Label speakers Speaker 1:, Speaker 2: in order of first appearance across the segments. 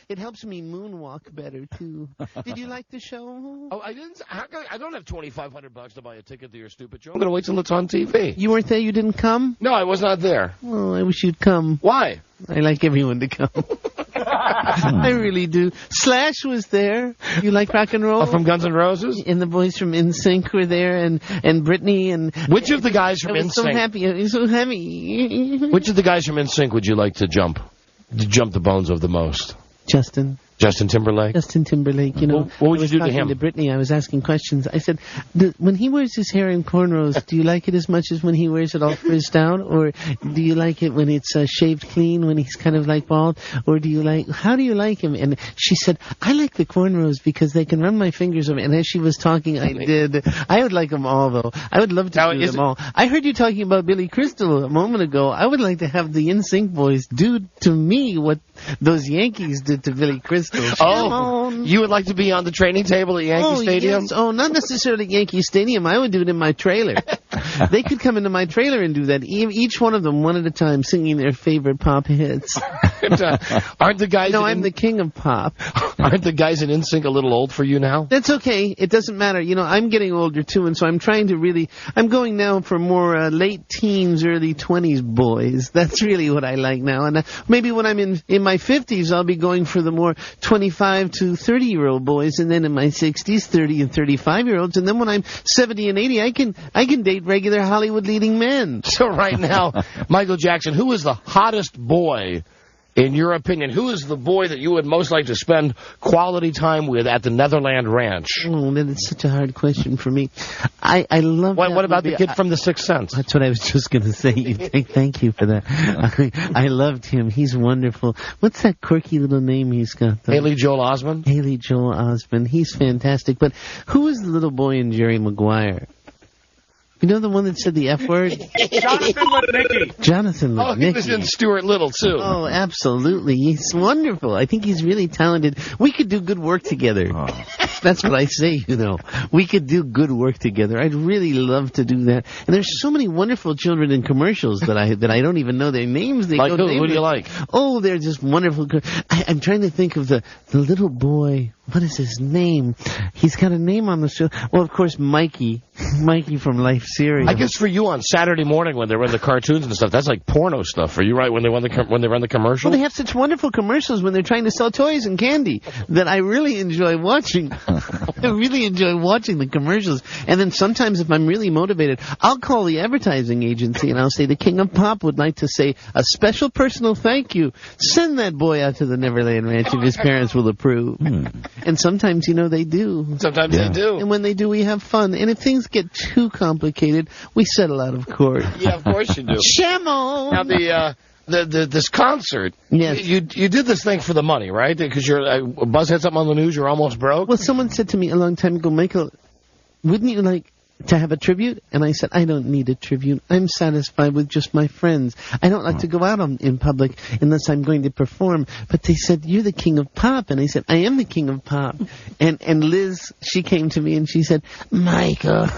Speaker 1: It helps me moonwalk better, too. Did you like the show?
Speaker 2: Oh, I didn't. I don't have $2,500 to buy a ticket to your stupid show. I'm going to wait till it's on TV.
Speaker 1: You weren't there? You didn't come?
Speaker 2: No, I was not there.
Speaker 1: Oh, I wish you'd come.
Speaker 2: Why?
Speaker 1: I like everyone to come. I really do. Slash was there. You like rock and roll?
Speaker 2: Oh, from Guns N' Roses?
Speaker 1: And the boys from NSYNC were there, and Britney. And
Speaker 2: which of the guys from NSYNC?
Speaker 1: I was so happy. I was so happy.
Speaker 2: Which of the guys from NSYNC would you like to jump the bones of the most?
Speaker 1: Justin Timberlake, you know.
Speaker 2: What would you do to him?
Speaker 1: I was talking to Britney. I was asking questions. I said, when he wears his hair in cornrows, do you like it as much as when he wears it all frizzed out? Or do you like it when it's shaved clean, when he's kind of like bald? Or how do you like him? And she said, I like the cornrows because they can run my fingers over. And as she was talking, I did. I would like them all, though. I would love to do them all. I heard you talking about Billy Crystal a moment ago. I would like to have the NSYNC boys do to me what those Yankees did to Billy Crystal.
Speaker 2: Oh, you would like to be on the training table at Yankee Stadium?
Speaker 1: Yes. Oh, not necessarily Yankee Stadium. I would do it in my trailer. They could come into my trailer and do that. Each one of them, one at a time, singing their favorite pop hits.
Speaker 2: Aren't the guys?
Speaker 1: No, I'm the king of pop.
Speaker 2: Aren't the guys in NSYNC a little old for you now?
Speaker 1: That's okay. It doesn't matter. You know, I'm getting older too, and so I'm trying to I'm going now for more late teens, early 20s boys. That's really what I like now. And maybe when I'm in my 50s, I'll be going for the more 25 to 30-year-old boys, and then in my 60s, 30 and 35-year-olds, and then when I'm 70 and 80, I can date regular Hollywood leading men.
Speaker 2: So right now, Michael Jackson, who is the hottest boy, in your opinion? Who is the boy that you would most like to spend quality time with at the Netherland Ranch?
Speaker 1: Oh, that is such a hard question for me. I love that.
Speaker 2: What about the kid from The Sixth Sense?
Speaker 1: That's what I was just going to say. Thank you for that. I loved him. He's wonderful. What's that quirky little name he's got, though?
Speaker 2: Haley Joel Osment?
Speaker 1: Haley Joel Osment. He's fantastic. But who is the little boy in Jerry Maguire? You know the one that said the F word?
Speaker 3: Jonathan Lipnicki.
Speaker 1: Jonathan Lipnicki.
Speaker 2: Oh, he was in Stuart Little, too.
Speaker 1: Oh, absolutely. He's wonderful. I think he's really talented. We could do good work together. Oh. That's what I say, you know. We could do good work together. I'd really love to do that. And there's so many wonderful children in commercials that I don't even know their names. They
Speaker 2: like who? Who do you like?
Speaker 1: Oh, they're just wonderful. I'm trying to think of the little boy. What is his name? He's got a name on the show. Well, of course, Mikey. Mikey from Life Series.
Speaker 2: I guess for you on Saturday morning when they run the cartoons and stuff, that's like porno stuff for you, right? When they run the commercials.
Speaker 1: Well, they have such wonderful commercials when they're trying to sell toys and candy that I really enjoy watching. I really enjoy watching the commercials. And then sometimes if I'm really motivated, I'll call the advertising agency and I'll say the King of Pop would like to say a special personal thank you. Send that boy out to the Neverland Ranch if his parents will approve. And sometimes, you know, they do.
Speaker 2: Sometimes they do.
Speaker 1: And when they do, we have fun. And if things get too complicated, we settle out of court.
Speaker 2: Yeah, of course you do.
Speaker 1: Shamo!
Speaker 2: Now, this concert,
Speaker 1: yes.
Speaker 2: you did this thing for the money, right? Because Buzz had something on the news, you're almost broke?
Speaker 1: Well, someone said to me a long time ago, Michael, wouldn't you like to have a tribute? And I said, I don't need a tribute. I'm satisfied with just my friends. I don't like to go out in public unless I'm going to perform. But they said, you're the king of pop. And I said, I am the king of pop. And Liz, she came to me and she said, Michael,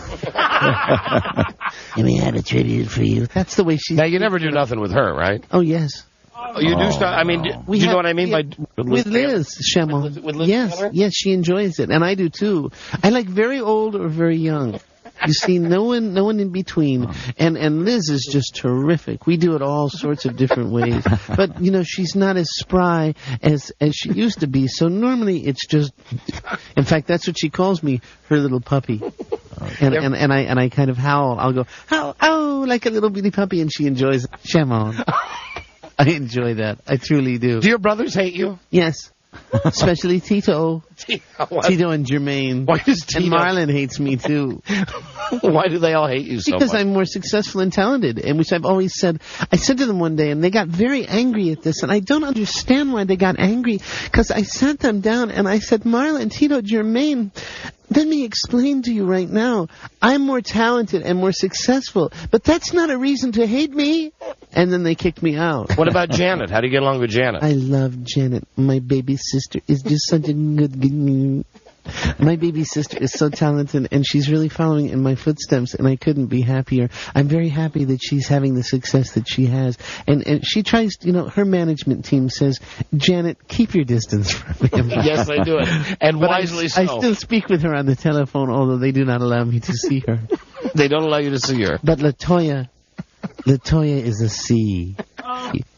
Speaker 1: let me have a tribute for you. That's the way she...
Speaker 2: Now, you never do nothing with her, right?
Speaker 1: Oh, yes.
Speaker 2: Oh, you do stuff? I mean, do you know what I mean by...
Speaker 1: With Liz, Shemo.
Speaker 2: With Liz
Speaker 1: yes,
Speaker 2: together?
Speaker 1: yes, she enjoys it. And I do, too. I like very old or very young. You see, no one in between. And Liz is just terrific. We do it all sorts of different ways. But, you know, she's not as spry as she used to be. So normally it's just... In fact, that's what she calls me, her little puppy. And I kind of howl. I'll go, howl, oh, like a little bitty puppy, and she enjoys it. Shamon. I enjoy that. I truly do.
Speaker 2: Do your brothers hate you?
Speaker 1: Yes. Especially Tito. Tito and Jermaine.
Speaker 2: Why does Tito?
Speaker 1: And Marlon hates me, too.
Speaker 2: Why do they all hate you so much?
Speaker 1: Because I'm more successful and talented, and which I've always said. I said to them one day, and they got very angry at this, and I don't understand why they got angry, because I sat them down, and I said, Marlon, Tito, Jermaine, let me explain to you right now. I'm more talented and more successful, but that's not a reason to hate me. And then they kicked me out.
Speaker 2: What about Janet? How do you get along with Janet?
Speaker 1: I love Janet. My baby sister is just such a good... My baby sister is so talented, and she's really following in my footsteps, and I couldn't be happier. I'm very happy that she's having the success that she has. And she tries, her management team says, Janet, keep your distance from him.
Speaker 2: Yes, they do it. And
Speaker 1: But
Speaker 2: wisely so.
Speaker 1: I still speak with her on the telephone, although they do not allow me to see her.
Speaker 2: They don't allow you to see her.
Speaker 1: But Latoya is a C.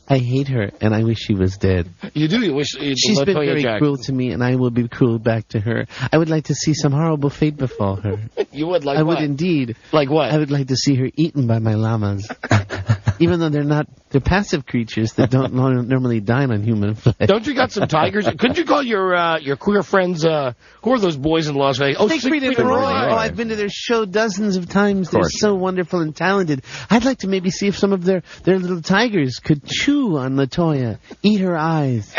Speaker 1: I hate her, and I wish she was dead.
Speaker 2: You do? You wish
Speaker 1: She's been very cruel to me, and I will be cruel back to her. I would like to see some horrible fate befall her.
Speaker 2: You would like
Speaker 1: I
Speaker 2: what?
Speaker 1: would indeed.
Speaker 2: Like what?
Speaker 1: I would like to see her eaten by my llamas. Even though they're passive creatures that don't normally dine on human flesh.
Speaker 2: Don't you got some tigers? Couldn't you call your queer friends, who are those boys in Las Vegas? Oh,
Speaker 1: Siegfried and Roy. Oh, I've been to their show dozens of times. They're so wonderful and talented. I'd like to maybe see if some of their little tigers could chew on Latoya, eat her eyes.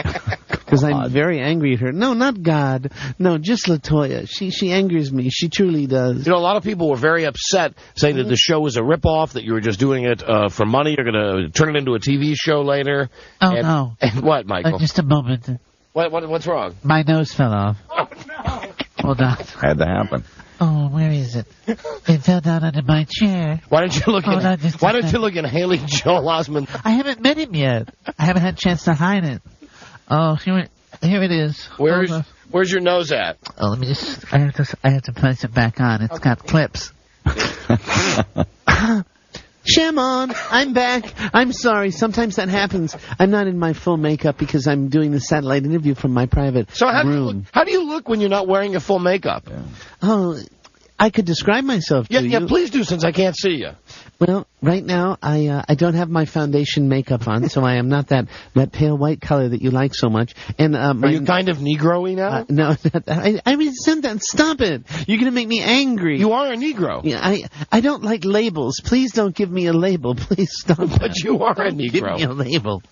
Speaker 1: Because I'm very angry at her. No, not God. No, just Latoya. She angers me. She truly does.
Speaker 2: A lot of people were very upset, saying that the show was a ripoff, that you were just doing it for money. You're going to turn it into a TV show later.
Speaker 4: Oh, no.
Speaker 2: And what, Michael?
Speaker 4: Just a moment.
Speaker 2: What's wrong?
Speaker 4: My nose fell off.
Speaker 2: Oh, no.
Speaker 4: Hold on.
Speaker 5: Had to happen.
Speaker 4: Oh, where is it? It fell down under my chair.
Speaker 2: Why don't you look at Haley Joel Osment?
Speaker 4: I haven't met him yet. I haven't had a chance to hide it. Oh, here it is.
Speaker 2: Where's your nose at?
Speaker 4: Oh, let me just. I have to place it back on. It's got clips.
Speaker 1: Shamon, I'm back. I'm sorry. Sometimes that happens. I'm not in my full makeup because I'm doing the satellite interview from my private room.
Speaker 2: How do you look when you're not wearing your full makeup?
Speaker 1: Yeah. Oh, I could describe myself to you.
Speaker 2: Yeah, please do, since I can't see you.
Speaker 1: Well, right now, I don't have my foundation makeup on, so I am not that pale white color that you like so much. And
Speaker 2: are you kind of Negro-y now?
Speaker 1: No, I resent that. Stop it. You're going to make me angry.
Speaker 2: You are a Negro.
Speaker 1: Yeah, I don't like labels. Please don't give me a label. Please stop that.
Speaker 2: But you are a Negro.
Speaker 1: Give me a label.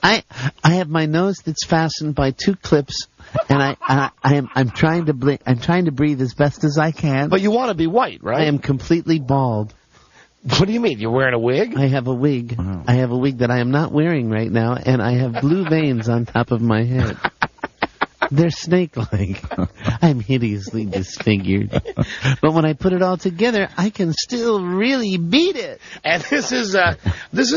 Speaker 1: I have my nose that's fastened by 2 clips. And I'm trying to breathe as best as I can.
Speaker 2: But you want to be white, right?
Speaker 1: I am completely bald.
Speaker 2: What do you mean? You're wearing a wig?
Speaker 1: I have a wig. Wow. I have a wig that I am not wearing right now, and I have blue veins on top of my head. They're snake-like. I'm hideously disfigured. But when I put it all together, I can still really beat it.
Speaker 2: And this is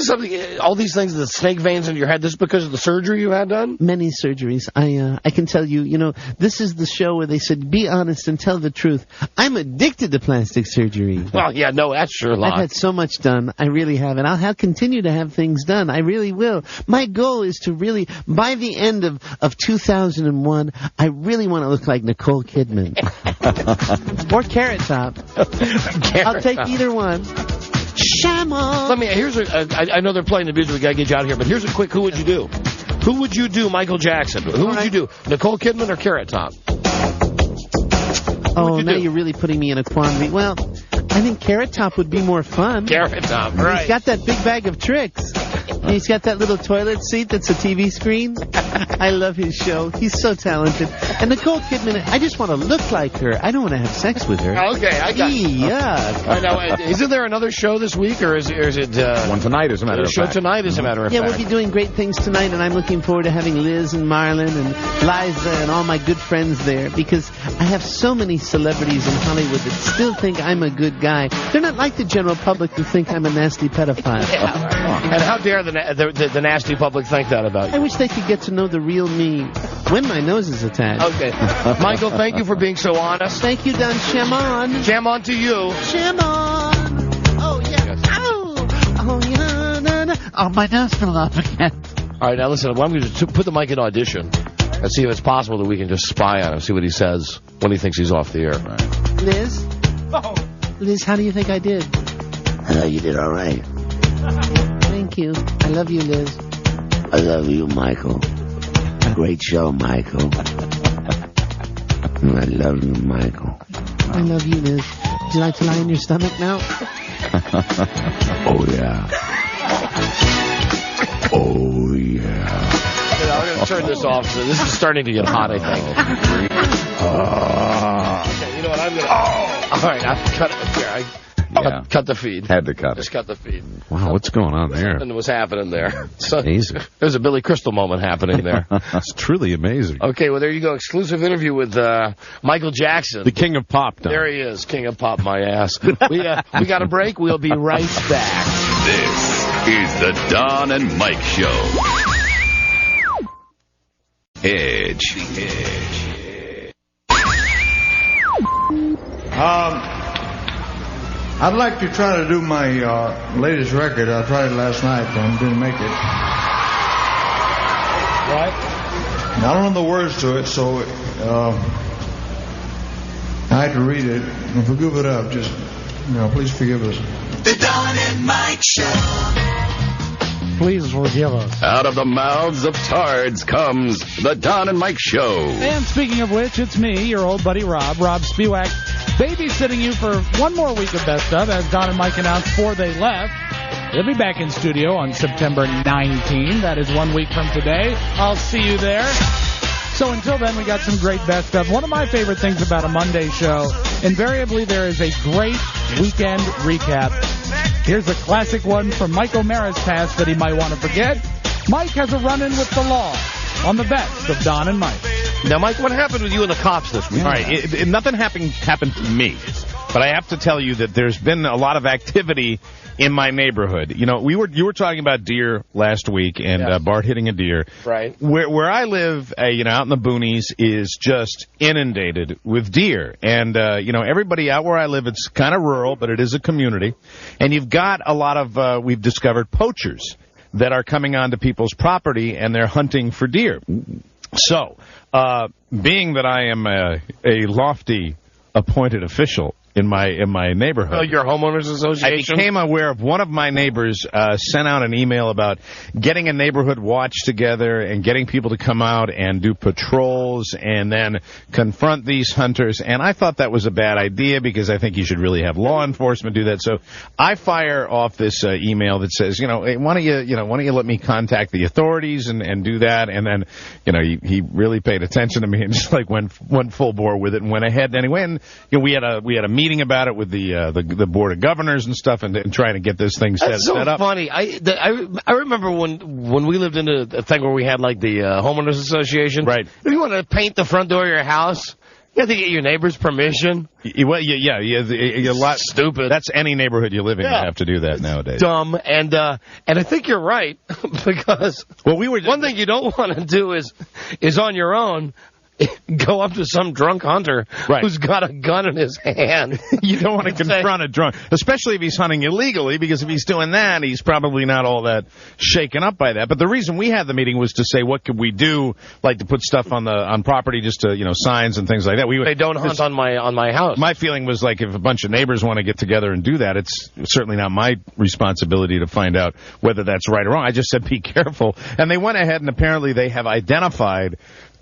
Speaker 2: something, all these things, the snake veins in your head, this is because of the surgery you had done?
Speaker 1: Many surgeries. I can tell you, this is the show where they said, be honest and tell the truth. I'm addicted to plastic surgery.
Speaker 2: Well, yeah, no, that's sure a lot.
Speaker 1: I've had so much done. I really have. And I'll continue to have things done. I really will. My goal is to really, by the end of 2001, I really want to look like Nicole Kidman. Or Carrot Top. I'll take either one. Shamon.
Speaker 2: I know they're playing the music, we got to get you out of here, but here's a quick who would you do? Who would you do Michael Jackson? Who would you do? Nicole Kidman or Carrot Top?
Speaker 1: Oh, now you're really putting me in a quandary. Well, I think Carrot Top would be more fun.
Speaker 2: Carrot Top, right.
Speaker 1: He's got that big bag of tricks. He's got that little toilet seat that's a TV screen. I love his show. He's so talented. And Nicole Kidman, I just want to look like her. I don't want to have sex with her.
Speaker 2: Okay, I got it.
Speaker 1: Yeah.
Speaker 2: Now, isn't there another show this week, or is it
Speaker 5: one tonight, as a matter of fact?
Speaker 2: Show tonight, as a matter of
Speaker 1: fact.
Speaker 2: Yeah,
Speaker 1: we'll be doing great things tonight, and I'm looking forward to having Liz and Marlon and Liza and all my good friends there, because I have so many celebrities in Hollywood that still think I'm a good guy. They're not like the general public who think I'm a nasty pedophile.
Speaker 2: Yeah. And how dare the nasty public think that about you?
Speaker 1: I wish they could get to know the real me when my nose is attached.
Speaker 2: Okay. Michael, thank you for being so honest.
Speaker 1: Thank you, Don Shamon.
Speaker 2: Shamon to you.
Speaker 1: Shamon. Oh, yeah. Yes. Ow. Oh, yeah. Na, na.
Speaker 4: Oh, my nose fell off again.
Speaker 2: All right, now listen, I'm going to put the mic in audition and see if it's possible that we can just spy on him, see what he says when he thinks he's off the air.
Speaker 1: Right. Liz? Oh. Liz, how do you think I did?
Speaker 6: I thought you did all right.
Speaker 1: Thank you. I love you, Liz.
Speaker 6: I love you, Michael. Great show, Michael. I love you, Michael.
Speaker 1: I love you, Liz. Would you like to lie in your stomach now?
Speaker 6: Oh, yeah. Oh, yeah.
Speaker 2: I'm going to turn this off. So this is starting to get hot, I think. Okay, you know what? I'm going to... Oh! All right, I've cut it here.
Speaker 5: Yeah.
Speaker 2: Cut the feed.
Speaker 5: Had to cut
Speaker 2: Just
Speaker 5: it.
Speaker 2: cut the feed.
Speaker 7: Wow, what's going on there?
Speaker 2: Something was happening there. So,
Speaker 7: Amazing.
Speaker 2: there's a Billy Crystal moment happening there.
Speaker 7: It's truly amazing.
Speaker 2: Okay, well, there you go. Exclusive interview with Michael Jackson.
Speaker 7: The king of pop, Don.
Speaker 2: There he is, king of pop, my ass. We got a break. We'll be right back.
Speaker 8: This is the Don and Mike Show. Edge.
Speaker 9: I'd like to try to do my latest record. I tried it last night and didn't make it.
Speaker 3: What?
Speaker 9: I don't know the words to it, so I had to read it. If we give it up, just, please forgive us.
Speaker 10: The Don and Mike Show.
Speaker 3: Please forgive us.
Speaker 8: Out of the mouths of tards comes the Don and Mike Show.
Speaker 3: And speaking of which, it's me, your old buddy Rob Spewak, babysitting you for one more week of Best Of, as Don and Mike announced before they left. They'll be back in studio on September 19. That is 1 week from today. I'll see you there. So until then, we got some great Best Of. One of my favorite things about a Monday show, invariably there is a great weekend recap. Here's a classic one from Mike O'Mara's past that he might want to forget. Mike has a run-in with the law on the Best of Don and Mike.
Speaker 2: Now, Mike, what happened with you and the cops this week?
Speaker 7: All right, nothing happened to me, but I have to tell you that there's been a lot of activity in my neighborhood. You were talking about deer last week and Bart hitting a deer.
Speaker 2: Right.
Speaker 7: Where I live, out in the boonies, is just inundated with deer. And, everybody out where I live, it's kind of rural, but it is a community. And you've got a lot of, we've discovered poachers that are coming onto people's property and they're hunting for deer. So, being that I am a lofty appointed official in my neighborhood.
Speaker 2: Oh, your homeowners association?
Speaker 7: I became aware of one of my neighbors sent out an email about getting a neighborhood watch together and getting people to come out and do patrols and then confront these hunters. And I thought that was a bad idea because I think you should really have law enforcement do that. So I fire off this email that says, hey, why don't you let me contact the authorities and do that? And then, he really paid attention to me and just went full bore with it and went ahead anyway. And we had a meeting about it with the board of governors and stuff and trying to get this thing set up.
Speaker 2: That's so funny. I remember when we lived in a thing where we had the homeowners association.
Speaker 7: Right.
Speaker 2: If you want to paint the front door of your house, you have to get your neighbor's permission.
Speaker 7: Well, a lot
Speaker 2: stupid.
Speaker 7: That's any neighborhood you live in.
Speaker 2: Yeah.
Speaker 7: You have to do that nowadays.
Speaker 2: Dumb, and I think you're right because one thing you don't want to do is on your own go up to some drunk hunter who's got a gun in his hand.
Speaker 7: You don't want to confront a drunk, especially if he's hunting illegally, because if he's doing that, he's probably not all that shaken up by that. But the reason we had the meeting was to say, what could we do, to put stuff on property, just to, signs and things like that.
Speaker 2: They don't hunt on my house.
Speaker 7: My feeling was if a bunch of neighbors want to get together and do that, it's certainly not my responsibility to find out whether that's right or wrong. I just said, be careful. And they went ahead and apparently they have identified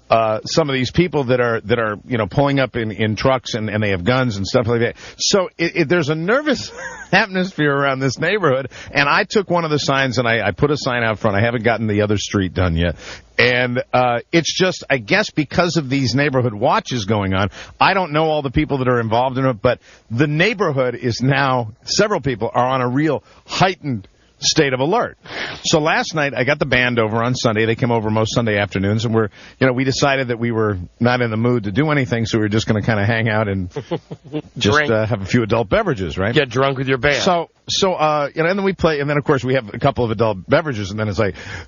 Speaker 7: some of these people that are pulling up in trucks and they have guns and stuff like that. So there's a nervous atmosphere around this neighborhood. And I took one of the signs and I put a sign out front. I haven't gotten the other street done yet. And it's just, I guess, because of these neighborhood watches going on, I don't know all the people that are involved in it, but the neighborhood is now, several people are on a real heightened state of alert. So last night, I got the band over on Sunday. They came over most Sunday afternoons, and we decided that we were not in the mood to do anything, so we were just going to kind of hang out and just have a few adult beverages, right?
Speaker 2: Get drunk with your band.
Speaker 7: So and then we play, and then, of course, we have a couple of adult beverages, and then it's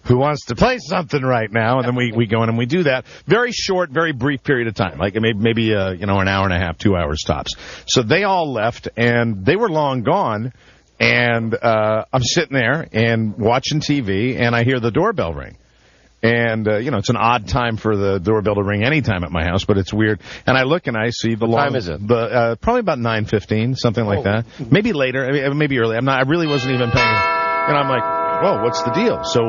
Speaker 7: who wants to play something right now? And then we go in and we do that. Very short, very brief period of time, maybe an hour and a half, 2 hours tops. So they all left, and they were long gone. And I'm sitting there and watching TV, and I hear the doorbell ring. And, it's an odd time for the doorbell to ring any time at my house, but it's weird. And I look and I see the
Speaker 2: What time is it?
Speaker 7: Probably about 9:15, something like that. Maybe later, maybe early. I really wasn't even paying. And I'm like, whoa, what's the deal? So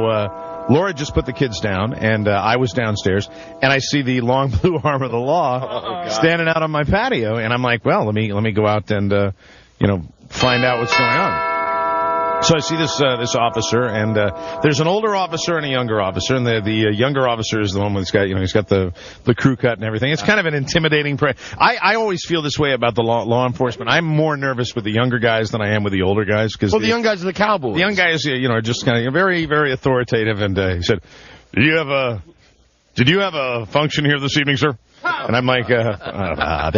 Speaker 7: Laura just put the kids down, and I was downstairs, and I see the long blue arm of the law standing out on my patio. And I'm like, well, let me go out and, find out what's going on. So I see this officer, and there's an older officer and a younger officer, and the younger officer is the one who's got he's got the crew cut and everything. It's kind of an intimidating. I always feel this way about the law enforcement. I'm more nervous with the younger guys than I am with the older guys because
Speaker 2: the young guys are the cowboys.
Speaker 7: The young guys, are just kind of very, very authoritative. And he said, "Did you have a function here this evening, sir?" And I'm like, I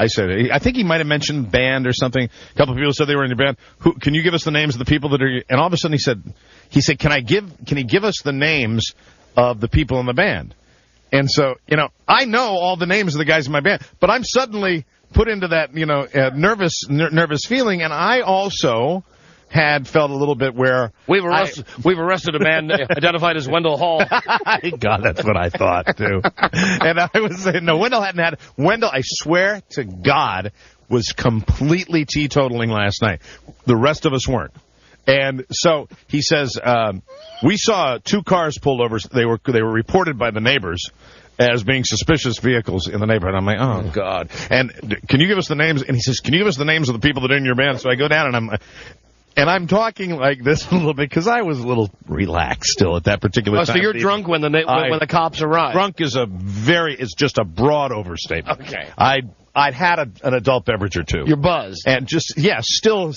Speaker 7: said, I think he might have mentioned band or something. A couple of people said they were in your band. Can you give us the names of the people that are? And all of a sudden he said, can he give us the names of the people in the band? And so, I know all the names of the guys in my band, but I'm suddenly put into that, nervous feeling. And I also had felt a little bit where
Speaker 2: we've arrested a man identified as Wendell Hall.
Speaker 7: God, that's what I thought too. And I was saying, no, Wendell hadn't had. Wendell, I swear to God, was completely teetotaling last night. The rest of us weren't. And so he says, we saw 2 cars pulled over. They were reported by the neighbors as being suspicious vehicles in the neighborhood. I'm like, oh, God. And can you give us the names? And he says, can you give us the names of the people that are in your band? So I go down and I'm talking like this a little bit because I was a little relaxed still at that particular time.
Speaker 2: So you're drunk when the cops arrive.
Speaker 7: Drunk is it's just a broad overstatement.
Speaker 2: Okay.
Speaker 7: I'd had an adult beverage or 2.
Speaker 2: You're buzzed.
Speaker 7: And just, still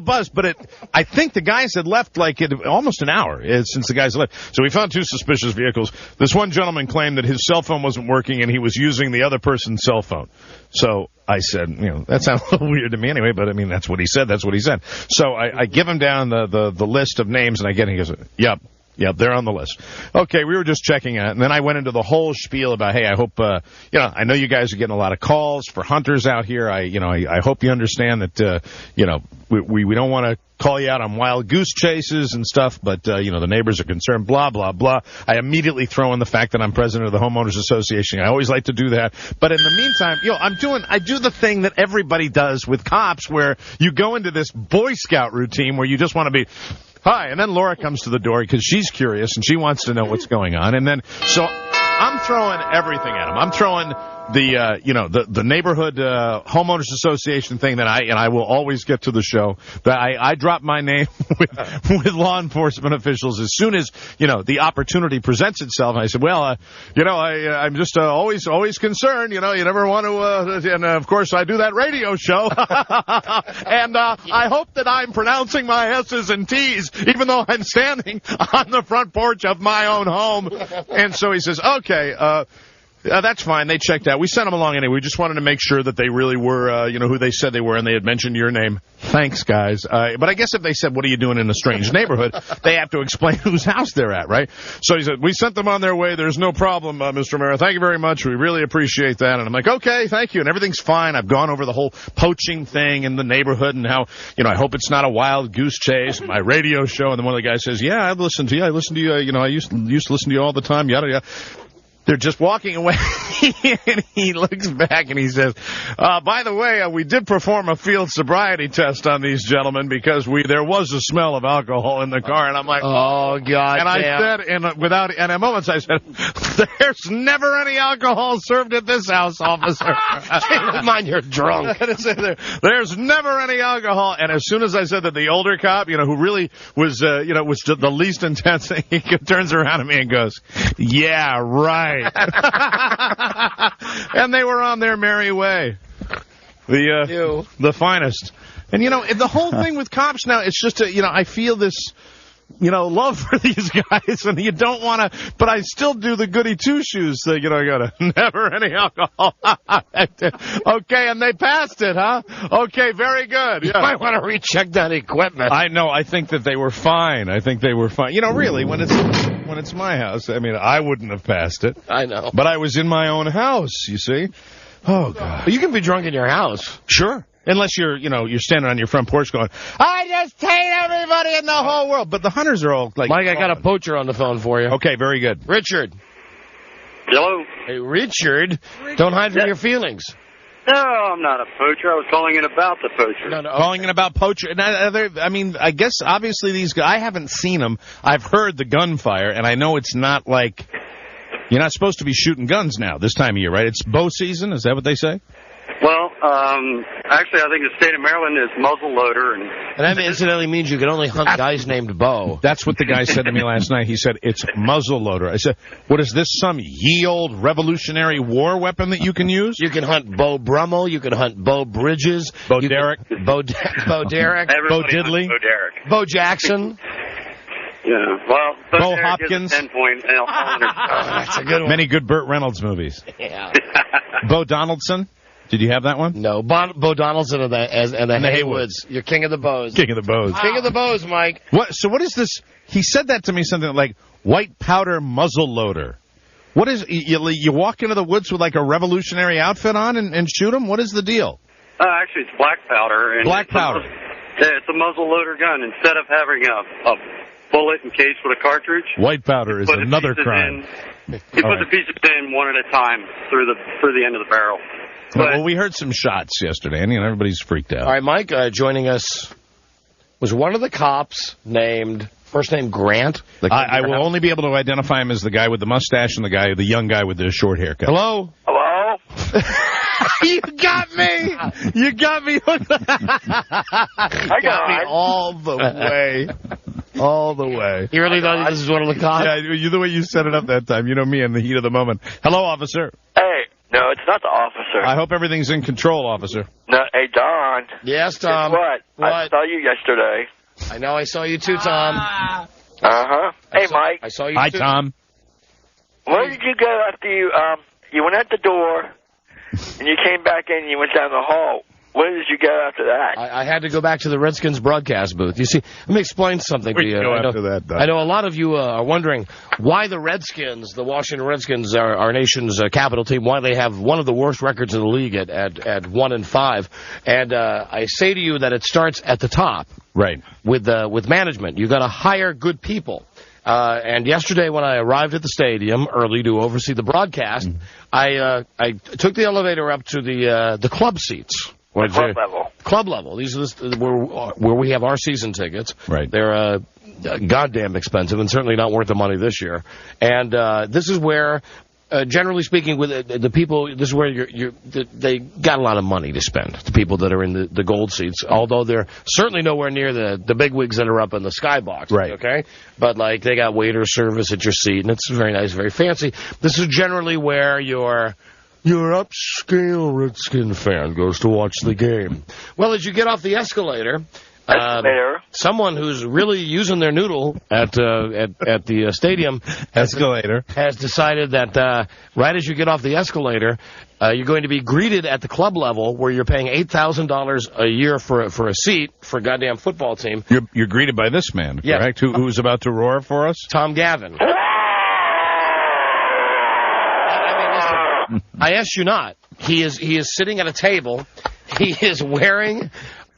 Speaker 7: buzzed. But I think the guys had left almost an hour since the guys left. So we found 2 suspicious vehicles. This one gentleman claimed that his cell phone wasn't working and he was using the other person's cell phone. So I said, that sounds a little weird to me anyway, but I mean, that's what he said. So I give him down the list of names and he goes, yep. Yeah, they're on the list. Okay, we were just checking out, and then I went into the whole spiel about, hey, I hope, I know you guys are getting a lot of calls for hunters out here. I hope you understand that, we don't want to call you out on wild goose chases and stuff, but, the neighbors are concerned, blah, blah, blah. I immediately throw in the fact that I'm president of the Homeowners Association. I always like to do that. But in the meantime, I do the thing that everybody does with cops where you go into this Boy Scout routine where you just want to be, hi, and then Laura comes to the door because she's curious and she wants to know what's going on. And then, so I'm throwing everything at him. I'm throwing the neighborhood homeowners association thing that I will always get to the show. That I drop my name with law enforcement officials as soon as the opportunity presents itself. And I said, well, I'm just always concerned. You never want to. And of course, I do that radio show, and I hope that I'm pronouncing my S's and T's, even though I'm standing on the front porch of my own home. And so he says, okay. That's fine. They checked out. We sent them along anyway. We just wanted to make sure that they really were, who they said they were, and they had mentioned your name. Thanks, guys. But I guess if they said, what are you doing in a strange neighborhood, they have to explain whose house they're at, right? So he said, we sent them on their way. There's no problem, Mr. Mayor. Thank you very much. We really appreciate that. And I'm like, okay, thank you. And everything's fine. I've gone over the whole poaching thing in the neighborhood and how, I hope it's not a wild goose chase. My radio show. And then one of the guys says, yeah, I've listened to you. I listen to you. I used to listen to you all the time. Yada, yada. They're just walking away, and he looks back and he says, by the way, we did perform a field sobriety test on these gentlemen because there was a smell of alcohol in the car. And I'm like,
Speaker 2: oh, God.
Speaker 7: And I said, and at moments I said, there's never any alcohol served at this house, officer.
Speaker 2: Mind you're drunk.
Speaker 7: There's never any alcohol. And as soon as I said that, the older cop, who really was, was the least intense, he turns around at me and goes, yeah, right. And they were on their merry way. The finest. And, the whole thing with cops now, it's just, I feel this, love for these guys, and you don't want to, but I still do the goody two-shoes thing, I gotta, never any alcohol. Okay, and they passed it, huh? Okay, very good.
Speaker 2: You might want to recheck that equipment.
Speaker 7: I know, I think that they were fine. Really, when it's my house, I wouldn't have passed it.
Speaker 2: I know.
Speaker 7: But I was in my own house, you see? Oh, God.
Speaker 2: But you can be drunk in your house.
Speaker 7: Sure. Unless you're standing on your front porch going, I just hate everybody in the whole world. But the hunters are all like...
Speaker 2: Mike, I got a poacher on the phone for you.
Speaker 7: Okay, very good.
Speaker 2: Richard.
Speaker 5: Hello?
Speaker 2: Hey, Richard. Don't hide from your feelings.
Speaker 5: No, I'm not a poacher. I was calling in about the poacher.
Speaker 2: No, okay.
Speaker 7: Calling in about poacher. I guess obviously these guys, I haven't seen them. I've heard the gunfire, and I know it's not like... You're not supposed to be shooting guns now this time of year, right? It's bow season. Is that what they say?
Speaker 5: Well, Actually, I think the state of Maryland is muzzleloader. And
Speaker 2: that incidentally means you can only hunt guys named Bo.
Speaker 7: That's what the guy said to me last night. He said, it's muzzleloader. I said, what is this, some ye old Revolutionary War weapon that you can use?
Speaker 2: You can hunt Bo Brummel. You can hunt Bo Bridges.
Speaker 7: Bo Derek.
Speaker 2: Bo Derek.
Speaker 7: Bo Diddley.
Speaker 5: Bo Derek.
Speaker 2: Bo Jackson.
Speaker 5: Yeah, well,
Speaker 7: Bo Hopkins.
Speaker 5: 10-point.
Speaker 2: That's a good one.
Speaker 7: Many good Burt Reynolds movies.
Speaker 2: Yeah.
Speaker 7: Bo Donaldson. Did you have that one?
Speaker 2: No, Bo Donaldson and the Haywoods. You're king of the bows.
Speaker 7: King of the bows.
Speaker 2: Wow. King of the bows, Mike.
Speaker 7: So what is this? He said that to me, something like white powder muzzle loader. What is, you walk into the woods with like a revolutionary outfit on and shoot them? What is the deal?
Speaker 5: Actually, it's black powder. And
Speaker 7: black powder.
Speaker 5: It's a muzzle loader gun. Instead of having a bullet encased with a cartridge,
Speaker 7: white powder is another crime.
Speaker 5: You put the pieces in one at a time through the end of the barrel.
Speaker 7: Well, we heard some shots yesterday, and everybody's freaked out.
Speaker 2: All right, Mike, joining us was one of the cops named, first name Grant.
Speaker 7: I will only be able to identify him as the guy with the mustache and the young guy with the short haircut.
Speaker 2: Hello?
Speaker 5: Hello?
Speaker 2: You got me! You got me!
Speaker 5: I got
Speaker 7: me all the way. All the way.
Speaker 2: You really thought this was one of the cops?
Speaker 7: Yeah, the way you set it up that time. You know me in the heat of the moment. Hello, officer.
Speaker 11: Hey, no, it's not the officer.
Speaker 7: I hope everything's in control, officer.
Speaker 11: No, hey, Don.
Speaker 2: Yes, Tom.
Speaker 11: Guess what? I saw you yesterday.
Speaker 2: I know, I saw you too, Tom.
Speaker 11: Uh-huh. Hey, Mike.
Speaker 2: I saw you
Speaker 7: Hi,
Speaker 2: too.
Speaker 7: Tom.
Speaker 11: Where did you go after you went out the door, and you came back in and you went down the hall? Where did you go after that?
Speaker 2: I had to go back to the Redskins broadcast booth. You see, let me explain something to you. I know a lot of you are wondering why the Redskins, the Washington Redskins, our nation's capital team, why they have one of the worst records in the league at 1-5. And I say to you that it starts at the top,
Speaker 7: right?
Speaker 2: With management. You got to hire good people. And yesterday when I arrived at the stadium early to oversee the broadcast, I took the elevator up to the club seats.
Speaker 11: Club level.
Speaker 2: Club level. These are where we have our season tickets.
Speaker 7: Right.
Speaker 2: They're goddamn expensive and certainly not worth the money this year. And this is where, generally speaking, with the people, this is where they got a lot of money to spend. The people that are in the gold seats, although they're certainly nowhere near the big wigs that are up in the skybox.
Speaker 7: Right.
Speaker 2: Okay. But like they got waiter service at your seat, and it's very nice, very fancy. This is generally where your upscale Redskin fan goes to watch the game. Well, as you get off the escalator, someone who's really using their noodle at the stadium has decided that right as you get off the escalator, you're going to be greeted at the club level where you're paying $8,000 a year for a seat for a goddamn football team.
Speaker 7: You're greeted by this man, correct? Who's about to roar for us?
Speaker 2: Tom Gavin. I asked you not. He is sitting at a table. He is wearing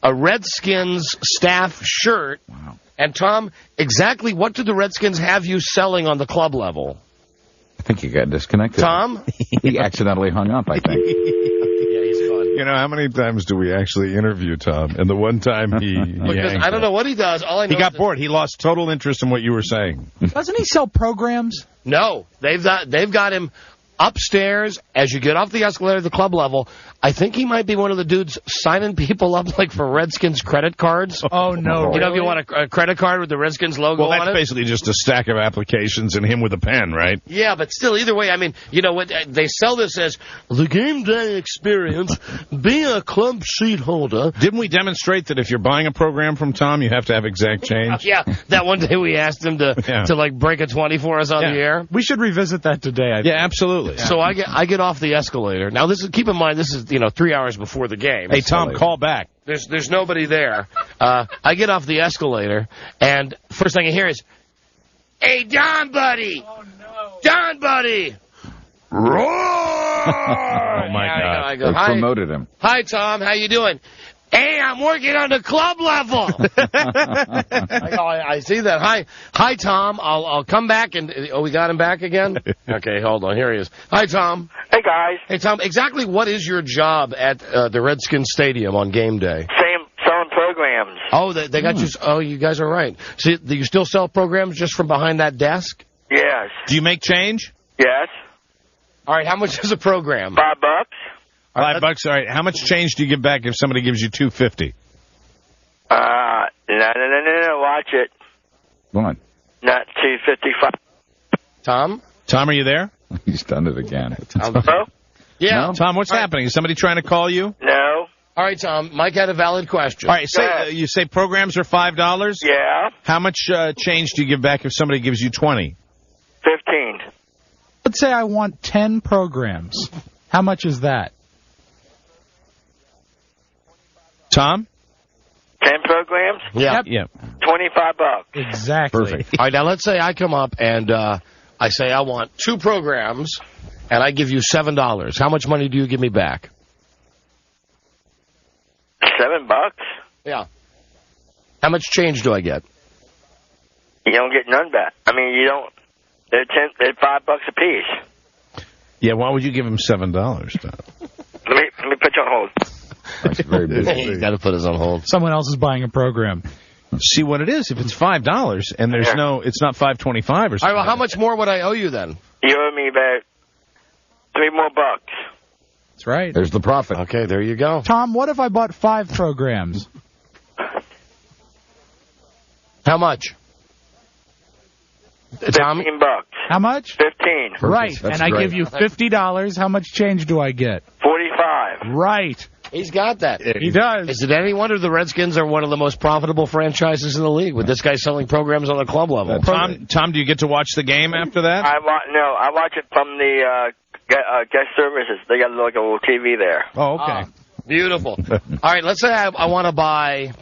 Speaker 2: a Redskins staff shirt.
Speaker 7: Wow.
Speaker 2: And, Tom, exactly what did the Redskins have you selling on the club level?
Speaker 12: I think he got disconnected.
Speaker 2: Tom?
Speaker 12: He accidentally hung up, I think.
Speaker 2: Yeah, he's fun.
Speaker 7: You know, how many times do we actually interview Tom? And the one time he
Speaker 2: I don't know what he does. All I know
Speaker 7: he got bored. He lost total interest in what you were saying.
Speaker 3: Doesn't he sell programs?
Speaker 2: No. They've got him upstairs as you get off the escalator at the club level. I think he might be one of the dudes signing people up like for Redskins credit cards.
Speaker 3: Oh, no.
Speaker 2: You know, if you want a credit card with the Redskins logo on it?
Speaker 7: Well, that's basically just a stack of applications and him with a pen, right?
Speaker 2: Yeah, but still, either way, I mean, you know, what they sell this as the game day experience, be a club seat holder.
Speaker 7: Didn't we demonstrate that if you're buying a program from Tom, you have to have exact change?
Speaker 2: Yeah, that one day we asked him to like break a 20 for us on the air.
Speaker 3: We should revisit that today, I think.
Speaker 7: Yeah, absolutely.
Speaker 2: Yeah. So I get off the escalator. Now, keep in mind, this is, 3 hours before the game.
Speaker 7: Hey, Tom, call back.
Speaker 2: There's nobody there. I get off the escalator, and first thing I hear is, "Hey, Don, buddy! Oh, no. Don, buddy!" Roar!
Speaker 7: Oh, my God.
Speaker 2: I go,
Speaker 12: they promoted him.
Speaker 2: Hi, Tom. How you doing? Hey, I'm working on the club level. I see that. Hi, Tom. I'll come back and we got him back again. Okay, hold on. Here he is. Hi, Tom.
Speaker 11: Hey, guys.
Speaker 2: Hey, Tom. Exactly what is your job at the Redskins Stadium on game day?
Speaker 11: Selling programs.
Speaker 2: Oh, they got you. Oh, you guys are right. So do you still sell programs just from behind that desk?
Speaker 11: Yes.
Speaker 7: Do you make change?
Speaker 11: Yes.
Speaker 2: All right. How much is a program?
Speaker 11: $5.
Speaker 7: $5. All right. How much change do you give back if somebody gives you $2.50?
Speaker 11: No. Watch it.
Speaker 12: What?
Speaker 11: Not $2.55.
Speaker 2: Tom?
Speaker 7: Tom, are you there?
Speaker 12: He's done it again.
Speaker 11: Hello?
Speaker 2: Yeah.
Speaker 12: No?
Speaker 7: Tom, what's happening? Is somebody trying to call you?
Speaker 11: No.
Speaker 2: All right, Tom. Mike had a valid question.
Speaker 7: All right. You say programs are $5?
Speaker 11: Yeah.
Speaker 7: How much change do you give back if somebody gives you 20?
Speaker 11: 15.
Speaker 3: Let's say I want 10 programs. How much is that?
Speaker 7: Tom?
Speaker 11: 10 programs?
Speaker 2: Yeah.
Speaker 7: Yep.
Speaker 11: $25.
Speaker 3: Exactly.
Speaker 7: Perfect.
Speaker 2: All right, now let's say I come up and I say I want 2 programs, and I give you $7. How much money do you give me back?
Speaker 11: $7?
Speaker 2: Yeah. How much change do I get?
Speaker 11: You don't get none back. I mean, you don't. They're $5 a piece.
Speaker 7: Yeah, why would you give him $7, Tom?
Speaker 11: Let me put you on hold.
Speaker 12: That's very busy.
Speaker 2: He's got to put us on hold.
Speaker 3: Someone else is buying a program.
Speaker 7: See what it is. If it's $5 and there's it's not $5.25 or something.
Speaker 2: All right, well, how much more would I owe you then?
Speaker 11: You owe me about $3 more.
Speaker 3: That's right.
Speaker 12: There's the profit.
Speaker 2: Okay, there you go.
Speaker 3: Tom, what if I bought 5 programs?
Speaker 2: How much? Tom?
Speaker 11: $15.
Speaker 3: How much?
Speaker 11: 15.
Speaker 3: Right.
Speaker 12: That's
Speaker 3: and I
Speaker 12: great.
Speaker 3: give you $50. How much change do I get?
Speaker 11: 45.
Speaker 3: Right.
Speaker 2: He's got that.
Speaker 3: He does.
Speaker 2: Is it any wonder the Redskins are one of the most profitable franchises in the league with this guy selling programs on the club level?
Speaker 7: Tom, do you get to watch the game after that?
Speaker 11: I watch it from the guest services. They got like a little TV there.
Speaker 7: Oh, okay.
Speaker 2: Beautiful. All right, let's say I want to buy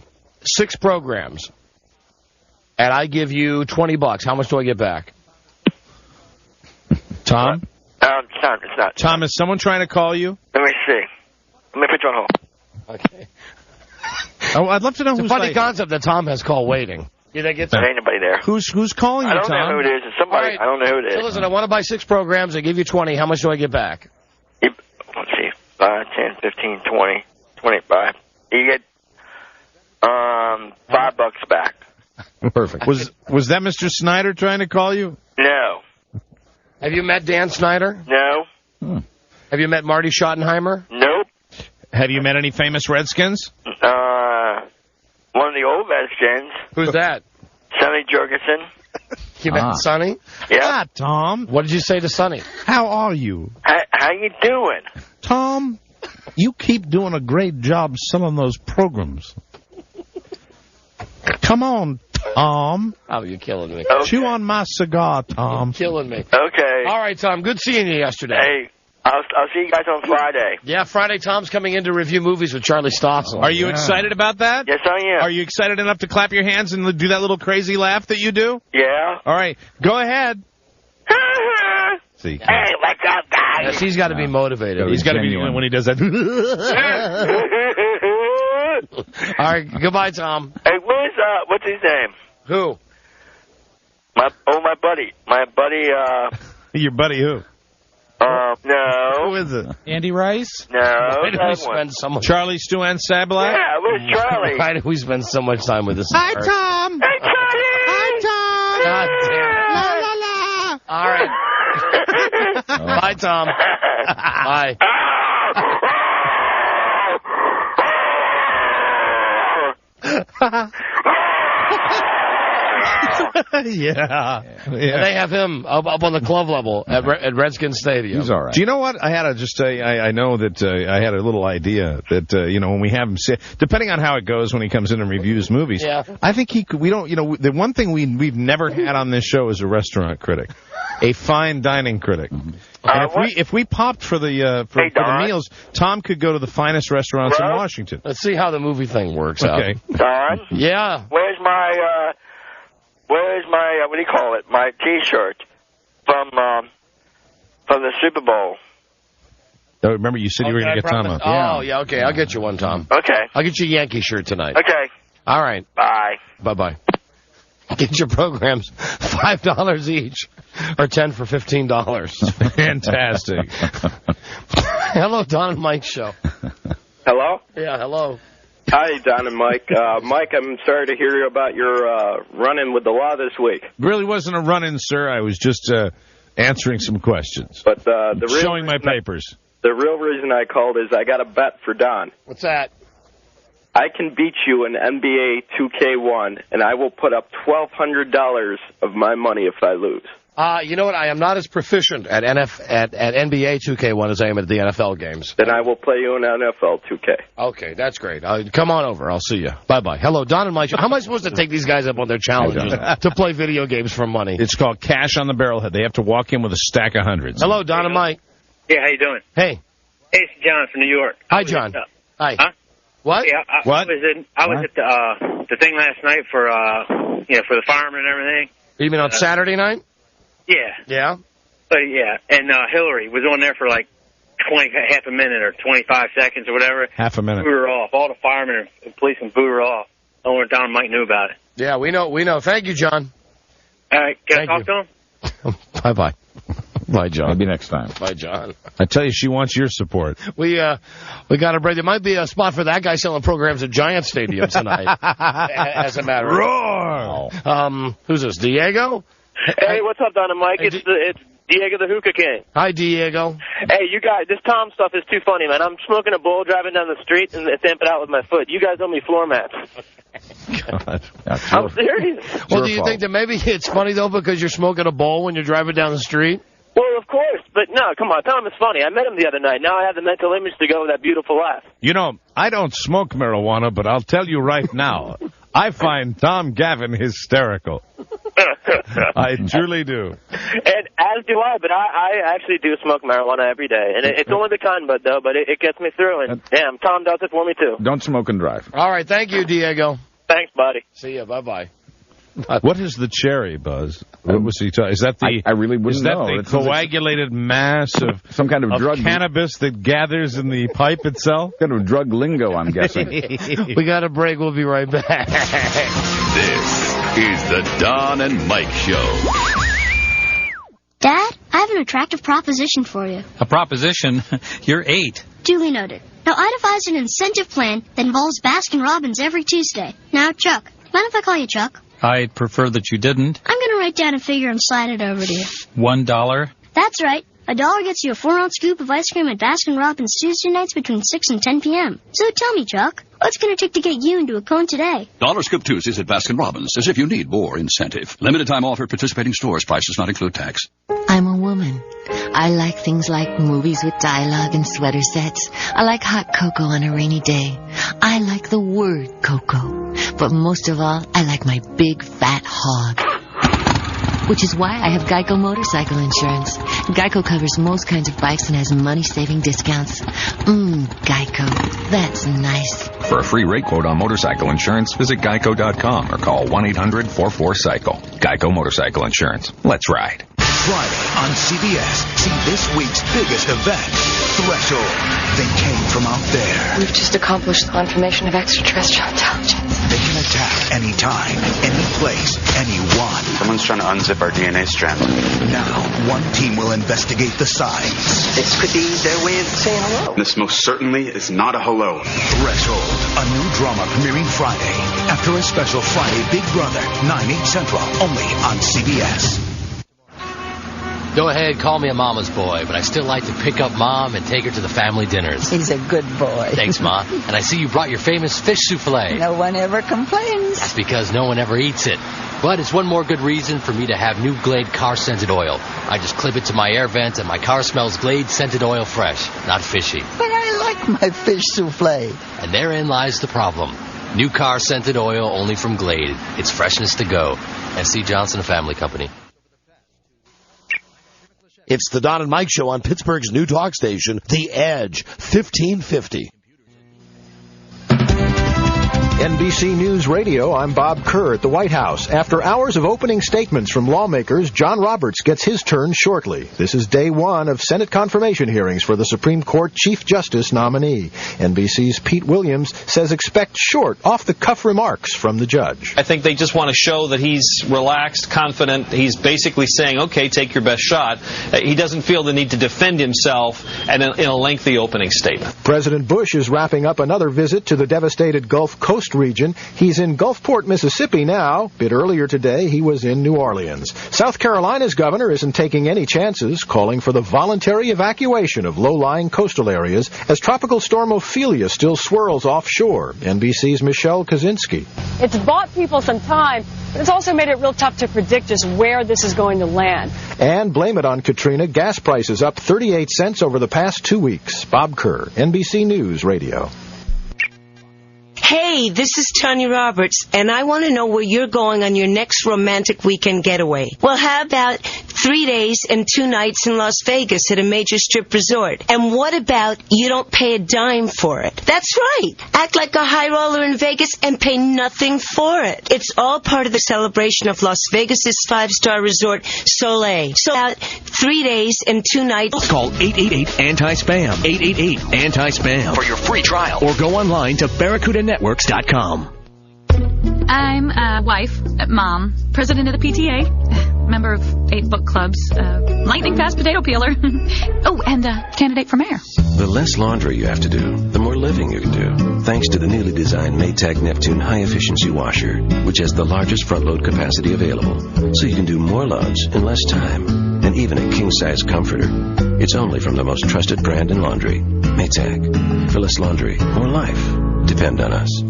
Speaker 2: 6 programs, and I give you $20. How much do I get back?
Speaker 7: Tom?
Speaker 11: It's not.
Speaker 7: Tom, is someone trying to call you?
Speaker 11: Let me see. Let me put you on hold.
Speaker 2: Okay.
Speaker 7: Oh, I'd love to know
Speaker 2: It's
Speaker 7: who's
Speaker 2: a funny
Speaker 7: like,
Speaker 2: concept that Tom has call waiting. You think it's
Speaker 11: There ain't anybody there.
Speaker 7: who's calling you,
Speaker 11: I don't
Speaker 7: Tom?
Speaker 11: know who it is. It's somebody.
Speaker 2: All right.
Speaker 11: I don't know who it is.
Speaker 2: So listen, I want to buy 6 programs. I give you 20. How much do I get back?
Speaker 11: Let's see. 5, 10, 15, 20, 25. You get $5 back.
Speaker 12: Perfect.
Speaker 7: Was that Mr. Snyder trying to call you?
Speaker 11: No.
Speaker 2: Have you met Dan Snyder?
Speaker 11: No.
Speaker 2: Have you met Marty Schottenheimer?
Speaker 11: Nope.
Speaker 7: Have you met any famous Redskins?
Speaker 11: One of the old Redskins.
Speaker 2: Who's that?
Speaker 11: Sonny Jurgensen.
Speaker 2: You met Sonny?
Speaker 11: Yeah.
Speaker 7: Tom.
Speaker 2: What did you say to Sonny?
Speaker 7: How are you?
Speaker 11: How you doing?
Speaker 7: Tom, you keep doing a great job selling those programs. Come on, Tom.
Speaker 2: Oh, you're killing me.
Speaker 11: Okay.
Speaker 7: Chew on my cigar, Tom.
Speaker 2: You're killing me.
Speaker 11: Okay.
Speaker 2: All right, Tom. Good seeing you yesterday.
Speaker 11: Hey, I'll see you guys on Friday.
Speaker 2: Yeah, Friday, Tom's coming in to review movies with Charlie Stossel.
Speaker 7: Are you excited about that?
Speaker 11: Yes, I am.
Speaker 7: Are you excited enough to clap your hands and do that little crazy laugh that you do?
Speaker 11: Yeah.
Speaker 7: All right, go ahead. See.
Speaker 11: Hey, what's up, guys?
Speaker 2: Yes, he's got to be motivated.
Speaker 7: He's got to be when he does that.
Speaker 2: All right, goodbye, Tom.
Speaker 11: Hey, what's his name?
Speaker 2: Who?
Speaker 11: My buddy. My buddy,
Speaker 7: Your buddy who?
Speaker 11: no.
Speaker 7: Who is it?
Speaker 3: Andy Rice?
Speaker 11: No.
Speaker 2: Why do we
Speaker 11: that one.
Speaker 2: spend so much?
Speaker 7: Charlie Stuan Sablak?
Speaker 11: Yeah, where's Charlie?
Speaker 2: Why do we spend so much time with this?
Speaker 7: Hi, Tom.
Speaker 11: Hey, Charlie!
Speaker 7: Hi, Tom.
Speaker 2: God damn it.
Speaker 7: La, la, la.
Speaker 2: All right. Bye, Tom. Bye.
Speaker 7: Yeah.
Speaker 2: And they have him up on the club level at Redskin Stadium.
Speaker 12: He's all right.
Speaker 7: Do you know what? I had to just say, I know that I had a little idea that, when we have him say, depending on how it goes when he comes in and reviews movies,
Speaker 2: Yeah.
Speaker 7: I think we don't, the one thing we've never had on this show is a restaurant critic, a fine dining critic. And if we popped for the meals, Tom could go to the finest restaurants in Washington.
Speaker 2: Let's see how the movie thing works out.
Speaker 7: Okay.
Speaker 11: Don?
Speaker 2: Yeah.
Speaker 11: Where's my, what do you call it? My T-shirt from the Super Bowl.
Speaker 7: Oh, remember, you said you were going to get Tom up.
Speaker 2: Oh, yeah, okay. I'll get you one, Tom.
Speaker 11: Okay.
Speaker 2: I'll get you a Yankee shirt tonight.
Speaker 11: Okay.
Speaker 2: All right.
Speaker 11: Bye.
Speaker 2: Bye-bye. Get your programs $5 each, or 10 for $15.
Speaker 7: Fantastic.
Speaker 2: Hello, Don and Mike show.
Speaker 5: Hello?
Speaker 2: Yeah, hello.
Speaker 5: Hi, Don and Mike. Mike, I'm sorry to hear about your run-in with the law this week.
Speaker 7: Really wasn't a run-in, sir. I was just answering some questions.
Speaker 5: But the real
Speaker 7: showing my papers.
Speaker 13: The real reason I called is I got a bet for Don.
Speaker 2: What's that?
Speaker 13: I can beat you in NBA 2K1, and I will put up $1,200 of my money if I lose.
Speaker 2: You know what? I am not as proficient at NBA 2K1 as I am at the NFL games.
Speaker 13: Then I will play you in NFL 2K.
Speaker 2: Okay, that's great. Come on over. I'll see you. Bye-bye. Hello, Don and Mike. How am I supposed to take these guys up on their challenges to play video games for money?
Speaker 7: It's called cash on the barrelhead. They have to walk in with a stack of hundreds.
Speaker 2: Hello, Don and Mike.
Speaker 14: Yeah, how you doing?
Speaker 2: Hey.
Speaker 14: Hey, it's John from New York.
Speaker 2: Hi, John. Hi.
Speaker 14: Huh?
Speaker 2: What?
Speaker 14: Yeah,
Speaker 2: What?
Speaker 14: I was at the thing last night for the firemen and everything.
Speaker 2: You mean on Saturday night?
Speaker 14: Yeah.
Speaker 2: Yeah?
Speaker 14: But yeah, and Hillary was on there for like half a minute or 25 seconds or whatever.
Speaker 7: Half a minute.
Speaker 14: Booed her off. All the firemen and policemen booed her off. Only Don and Mike knew about it.
Speaker 2: Yeah, we know. Thank you, John.
Speaker 14: All right, can I talk to him?
Speaker 2: Bye-bye. Bye, John.
Speaker 12: Maybe next time.
Speaker 2: Bye, John.
Speaker 7: I tell you, she wants your support.
Speaker 2: We got to break. There might be a spot for that guy selling programs at Giant Stadium tonight. As a matter of
Speaker 7: Roar!
Speaker 2: Who's this, Diego?
Speaker 15: Hey, what's up, Don and Mike? It's Diego the Hookah King.
Speaker 2: Hi, Diego.
Speaker 15: Hey, you guys, this Tom stuff is too funny, man. I'm smoking a bowl, driving down the street, and stamp it out with my foot. You guys owe me floor mats.
Speaker 7: God.
Speaker 15: I'm serious.
Speaker 2: Well, do you think that maybe it's funny, though, because you're smoking a bowl when you're driving down the street?
Speaker 15: Well, of course, but no, come on, Tom is funny. I met him the other night. Now I have the mental image to go with that beautiful laugh.
Speaker 7: You know, I don't smoke marijuana, but I'll tell you right now, I find Tom Gavin hysterical. I truly do.
Speaker 15: And as do I, but I actually do smoke marijuana every day. And it's only the kind bud, though, but it gets me through. And damn, Tom does it for me, too.
Speaker 12: Don't smoke and drive.
Speaker 2: All right, thank you, Diego.
Speaker 15: Thanks, buddy.
Speaker 2: See ya, bye-bye.
Speaker 7: What is the cherry, Buzz? What was he talking? Is that the?
Speaker 12: I really wouldn't know.
Speaker 7: Is that the coagulated mass of
Speaker 12: some kind of drug
Speaker 7: cannabis that gathers in the pipe itself?
Speaker 12: Kind of drug lingo, I'm guessing.
Speaker 2: We got a break. We'll be right back.
Speaker 8: This is the Don and Mike Show.
Speaker 16: Dad, I have an attractive proposition for you.
Speaker 17: A proposition? You're 8.
Speaker 16: Duly noted. Now, I devised an incentive plan that involves Baskin-Robbins every Tuesday. Now, Chuck, mind if I call you Chuck?
Speaker 17: I'd prefer that you didn't.
Speaker 16: I'm going to write down a figure and slide it over to you.
Speaker 17: $1?
Speaker 16: That's right. $1 gets you a 4-ounce scoop of ice cream at Baskin-Robbins Tuesday nights between 6 and 10 p.m. So tell me, Chuck, what's going to take to get you into a cone today?
Speaker 18: Dollar Scoop Tuesdays at Baskin-Robbins, as if you need more incentive. Limited time offer at participating stores. Price does not include tax.
Speaker 19: I'm a woman. I like things like movies with dialogue and sweater sets. I like hot cocoa on a rainy day. I like the word cocoa. But most of all, I like my big fat hog. Which is why I have Geico motorcycle insurance. Geico covers most kinds of bikes and has money-saving discounts. Geico. That's nice.
Speaker 20: For a free rate quote on motorcycle insurance, visit geico.com or call 1-800-44-CYCLE. Geico Motorcycle Insurance. Let's ride.
Speaker 21: Friday on CBS, see this week's biggest event, Threshold. They came from out there.
Speaker 22: We've just accomplished the confirmation of extraterrestrial intelligence.
Speaker 21: They can attack anytime, any place, anyone.
Speaker 23: Someone's trying to unzip our DNA strand.
Speaker 21: Now, one team will investigate the signs.
Speaker 24: This could be their way of saying hello.
Speaker 23: This most certainly is not a hello.
Speaker 21: Threshold, a new drama premiering Friday. After a special Friday Big Brother, 9/8 Central, only on CBS.
Speaker 25: Go ahead, call me a mama's boy, but I still like to pick up Mom and take her to the family dinners.
Speaker 26: He's a good boy.
Speaker 25: Thanks, Ma. And I see you brought your famous fish souffle.
Speaker 26: No one ever complains.
Speaker 25: That's because no one ever eats it. But it's one more good reason for me to have new Glade car-scented oil. I just clip it to my air vent, and my car smells Glade-scented oil fresh, not fishy.
Speaker 26: But I like my fish souffle.
Speaker 25: And therein lies the problem. New car-scented oil only from Glade. It's freshness to go. S.C. Johnson Family Company.
Speaker 27: It's the Don and Mike Show on Pittsburgh's new talk station, The Edge, 1550.
Speaker 28: NBC News Radio, I'm Bob Kerr at the White House. After hours of opening statements from lawmakers, John Roberts gets his turn shortly. This is day one of Senate confirmation hearings for the Supreme Court Chief Justice nominee. NBC's Pete Williams says expect short, off-the-cuff remarks from the judge.
Speaker 29: I think they just want to show that he's relaxed, confident. He's basically saying, okay, take your best shot. He doesn't feel the need to defend himself in a lengthy opening statement.
Speaker 28: President Bush is wrapping up another visit to the devastated Gulf Coast West region. He's in Gulfport, Mississippi now. A bit earlier today, he was in New Orleans. South Carolina's governor isn't taking any chances, calling for the voluntary evacuation of low-lying coastal areas as Tropical Storm Ophelia still swirls offshore. NBC's Michelle Kaczynski.
Speaker 1: It's bought people some time, but it's also made it real tough to predict just where this is going to land.
Speaker 28: And blame it on Katrina. Gas prices up 38 cents over the past 2 weeks. Bob Kerr, NBC News Radio.
Speaker 3: Hey, this is Tanya Roberts, and I want to know where you're going on your next romantic weekend getaway. Well, how about 3 days and 2 nights in Las Vegas at a major strip resort? And what about you don't pay a dime for it? That's right. Act like a high roller in Vegas and pay nothing for it. It's all part of the celebration of Las Vegas's 5-star resort, Soleil. So out 3 days and 2 nights.
Speaker 4: Call 888-ANTI-SPAM. 888-ANTI-SPAM for your free trial. Or go online to BarracudaNetworks.com.
Speaker 5: I'm a wife, mom, president of the PTA, member of 8 book clubs, lightning fast potato peeler. Oh, and candidate for mayor.
Speaker 6: The less laundry you have to do, the more living you can do. Thanks to the newly designed Maytag Neptune high-efficiency washer, which has the largest front-load capacity available, so you can do more loads in less time, and even a king-size comforter. It's only from the most trusted brand in laundry, Maytag. For less laundry, more life. Depend on us.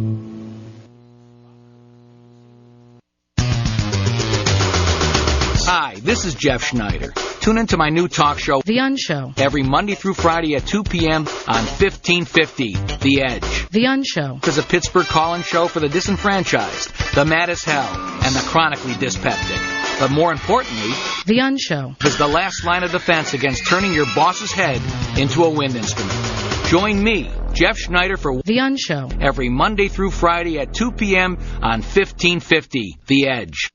Speaker 9: Hi, this is Jeff Schneider. Tune into my new talk show,
Speaker 10: The Unshow,
Speaker 9: every Monday through Friday at 2 p.m. on 1550, The Edge.
Speaker 10: The Unshow
Speaker 9: is a Pittsburgh call-in show for the disenfranchised, the mad as hell, and the chronically dyspeptic. But more importantly,
Speaker 10: The Unshow
Speaker 9: is the last line of defense against turning your boss's head into a wind instrument. Join me, Jeff Schneider, for
Speaker 10: The Unshow
Speaker 9: every Monday through Friday at 2 p.m. on 1550, The Edge.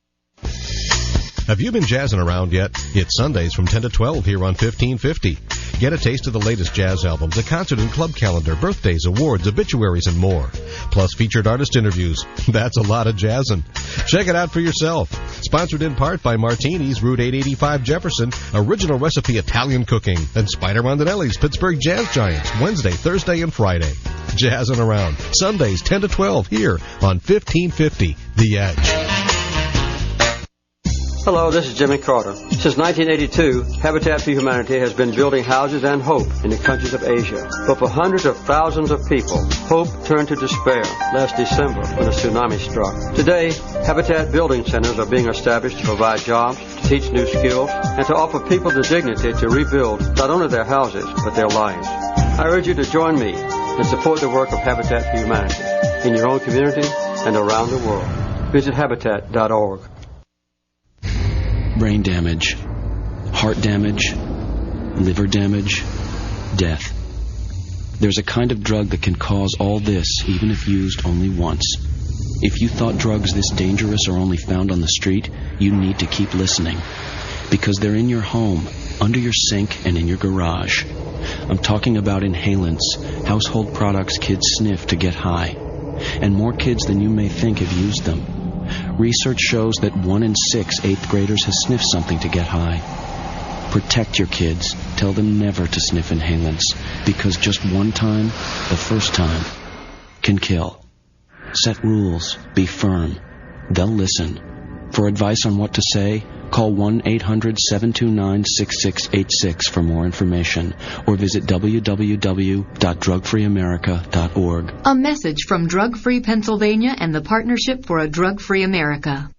Speaker 11: Have you been jazzing around yet? It's Sundays from 10 to 12 here on 1550. Get a taste of the latest jazz albums, a concert and club calendar, birthdays, awards, obituaries, and more. Plus featured artist interviews. That's a lot of jazzing. Check it out for yourself. Sponsored in part by Martini's, Route 885 Jefferson, Original Recipe Italian Cooking, and Spider Rondinelli's Pittsburgh Jazz Giants, Wednesday, Thursday, and Friday. Jazzing around. Sundays 10 to 12 here on 1550, The Edge.
Speaker 13: Hello, this is Jimmy Carter. Since 1982, Habitat for Humanity has been building houses and hope in the countries of Asia. But for hundreds of thousands of people, hope turned to despair last December when a tsunami struck. Today, Habitat building centers are being established to provide jobs, to teach new skills, and to offer people the dignity to rebuild not only their houses, but their lives. I urge you to join me and support the work of Habitat for Humanity in your own community and around the world. Visit habitat.org.
Speaker 30: Brain damage, heart damage, liver damage, death. There's a kind of drug that can cause all this, even if used only once. If you thought drugs this dangerous are only found on the street, you need to keep listening. Because they're in your home, under your sink, and in your garage. I'm talking about inhalants, household products kids sniff to get high. And more kids than you may think have used them. Research shows that 1 in 6 8th graders has sniffed something to get high. Protect your kids. Tell them never to sniff inhalants, because just one time, the first time, can kill. Set rules. Be firm. They'll listen. For advice on what to say, call 1-800-729-6686 for more information, or visit www.drugfreeamerica.org.
Speaker 31: A message from Drug Free Pennsylvania and the Partnership for a Drug-Free America.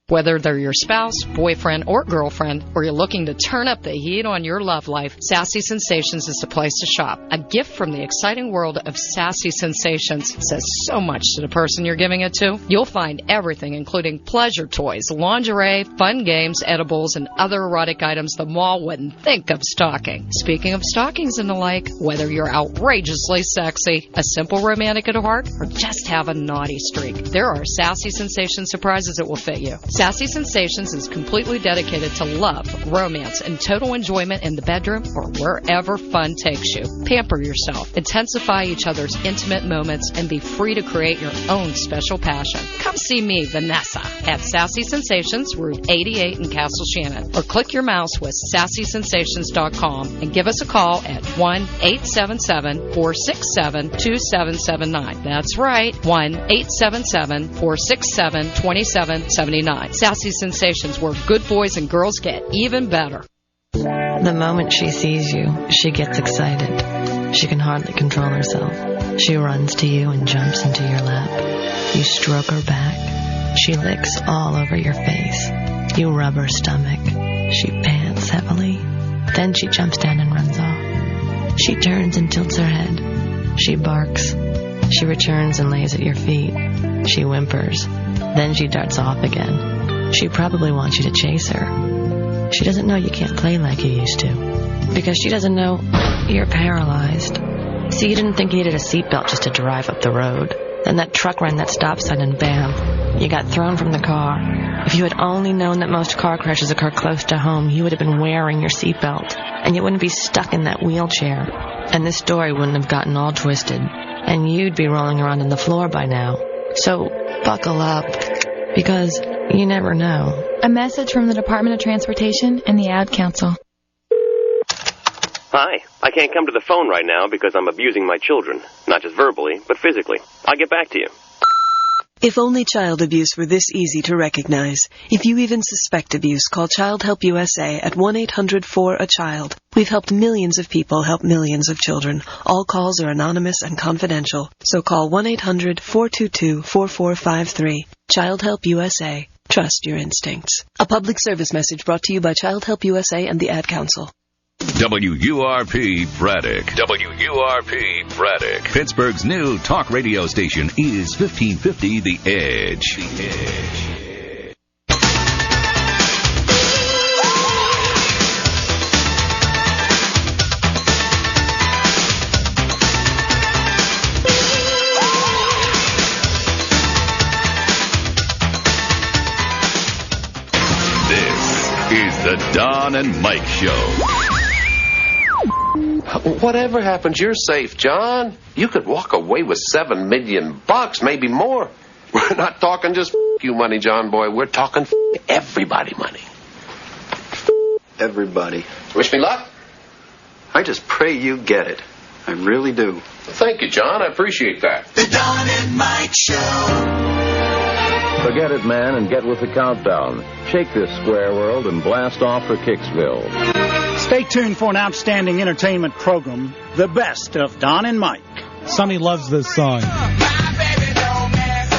Speaker 32: Whether they're your spouse, boyfriend, or girlfriend, or you're looking to turn up the heat on your love life, Sassy Sensations is the place to shop. A gift from the exciting world of Sassy Sensations says so much to the person you're giving it to. You'll find everything, including pleasure toys, lingerie, fun games, edibles, and other erotic items the mall wouldn't think of stocking. Speaking of stockings and the like, whether you're outrageously sexy, a simple romantic at heart, or just have a naughty streak, there are Sassy Sensation surprises that will fit you. Sassy Sensations is completely dedicated to love, romance, and total enjoyment in the bedroom or wherever fun takes you. Pamper yourself, intensify each other's intimate moments, and be free to create your own special passion. Come see me, Vanessa, at Sassy Sensations, Route 88 in Castle Shannon, or click your mouse with sassysensations.com and give us a call at 1-877-467-2779. That's right, 1-877-467-2779. Sassy Sensations, where good boys and girls get even better.
Speaker 2: The moment she sees you, she gets excited. She can hardly control herself. She runs to you and jumps into your lap. You stroke her back. She licks all over your face. You rub her stomach. She pants heavily. Then she jumps down and runs off. She turns and tilts her head. She barks. She returns and lays at your feet. She whimpers. Then she darts off again. She probably wants you to chase her. She doesn't know you can't play like you used to. Because she doesn't know you're paralyzed. See, you didn't think you needed a seatbelt just to drive up the road. Then that truck ran that stop sign and bam, you got thrown from the car. If you had only known that most car crashes occur close to home, you would have been wearing your seatbelt. And you wouldn't be stuck in that wheelchair. And this story wouldn't have gotten all twisted. And you'd be rolling around on the floor by now. So buckle up, because you never know.
Speaker 7: A message from the Department of Transportation and the Ad Council.
Speaker 8: Hi, I can't come to the phone right now because I'm abusing my children. Not just verbally, but physically. I'll get back to you.
Speaker 10: If only child abuse were this easy to recognize. If you even suspect abuse, call Child Help USA at 1-800-4-A-CHILD. We've helped millions of people help millions of children. All calls are anonymous and confidential. So call 1-800-422-4453. Child Help USA. Trust your instincts. A public service message brought to you by Child Help USA and the Ad Council.
Speaker 12: WURP Braddock. WURP Braddock. Pittsburgh's new talk radio station is 1550 The Edge. The Edge. This is the Don and Mike Show.
Speaker 14: Whatever happens, you're safe, John. You could walk away with $7 million, maybe more. We're not talking just you money, John boy. We're talking everybody money.
Speaker 15: Everybody.
Speaker 14: Wish me luck.
Speaker 15: I just pray you get it. I really do.
Speaker 14: Thank you, John. I appreciate that.
Speaker 16: The Don and Mike Show.
Speaker 17: Forget it, man, and get with the countdown. Shake this square world and blast off for Kicksville.
Speaker 18: Stay tuned for an outstanding entertainment program, the best of Don and Mike.
Speaker 19: Sonny loves this song.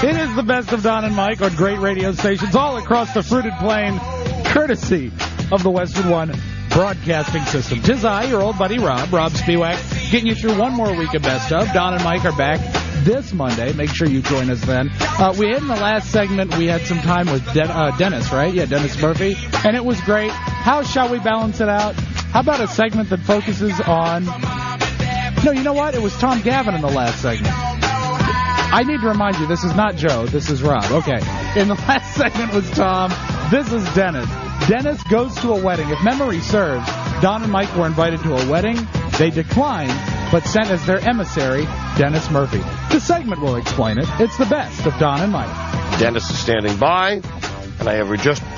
Speaker 19: It is the best of Don and Mike on great radio stations all across the fruited plain, courtesy of the Western One Broadcasting System. 'Tis I, your old buddy Rob Spiewak, getting you through one more week of best of. Don and Mike are back this Monday. Make sure you join us then. We had in the last segment, we had some time with Dennis, right? Yeah, Dennis Murphy. And it was great. How shall we balance it out? How about a segment that focuses on... No, you know what? It was Tom Gavin in the last segment. I need to remind you, this is not Joe. This is Rob. Okay. In the last segment was Tom. This is Dennis. Dennis goes to a wedding. If memory serves, Don and Mike were invited to a wedding. They declined, but sent as their emissary Dennis Murphy. The segment will explain it. It's the best of Don and Mike.
Speaker 27: Dennis is standing by, and I have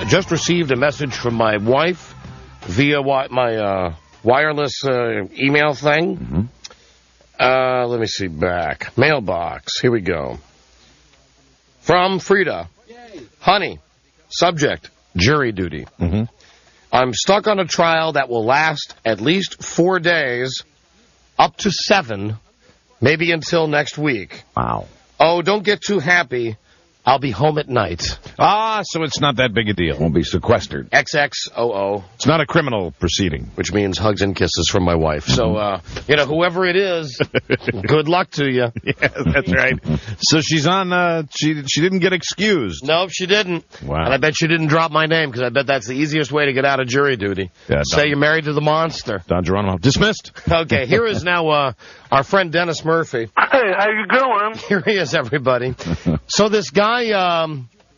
Speaker 27: just received a message from my wife via my wireless email thing.
Speaker 14: Mm-hmm.
Speaker 27: Let me see back. Mailbox. Here we go. From Freda. Yay. Honey. Subject. Jury duty.
Speaker 14: Mm-hmm.
Speaker 27: I'm stuck on a trial that will last at least 4 days, up to 7, maybe until next week.
Speaker 14: Wow.
Speaker 27: Oh, don't get too happy. I'll be home at night.
Speaker 14: Ah, so it's not that big a deal. Won't be sequestered.
Speaker 27: XXOO.
Speaker 14: It's not a criminal proceeding.
Speaker 27: Which means hugs and kisses from my wife. So, whoever it is, good luck to you.
Speaker 14: Yeah, that's right. So she's on, she didn't get excused.
Speaker 27: Nope, she didn't.
Speaker 14: Wow.
Speaker 27: And I bet she didn't drop my name, because I bet that's the easiest way to get out of jury duty.
Speaker 14: Yeah,
Speaker 27: say you're married to the monster.
Speaker 14: Don Geronimo. Dismissed.
Speaker 27: Okay, here is now our friend Dennis Murphy.
Speaker 20: Hey, how you doing?
Speaker 27: Here he is, everybody. So this guy,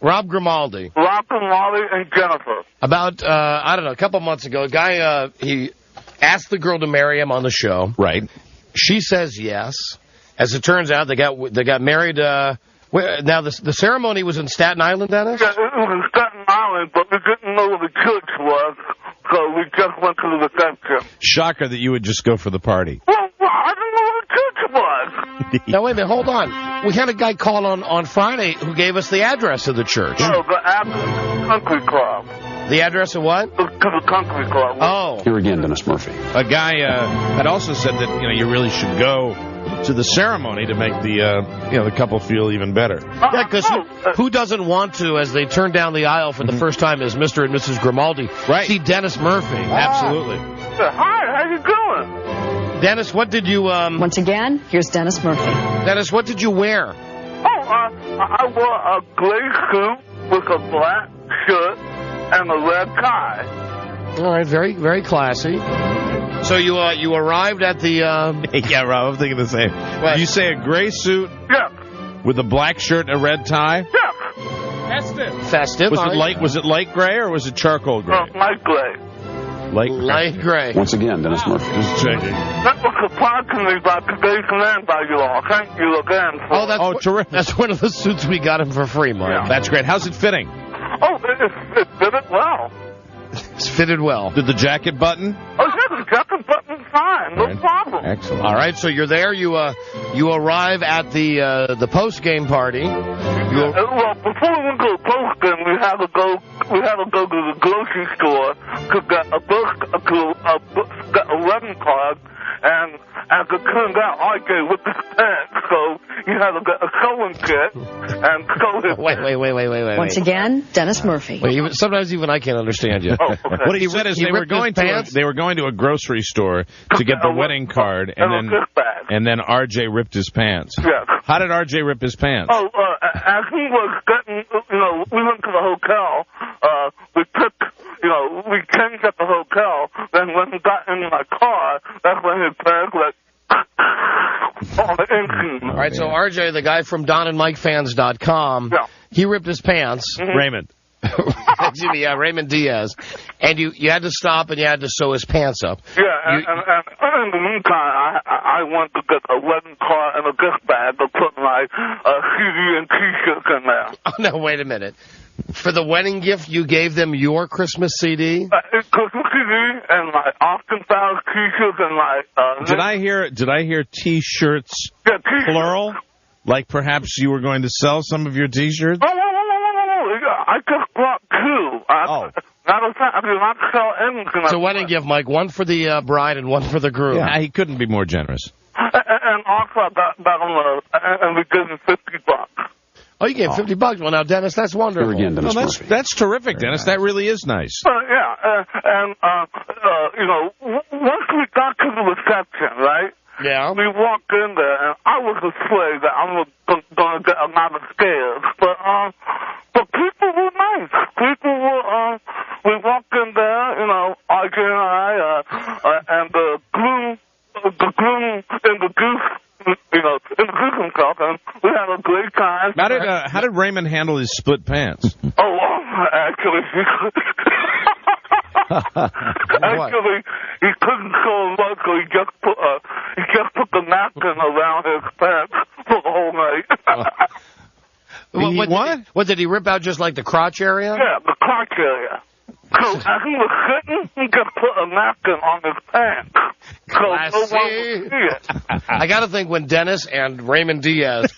Speaker 27: Rob Grimaldi.
Speaker 1: Rob Grimaldi and Jennifer.
Speaker 27: About, I don't know, a couple months ago, a guy, he asked the girl to marry him on the show.
Speaker 19: Right.
Speaker 27: She says yes. As it turns out, they got married, now the ceremony was in Staten Island, Dennis?
Speaker 1: Yeah, it was in Staten Island, but we didn't know where the church was, so we just went to the reception.
Speaker 19: Shocker that you would just go for the party.
Speaker 1: Well, I didn't know where the church was.
Speaker 27: Now, wait a minute, hold on. We had a guy call on Friday who gave us the address of the church.
Speaker 1: Oh, the country club.
Speaker 27: The address of what?
Speaker 1: To the country club.
Speaker 27: Oh.
Speaker 30: Here again, Dennis Murphy.
Speaker 19: A guy had also said that you really should go to the ceremony to make the couple feel even better.
Speaker 27: Yeah, because who doesn't want to, as they turn down the aisle for the first time as Mr. and Mrs. Grimaldi, see Dennis Murphy?
Speaker 19: Absolutely.
Speaker 1: Hi, how you doing?
Speaker 27: Dennis, what did you...
Speaker 31: Once again, here's Dennis Murphy.
Speaker 27: Dennis, what did you wear?
Speaker 1: I wore a gray suit with a black shirt and a red tie.
Speaker 27: All right, very, very classy. So you arrived at the...
Speaker 19: Yeah, Rob, I'm thinking the same. What? You say a gray suit?
Speaker 1: Yeah.
Speaker 19: With a black shirt and a red tie?
Speaker 1: Yeah.
Speaker 27: Festive.
Speaker 19: Was it light gray or was it charcoal gray?
Speaker 1: Light gray.
Speaker 27: Light gray.
Speaker 30: Once again, Dennis Murphy.
Speaker 19: Just checking.
Speaker 1: That was surprisingly by today's command by you all. Thank you again.
Speaker 19: Terrific.
Speaker 27: That's one of the suits we got him for free, Mark.
Speaker 1: Yeah.
Speaker 19: That's great. How's it fitting?
Speaker 1: Oh, it did it well.
Speaker 27: It's fitted well.
Speaker 19: Did the jacket button?
Speaker 1: Oh, yeah, the jacket button's fine. No problem.
Speaker 19: Excellent.
Speaker 27: All right, so you're there. You arrive at the post-game party.
Speaker 1: Well, before we went to the post-game, we had to go to the grocery store to get a wedding card. And as it turned out, RJ with his pants, so you had to get a sewing kit and sew his...
Speaker 27: Wait.
Speaker 31: Once again, Dennis Murphy.
Speaker 27: Wait, sometimes even I can't understand you.
Speaker 1: Oh, okay.
Speaker 19: What he said is they were going to a grocery store to get the wedding card, and then RJ ripped his pants.
Speaker 1: Yes.
Speaker 19: How did RJ rip his pants?
Speaker 1: Oh, as he was getting, we went to the hotel, we changed at the hotel, then when he got in my car, that's when his pants went on the engine.
Speaker 27: All right, so RJ, the guy from DonandMikeFans.com, he ripped his pants.
Speaker 1: Mm-hmm.
Speaker 19: Raymond.
Speaker 27: Excuse me, Raymond Diaz. And you had to stop and you had to sew his pants up.
Speaker 1: Yeah, and in the meantime, I went to get a wedding card and a gift bag to put my CD and T-shirts in there.
Speaker 27: Oh, no, wait a minute. For the wedding gift, you gave them your Christmas CD?
Speaker 1: Christmas CD and my Austin Styles T-shirts and my...
Speaker 19: Did I hear T-shirts, plural? Like perhaps you were going to sell some of your T-shirts?
Speaker 1: No. I just brought two. Matter of fact, I did not sell anything.
Speaker 27: So wedding gift, Mike, one for the bride and one for the groom.
Speaker 19: Yeah, he couldn't be more generous.
Speaker 1: And also I got back on and we gave him $50.
Speaker 27: Oh, you gave $50. Well, now, Dennis, that's wonderful.
Speaker 30: Here again, Dennis
Speaker 19: That's terrific, Dennis. That really is nice.
Speaker 1: Once we got to the reception, right?
Speaker 27: Yeah.
Speaker 1: We walked in there, and I was afraid that I was going to get a lot of scares. But people were nice. People were, we walked in there, RJ and I, and the groom introduced, introduced himself, and we had a great time.
Speaker 19: How did Raymond handle his split pants?
Speaker 1: Actually, he couldn't so much, so he just put the napkin around his pants for the whole night.
Speaker 27: What did he rip out, just like the crotch area?
Speaker 1: Yeah, the crotch area. So as he was sitting, he just put a napkin on his pants. So no one would see it.
Speaker 27: I got to think when Dennis and Raymond Diaz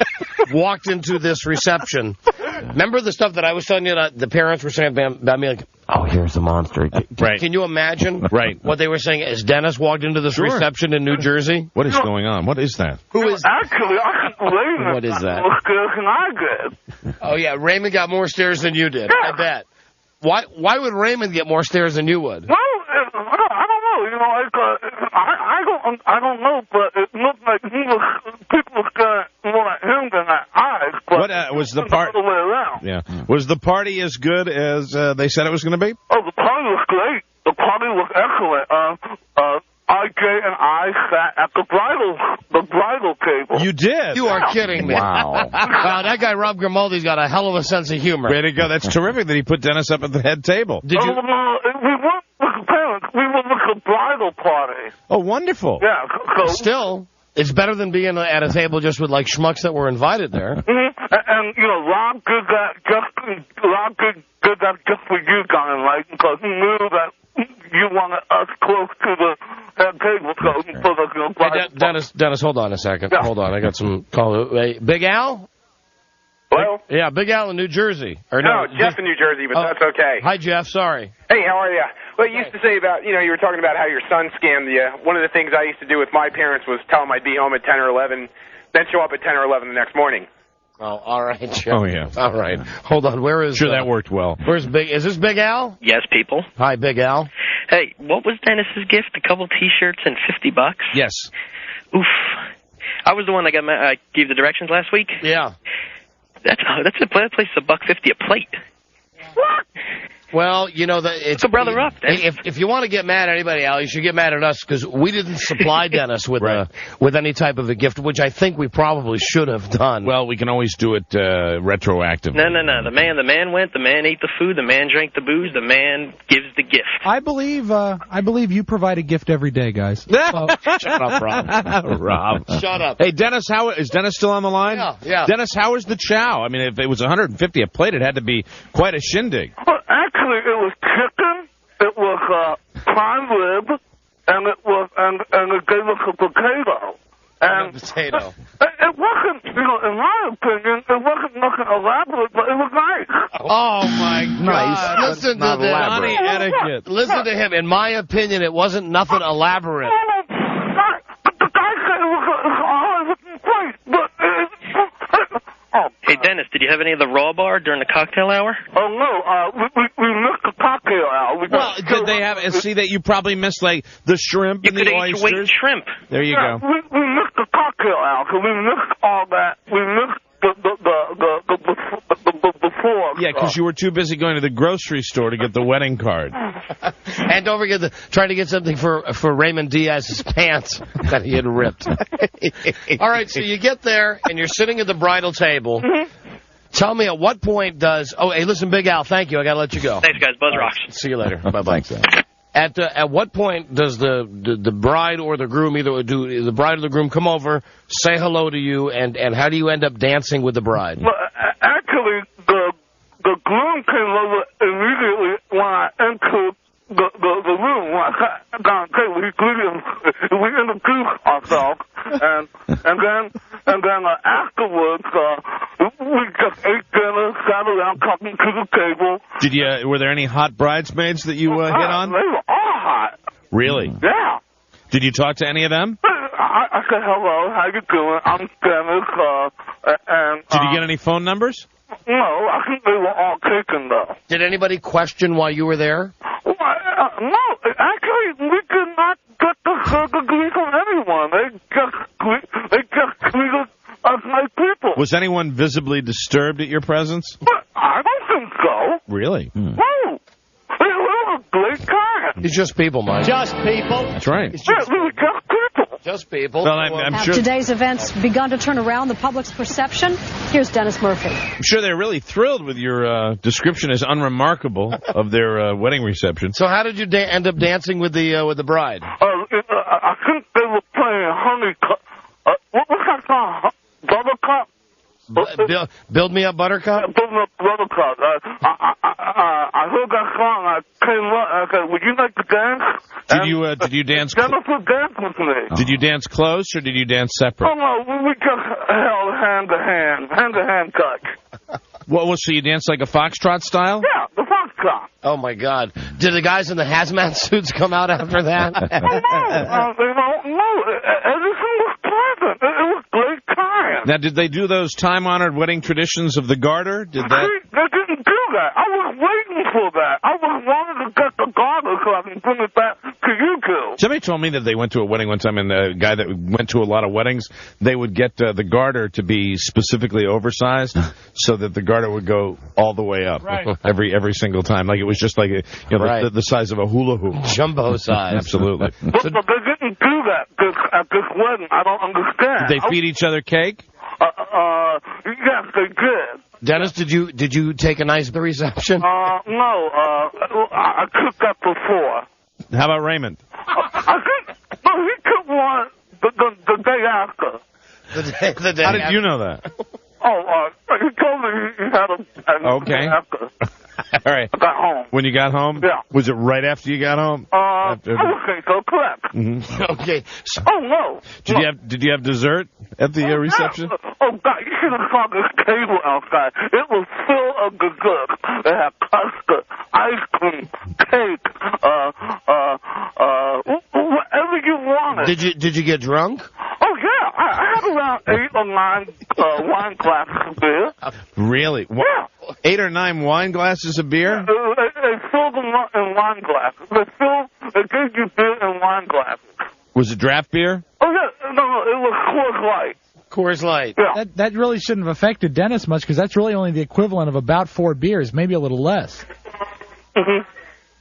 Speaker 27: walked into this reception, remember the stuff that I was telling you that the parents were saying about me, like, oh, here's the monster.
Speaker 19: Right.
Speaker 27: Can you imagine
Speaker 19: what
Speaker 27: they were saying as Dennis walked into this reception in New Jersey?
Speaker 19: What is going on? What is that?
Speaker 1: Actually, I think Raymond
Speaker 27: What is that?
Speaker 1: more scares than I did.
Speaker 27: Oh, yeah, Raymond got more stares than you did.
Speaker 1: Yeah.
Speaker 27: I bet. Why would Raymond get more stares than you would?
Speaker 1: Well, I don't know. I don't know, but it looked like people were staring more at him than at eyes.
Speaker 19: What was the part?
Speaker 1: The other way around.
Speaker 19: Yeah. Was the party as good as they said it was going to be?
Speaker 1: Oh, the party was great. The party was excellent. RJ and I I sat at the bridal table.
Speaker 27: You did? You are kidding me.
Speaker 3: Wow.
Speaker 27: Wow, that guy Rob Grimaldi's got a hell of a sense of humor.
Speaker 3: Way to go. That's terrific that he put Dennis up at the head table.
Speaker 27: Did you?
Speaker 1: We weren't with the parents. We were with the bridal party.
Speaker 3: Oh, wonderful.
Speaker 1: Yeah. So,
Speaker 27: Still, it's better than being at a table just with, like, schmucks that were invited there.
Speaker 1: And you know, Rob did that just for you, Don, like, because he knew that you wanted us close to the head table, so he put us in the
Speaker 27: Dennis, hold on a second.
Speaker 1: Yeah.
Speaker 27: Hold on, I got some call. Big Al?
Speaker 4: Hello?
Speaker 27: Yeah, Big Al in New Jersey. Or
Speaker 4: no, Jeff in New Jersey, but that's okay.
Speaker 27: Hi, Jeff. Sorry.
Speaker 4: Hey, how are you? Well, you used to say about, you were talking about how your son scammed you. One of the things I used to do with my parents was tell them I'd be home at 10 or 11, then show up at 10 or 11 the next morning.
Speaker 27: Oh, all right, Jeff.
Speaker 3: Oh, yeah.
Speaker 27: All right. Hold on. Where is...
Speaker 3: Sure, that worked well.
Speaker 27: Where's Is this Big Al?
Speaker 5: Yes, people.
Speaker 27: Hi, Big Al.
Speaker 5: Hey, what was Dennis's gift? A couple T-shirts and $50?
Speaker 27: Yes.
Speaker 5: Oof. I was the one that I gave the directions last week.
Speaker 27: Yeah.
Speaker 5: That place is $1.50 a plate. What?
Speaker 27: Well, it's...
Speaker 5: Hook a brother up,
Speaker 27: Dennis. If you want to get mad at anybody, Al, you should get mad at us, because we didn't supply Dennis with with any type of a gift, which I think we probably should have done.
Speaker 3: Well, we can always do it retroactively.
Speaker 5: No. The man went, the man ate the food, the man drank the booze, the man gives the gift.
Speaker 19: I believe you provide a gift every day, guys.
Speaker 27: Shut up, Rob.
Speaker 3: Rob.
Speaker 27: Shut up.
Speaker 3: Hey, Dennis, is Dennis still on the line?
Speaker 27: Yeah.
Speaker 3: Dennis, how is the chow? I mean, if it was $150 a plate, it had to be quite a shindig.
Speaker 1: Well, actually, it was chicken, it was prime rib, and it gave us a potato. And
Speaker 27: potato.
Speaker 1: It wasn't, in my opinion, it wasn't nothing elaborate, but it was nice.
Speaker 27: Oh, my God.
Speaker 3: Nice.
Speaker 27: Listen
Speaker 3: Not
Speaker 27: to this.
Speaker 3: elaborate.
Speaker 27: Etiquette. Listen to him. In my opinion, it wasn't nothing elaborate.
Speaker 1: The guy said it was great, but
Speaker 5: Hey, Dennis, did you have any of the raw bar during the cocktail hour?
Speaker 1: Oh, no. We missed the cocktail hour.
Speaker 3: Well, did they have... See that you probably missed, like, the shrimp and the oysters?
Speaker 5: You could eat your weight in shrimp.
Speaker 3: There you go.
Speaker 1: We missed the cocktail hour, so we missed all that. We missed the before.
Speaker 3: Yeah, because you were too busy going to the grocery store to get the wedding card.
Speaker 27: And don't forget trying to get something for Raymond Diaz's pants that he had ripped. All right, so you get there, and you're sitting at the bridal table. Tell me, at what point does... Oh, hey, listen, Big Al, thank you. I got to let you go.
Speaker 5: Thanks, guys. Buzz rocks.
Speaker 27: See you later. Bye-bye. At what point does the bride or the groom, either do the bride or the groom, come over, say hello to you, and how do you end up dancing with the bride?
Speaker 1: Well, actually, the groom came over immediately when I entered the room. When I sat down at the table, we introduced ourselves, and then afterwards, we just ate dinner, sat around talking to the table.
Speaker 3: Were there any hot bridesmaids that you hit on?
Speaker 1: They were all hot.
Speaker 3: Really?
Speaker 1: Yeah.
Speaker 3: Did you talk to any of them?
Speaker 1: I said, hello, how you doing? I'm Dennis,
Speaker 3: Did you get any phone numbers?
Speaker 1: No, I think they were all taken, though.
Speaker 27: Did anybody question why you were there?
Speaker 1: Well, no, actually, we did not get the grief from anyone. They just treated us like people.
Speaker 3: Was anyone visibly disturbed at your presence?
Speaker 1: But I don't think so.
Speaker 3: Really?
Speaker 1: No. They were a great time.
Speaker 27: It's just people, Mike.
Speaker 19: Just people.
Speaker 3: That's right.
Speaker 1: Yeah, we were just people.
Speaker 27: Just people.
Speaker 3: Well, I'm
Speaker 20: Have
Speaker 3: sure
Speaker 20: today's events begun to turn around the public's perception? Here's Dennis Murphy.
Speaker 3: I'm sure they're really thrilled with your description as unremarkable of their wedding reception.
Speaker 27: So how did you end up dancing with the bride?
Speaker 1: I think they were playing Honey Cup. What was that song? Buttercup?
Speaker 27: Build Me Up Buttercup?
Speaker 1: Build Me Up Buttercup. I heard that song. I came up and I said, would you like to dance?
Speaker 3: Did you dance?
Speaker 1: Jennifer danced with me.
Speaker 3: Did you dance close or did you dance separate?
Speaker 1: Oh, no, we just held hand-to-hand touch.
Speaker 3: Well, so you danced like a foxtrot style?
Speaker 1: Yeah, the foxtrot.
Speaker 27: Oh, my God. Did the guys in the hazmat suits come out after that?
Speaker 1: No. Everything was pleasant. It was a great time.
Speaker 3: Now, did they do those time-honored wedding traditions of the garter? They
Speaker 1: didn't do that. I was waiting for that. I was wanting to get the garter so I can bring it back to you too.
Speaker 3: Somebody told me that they went to a wedding one time, and the guy that went to a lot of weddings, they would get the garter to be specifically oversized so that the garter would go all the way up every single time. Like it was just like the size of a hula hoop.
Speaker 27: Jumbo size.
Speaker 3: Absolutely.
Speaker 1: But they didn't do that at this wedding. I don't understand.
Speaker 3: Did they feed each other cake?
Speaker 1: Yes, they did.
Speaker 27: Dennis, did you take a nice reception?
Speaker 1: No, I cooked that before.
Speaker 3: How about Raymond?
Speaker 1: I think, no, he cooked one the day after.
Speaker 27: The day
Speaker 3: How did you know that?
Speaker 1: He told me he had a
Speaker 3: Okay.
Speaker 1: day after.
Speaker 3: All right.
Speaker 1: I got home.
Speaker 3: When you got home?
Speaker 1: Yeah.
Speaker 3: Was it right after you got home?
Speaker 1: I would think so, correct.
Speaker 3: Mm-hmm.
Speaker 27: Okay.
Speaker 1: No.
Speaker 3: Did you have dessert at the reception?
Speaker 1: Oh, God, you should have saw this table outside. It was full of dessert. They had custard, ice cream, cake, whatever you wanted.
Speaker 27: Did you get drunk?
Speaker 1: Oh, yeah. I had around 8 or 9 wine glasses of beer.
Speaker 3: Really?
Speaker 1: Yeah.
Speaker 3: 8 or 9 wine glasses of beer?
Speaker 1: They filled them up in wine glasses. They gave you beer in wine glasses.
Speaker 3: Was it draft beer?
Speaker 1: Oh, yeah. No, it was Coors Light.
Speaker 27: Coors Light.
Speaker 1: Yeah.
Speaker 19: That really shouldn't have affected Dennis much, because that's really only the equivalent of about 4 beers, maybe a little less.
Speaker 1: Mm-hmm.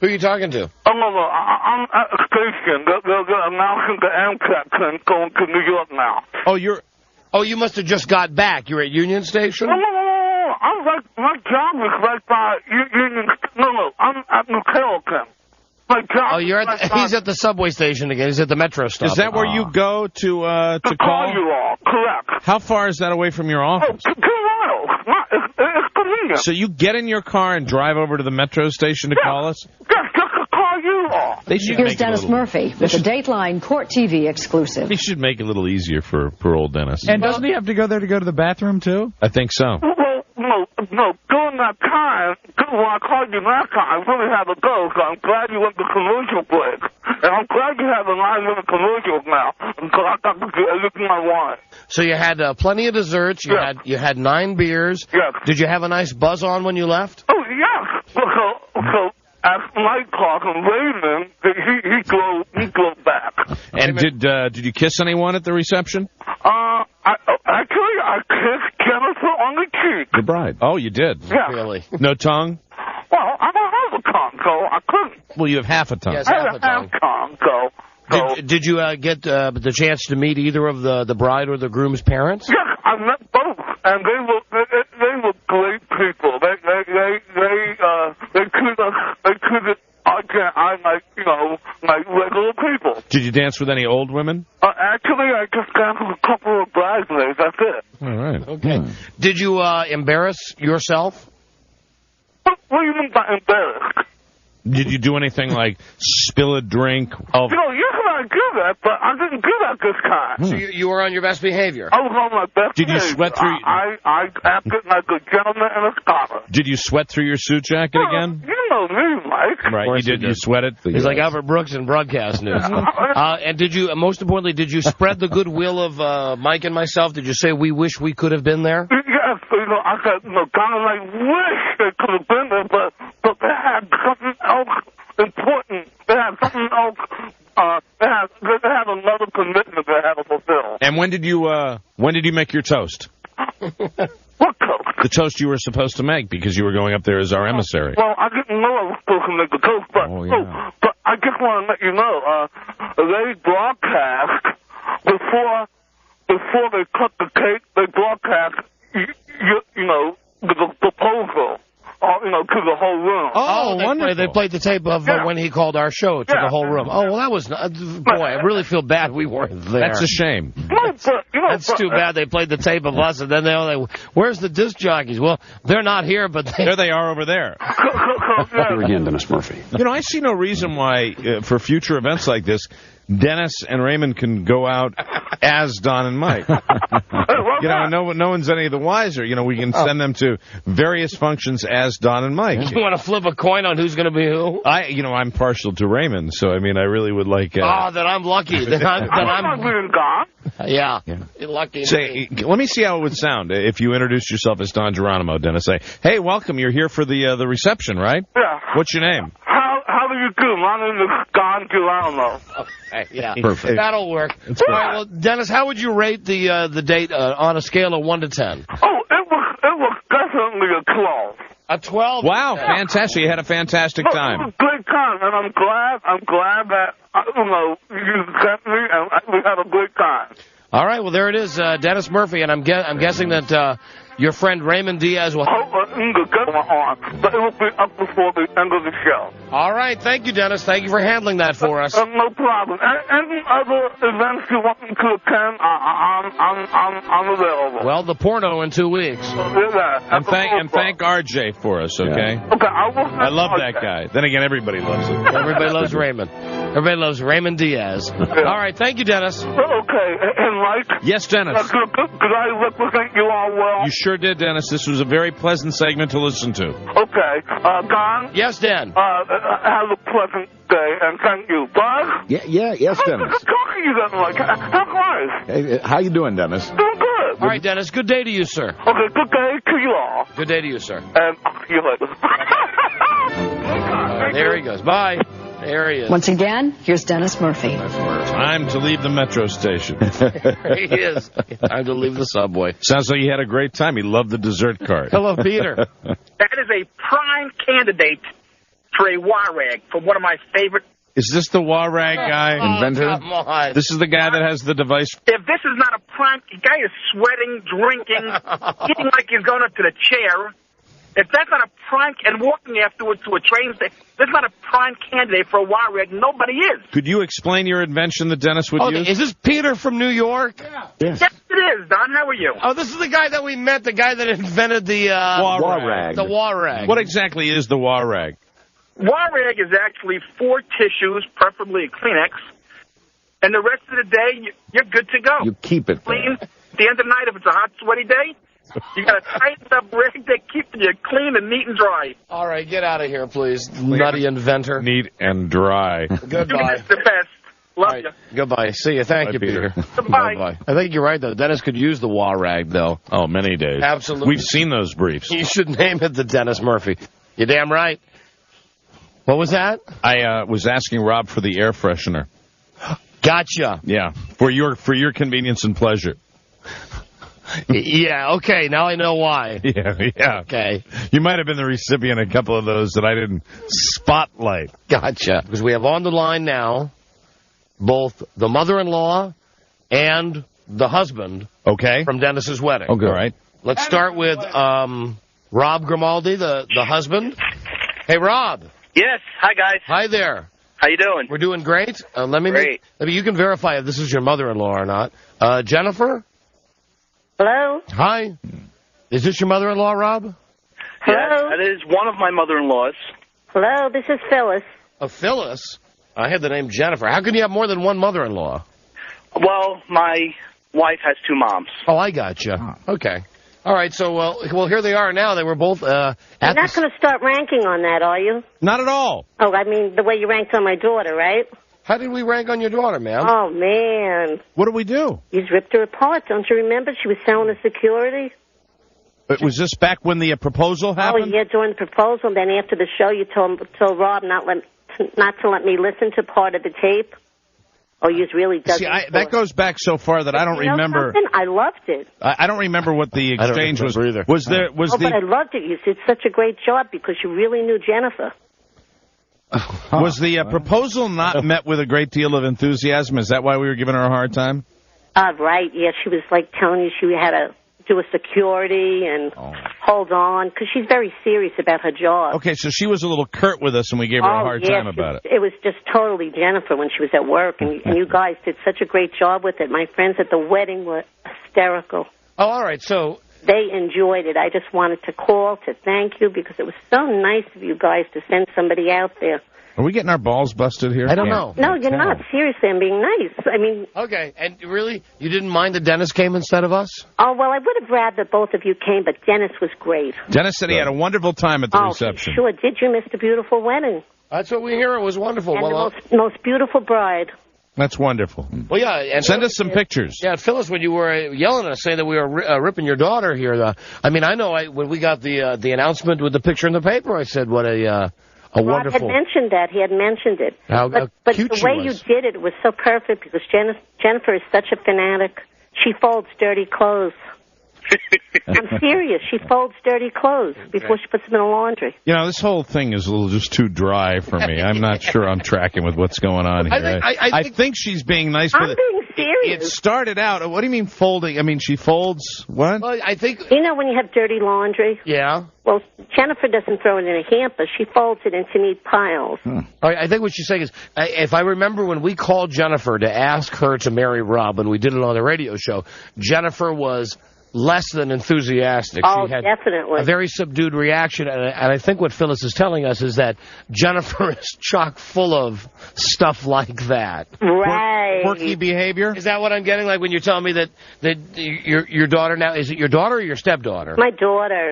Speaker 27: Who are you talking to?
Speaker 1: Oh, no. I'm at the station. They're announcing the Amtrak train going to New York now.
Speaker 27: Oh, you must have just got back. You're at Union Station?
Speaker 1: No. I'm right, my job is right by Union. No, I'm at McCarrollton. My job.
Speaker 27: Oh, he's at the subway station again. He's at the metro stop.
Speaker 3: Is that where you go to call?
Speaker 1: You all, correct.
Speaker 3: How far is that away from your office?
Speaker 1: 2 miles. It's convenient.
Speaker 3: So you get in your car and drive over to the metro station to call us?
Speaker 1: Yes, just to call you all.
Speaker 32: Here's Dennis Murphy with a Dateline Court TV exclusive.
Speaker 3: He should make it a little easier for poor old Dennis.
Speaker 19: And doesn't he have to go there to go to the bathroom, too?
Speaker 3: I think so.
Speaker 1: No. During that time, when I called you last time, I really had to go, so I'm glad you went to commercial break. And I'm glad you have the 9-minute commercials now, because I got to do everything I want.
Speaker 27: So you had plenty of desserts. You had 9 beers.
Speaker 1: Yes.
Speaker 27: Did you have a nice buzz on when you left?
Speaker 1: Oh, yes. So as Mike talked and Raymond, he glowed back.
Speaker 3: And did you kiss anyone at the reception?
Speaker 1: I kissed Jennifer on the cheek.
Speaker 3: The bride. Oh, you did?
Speaker 1: Yeah.
Speaker 27: Really?
Speaker 3: No tongue?
Speaker 1: Well, I don't have a tongue, so I couldn't.
Speaker 3: Well, you have half a tongue.
Speaker 27: Yes,
Speaker 1: I
Speaker 27: half a tongue.
Speaker 1: have tongue, so.
Speaker 27: Did you get the chance to meet either of the bride or the groom's parents?
Speaker 1: Yes, I met both, and they were great people. They treated I like regular people.
Speaker 3: Did you dance with any old women?
Speaker 1: Actually, I just danced with a couple of bridesmaids. That's it.
Speaker 3: All right.
Speaker 27: Okay. Did you embarrass yourself?
Speaker 1: What do you mean by embarrassed?
Speaker 3: Did you do anything like spill a drink?
Speaker 1: Usually I do that, but I didn't do that this time.
Speaker 27: So you were on your best behavior?
Speaker 1: I was on my best
Speaker 3: behavior. Did you sweat through...
Speaker 1: I acted like a gentleman and a scholar.
Speaker 3: Did you sweat through your suit jacket again?
Speaker 1: You know me, Mike.
Speaker 3: Right, you did. You sweated.
Speaker 27: He's like Albert Brooks in broadcast news. And did you, most importantly, did you spread the goodwill of Mike and myself? Did you say, we wish we could have been there?
Speaker 1: Yes, I said, kind of like wish they could have been there, but they had something else important. They had something else. They had another commitment they had to fulfill.
Speaker 3: And when did you make your toast?
Speaker 1: What toast?
Speaker 3: The toast you were supposed to make because you were going up there as our emissary.
Speaker 1: Well, I didn't know I was supposed to make the toast, but but I just want to let you know, they broadcast before they cut the cake. They broadcast, the proposal. To the whole room.
Speaker 27: Oh, wonderful. They played the tape of when he called our show to the whole room. Oh, well, that was... boy, I really feel bad we weren't there.
Speaker 3: That's a shame.
Speaker 27: That's too bad they played the tape of us, and then where's the disc jockeys? Well, they're not here, but
Speaker 3: there they are over there.
Speaker 30: Here again, Dennis Murphy.
Speaker 3: I see no reason why, for future events like this, Dennis and Raymond can go out as Don and Mike. No one's any the wiser. We can send them to various functions as Don and Mike.
Speaker 27: You want to flip a coin on who's going to be who?
Speaker 3: I'm partial to Raymond, so I really would like.
Speaker 27: Then I'm lucky. Then I'm
Speaker 1: Don.
Speaker 27: Yeah. You're lucky.
Speaker 3: Let me see how it would sound if you introduced yourself as Don Geronimo. Dennis, say, "Hey, welcome. You're here for the reception, right?
Speaker 1: Yeah.
Speaker 3: What's your name?
Speaker 1: How do you too. My name is Don Girano.
Speaker 27: Okay, yeah.
Speaker 3: Perfect.
Speaker 27: That'll work. All right, well, Dennis, how would you rate the date on a scale of 1 to 10?
Speaker 1: Oh, it was definitely a 12.
Speaker 27: A 12?
Speaker 3: Wow, fantastic. You had a fantastic
Speaker 1: It
Speaker 3: time.
Speaker 1: was a great time, and I'm glad that, you sent me, and we had a great time.
Speaker 27: All right, well, there it is, Dennis Murphy, and I'm guessing that your friend Raymond Diaz will...
Speaker 1: But it will be up before the end of the show.
Speaker 27: All right, thank you, Dennis. Thank you for handling that for us.
Speaker 1: No problem. Any other events you want me to attend, I'm available.
Speaker 27: Well, the porno in 2 weeks.
Speaker 3: And thank RJ for us, okay?
Speaker 1: Okay, I
Speaker 3: love that guy. Then again, everybody loves him.
Speaker 27: Everybody loves Raymond. Everybody loves Raymond Diaz. All right, thank you, Dennis.
Speaker 1: Okay, and Mike?
Speaker 3: Yes, Dennis.
Speaker 1: Could I represent you all well?
Speaker 3: You sure did, Dennis. This was a very pleasant segment to listen to.
Speaker 1: Okay, Don?
Speaker 27: Yes, Dan?
Speaker 1: Have a pleasant day, and thank you. Bud?
Speaker 6: Yes, Dennis.
Speaker 1: Good talking to you, then, Mike. How's life?
Speaker 6: Hey, how you doing, Dennis?
Speaker 1: Doing good.
Speaker 27: All right, Dennis, good day to you, sir.
Speaker 1: Okay, good day to you all.
Speaker 27: Good day to you, sir.
Speaker 1: And I'll see you later.
Speaker 27: There he goes. Bye. There he is.
Speaker 31: Once again, here's Dennis Murphy.
Speaker 3: Time to leave the metro station.
Speaker 27: He is. Time to leave the subway.
Speaker 3: Sounds like you had a great time. He loved the dessert cart.
Speaker 27: Hello, Peter.
Speaker 9: That is a prime candidate for a WARAG, for one of my favorite...
Speaker 3: Is this the WARAG guy?
Speaker 27: Inventor? Come on.
Speaker 3: This is the guy that has the device.
Speaker 9: If this is not a prime... The guy is sweating, drinking, eating like he's going up to the chair. If that's not a prime... And walking afterwards to a train station, that's not a prime candidate for a WARAG. Nobody is.
Speaker 3: Could you explain your invention that Dennis would use?
Speaker 27: Is this Peter from New York?
Speaker 9: Yeah. Yes, it is, Don. How are you?
Speaker 27: Oh, this is the guy that we met, the guy that invented the...
Speaker 3: WARAG.
Speaker 27: The WARAG.
Speaker 3: What exactly is the WARAG?
Speaker 9: WARAG is actually 4 tissues, preferably a Kleenex, and the rest of the day, you're good to go.
Speaker 6: You keep it
Speaker 9: clean. At the end of the night, if it's a hot, sweaty day, you got a tightened up rig that keeps you clean and neat and dry.
Speaker 27: All right, get out of here, please, nutty inventor.
Speaker 3: Neat and dry.
Speaker 27: Goodbye.
Speaker 9: It's the best. Love you.
Speaker 27: Goodbye. See you. Thank you, Peter.
Speaker 9: Goodbye.
Speaker 27: Bye-bye. I think you're right, though. Dennis could use the WARAG, though.
Speaker 3: Oh, many days.
Speaker 27: Absolutely.
Speaker 3: We've seen those briefs.
Speaker 27: You should name it the Dennis Murphy. You're damn right. What was that?
Speaker 3: I was asking Rob for the air freshener.
Speaker 27: Gotcha.
Speaker 3: Yeah, for your convenience and pleasure.
Speaker 27: Yeah, okay, now I know why.
Speaker 3: Yeah.
Speaker 27: Okay.
Speaker 3: You might have been the recipient of a couple of those that I didn't spotlight.
Speaker 27: Gotcha. Because we have on the line now both the mother-in-law and the husband from Dennis's wedding.
Speaker 3: Okay. All right.
Speaker 27: Let's start with Rob Grimaldi, the husband. Hey, Rob.
Speaker 11: Yes. Hi, guys.
Speaker 27: Hi there.
Speaker 11: How you doing?
Speaker 27: We're doing great. Great. You can verify if this is your mother-in-law or not. Jennifer?
Speaker 13: Hello?
Speaker 27: Hi. Is this your mother-in-law, Rob?
Speaker 13: Hello?
Speaker 11: Yes, that is one of my mother-in-laws.
Speaker 13: Hello, this is Phyllis.
Speaker 27: Oh, Phyllis? I had the name Jennifer. How can you have more than one mother-in-law?
Speaker 11: Well, my wife has 2 moms.
Speaker 27: Oh, I gotcha. Okay. All right, so, well, here they are now. They were both
Speaker 13: You're not going to start ranking on that, are you?
Speaker 3: Not at all.
Speaker 13: Oh, I mean, the way you ranked on my daughter, right?
Speaker 27: How did we rank on your daughter, ma'am?
Speaker 13: Oh, man.
Speaker 3: What did we do?
Speaker 13: You ripped her apart. Don't you remember? She was selling the security.
Speaker 3: Was this back when the proposal happened?
Speaker 13: Oh, yeah, during the proposal. Then after the show, you told Rob not to let me listen to part of the tape. Oh, you really does.
Speaker 3: See, that goes back so far that I don't remember.
Speaker 13: Something? I loved it.
Speaker 3: I don't remember what the exchange was.
Speaker 27: Either.
Speaker 3: Was there?
Speaker 13: But I loved it. You did such a great job because you really knew Jennifer.
Speaker 3: Was the proposal not met with a great deal of enthusiasm? Is that why we were giving her a hard time?
Speaker 13: Right. Yeah, she was like telling you she had to do a security and hold on because she's very serious about her job.
Speaker 3: Okay, so she was a little curt with us and we gave her a hard time about it.
Speaker 13: It was just totally Jennifer when she was at work, and you guys did such a great job with it. My friends at the wedding were hysterical.
Speaker 27: Oh, all right, so...
Speaker 13: They enjoyed it. I just wanted to call to thank you because it was so nice of you guys to send somebody out there.
Speaker 3: Are we getting our balls busted here?
Speaker 27: I don't know.
Speaker 13: No, you're not. Seriously, I'm being nice. I mean...
Speaker 27: Okay, and really, you didn't mind that Dennis came instead of us?
Speaker 13: Oh, well, I would have rather both of you came, but Dennis was great.
Speaker 3: Dennis said he had a wonderful time at the reception.
Speaker 13: Sure. Did you miss the beautiful wedding?
Speaker 27: That's what we hear. It was wonderful.
Speaker 13: And the most beautiful bride.
Speaker 3: That's wonderful.
Speaker 27: Well, yeah. And
Speaker 3: send us some pictures.
Speaker 27: Yeah, Phyllis, when you were yelling at us, saying that we were ripping your daughter here. I mean, I know when we got the announcement with the picture in the paper, I said, what a a
Speaker 13: Rob
Speaker 27: wonderful...
Speaker 13: had mentioned that. He had mentioned it.
Speaker 27: How
Speaker 13: but
Speaker 27: cute
Speaker 13: the
Speaker 27: she
Speaker 13: way
Speaker 27: was.
Speaker 13: you did it was so perfect because Jennifer is such a fanatic. She folds dirty clothes. I'm serious. She folds dirty clothes before she puts them in the laundry.
Speaker 3: You know, this whole thing is a little just too dry for me. I'm not sure I'm tracking with what's going on here. I think she's being nice.
Speaker 13: I'm being serious.
Speaker 3: It started out, what do you mean folding? I mean, she folds what?
Speaker 27: Well, I think...
Speaker 13: You know when you have dirty laundry?
Speaker 27: Yeah.
Speaker 13: Well, Jennifer doesn't throw it in a hamper. She folds it into neat piles.
Speaker 27: All right, I think what she's saying is, if I remember when we called Jennifer to ask her to marry Rob, when we did it on the radio show, Jennifer was less than enthusiastic.
Speaker 13: Oh,
Speaker 27: she had
Speaker 13: definitely.
Speaker 27: a very subdued reaction, and I think what Phyllis is telling us is that Jennifer is chock full of stuff like that.
Speaker 13: Right.
Speaker 3: Quirky behavior?
Speaker 27: Is that what I'm getting? Like when you're telling me that your daughter now, is it your daughter or your stepdaughter?
Speaker 13: My daughter.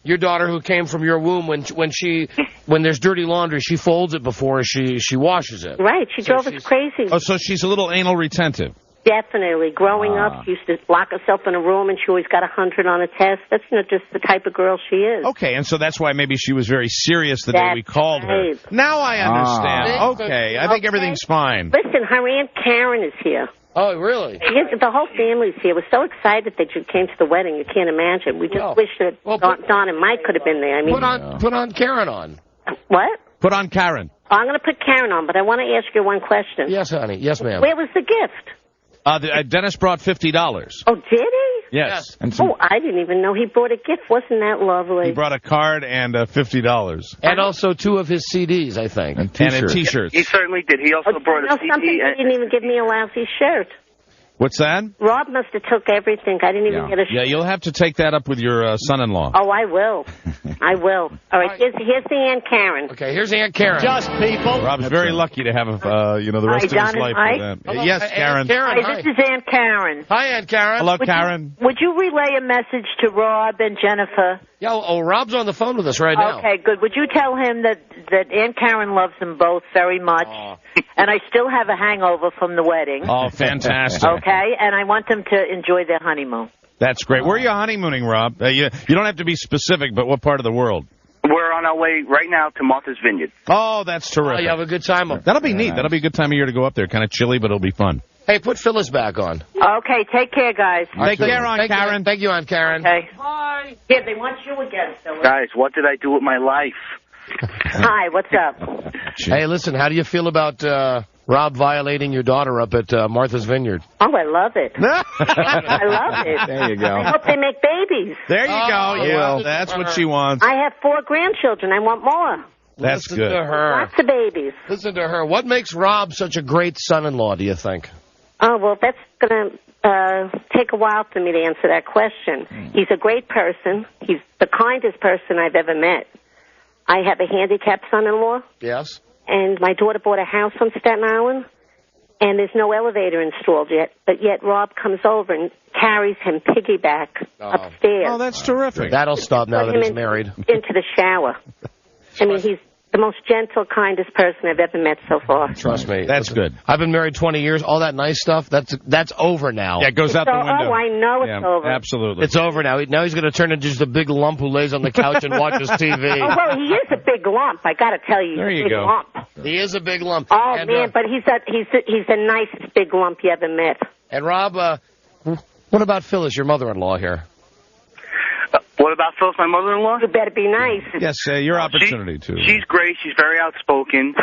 Speaker 27: Your daughter who came from your womb, when there's dirty laundry, she folds it before she washes it.
Speaker 13: Right. She drove us crazy.
Speaker 3: Oh, so she's a little anal retentive.
Speaker 13: Definitely. Growing up, she used to lock herself in a room, and she always got 100 on a test. That's just the type of girl she is.
Speaker 3: Okay, and so that's why maybe she was very serious the day we called her. Now I understand. Okay, I think everything's fine.
Speaker 13: Listen, her Aunt Karen is here.
Speaker 27: Oh, really?
Speaker 13: The whole family's here. We're so excited that you came to the wedding. You can't imagine. We just wish that Don and Mike could have been there. I mean,
Speaker 27: put on Karen on.
Speaker 13: What?
Speaker 3: Put on Karen.
Speaker 13: I'm going to put Karen on, but I want to ask you one question.
Speaker 27: Yes, honey. Yes, ma'am.
Speaker 13: Where was the gift?
Speaker 3: Dennis brought $50.
Speaker 13: Oh, did he?
Speaker 3: Yes.
Speaker 13: Oh, I didn't even know he brought a gift. Wasn't that lovely?
Speaker 3: He brought a card and $50.
Speaker 27: And also 2 of his CDs, I think.
Speaker 3: And T-shirts.
Speaker 11: He certainly did. He also brought a CD.
Speaker 13: Something he didn't even give me a lousy shirt.
Speaker 3: What's that?
Speaker 13: Rob must have took everything. I didn't even get a shirt.
Speaker 3: Yeah, you'll have to take that up with your son-in-law.
Speaker 13: Oh, I will. I will. All right, here's the Aunt Karen.
Speaker 27: Okay, here's Aunt Karen.
Speaker 18: Just people.
Speaker 3: Rob's very lucky to have the rest of his life with that. Yes, Karen.
Speaker 2: Hi, this is Aunt Karen.
Speaker 27: Hi, Aunt Karen.
Speaker 3: Hello, Karen.
Speaker 2: Would you relay a message to Rob and Jennifer?
Speaker 27: Yeah, Rob's on the phone with us right now.
Speaker 2: Okay, good. Would you tell him that Aunt Karen loves them both very much, and I still have a hangover from the wedding.
Speaker 3: Oh, fantastic.
Speaker 2: Okay, and I want them to enjoy their honeymoon.
Speaker 3: That's great. Where are you honeymooning, Rob? You don't have to be specific, but what part of the world?
Speaker 11: We're on our way right now to Martha's Vineyard.
Speaker 3: Oh, that's terrific.
Speaker 27: Oh, you have a good time.
Speaker 3: That'll be neat. That'll be a good time of year to go up there. Kind of chilly, but it'll be fun.
Speaker 27: Hey, put Phyllis back on.
Speaker 2: Okay, take care, guys.
Speaker 3: Take care, Aunt Karen.
Speaker 27: Thank you, Aunt Karen.
Speaker 2: Okay.
Speaker 27: Bye.
Speaker 13: Yeah, they want you again, Phyllis.
Speaker 11: Guys, what did I do with my life?
Speaker 2: Hi, what's up?
Speaker 27: Hey, listen, how do you feel about Rob violating your daughter up at Martha's Vineyard?
Speaker 13: Oh, I love it. I love it.
Speaker 3: There you go.
Speaker 13: I hope they make babies.
Speaker 3: There you go. Yeah, that's what she wants.
Speaker 13: I have 4 grandchildren. I want more.
Speaker 27: That's good. Listen to her.
Speaker 13: Lots of babies.
Speaker 27: Listen to her. What makes Rob such a great son-in-law, do you think?
Speaker 13: Oh, well, that's going to take a while for me to answer that question. He's a great person. He's the kindest person I've ever met. I have a handicapped son-in-law.
Speaker 27: Yes.
Speaker 13: And my daughter bought a house on Staten Island, and there's no elevator installed yet. But yet Rob comes over and carries him piggyback upstairs.
Speaker 3: Oh, that's terrific.
Speaker 27: That'll stop now that he's married.
Speaker 13: Into the shower. I mean, he's the most gentle, kindest person I've ever met so far.
Speaker 27: Trust me.
Speaker 3: That's good.
Speaker 27: I've been married 20 years. All that nice stuff, that's over now.
Speaker 3: Yeah, it goes out the window.
Speaker 13: Oh, I know it's over.
Speaker 3: Absolutely.
Speaker 27: It's over now. Now he's going to turn into just a big lump who lays on the couch and watches TV.
Speaker 13: Oh, well, he is a big lump. I got to tell you.
Speaker 3: There you
Speaker 13: big
Speaker 3: go.
Speaker 13: Lump.
Speaker 27: He is a big lump.
Speaker 13: Oh,
Speaker 27: and,
Speaker 13: man, but he's the nicest big lump you ever met.
Speaker 27: And, Rob, what about Phyllis, your mother-in-law here?
Speaker 11: What about Phyllis, my mother-in-law?
Speaker 13: You better be nice.
Speaker 3: Yes, your opportunity, too.
Speaker 11: She's great. She's very outspoken,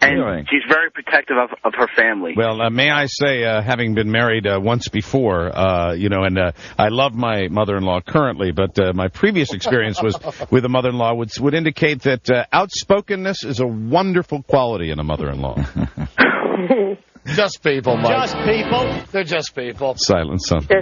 Speaker 11: and she's very protective of her family.
Speaker 3: Well, may I say, having been married once before, and I love my mother-in-law currently, but my previous experience was with a mother-in-law would indicate that outspokenness is a wonderful quality in a mother-in-law.
Speaker 27: Just people, Mike.
Speaker 18: Just people.
Speaker 27: They're just people.
Speaker 3: Silence something.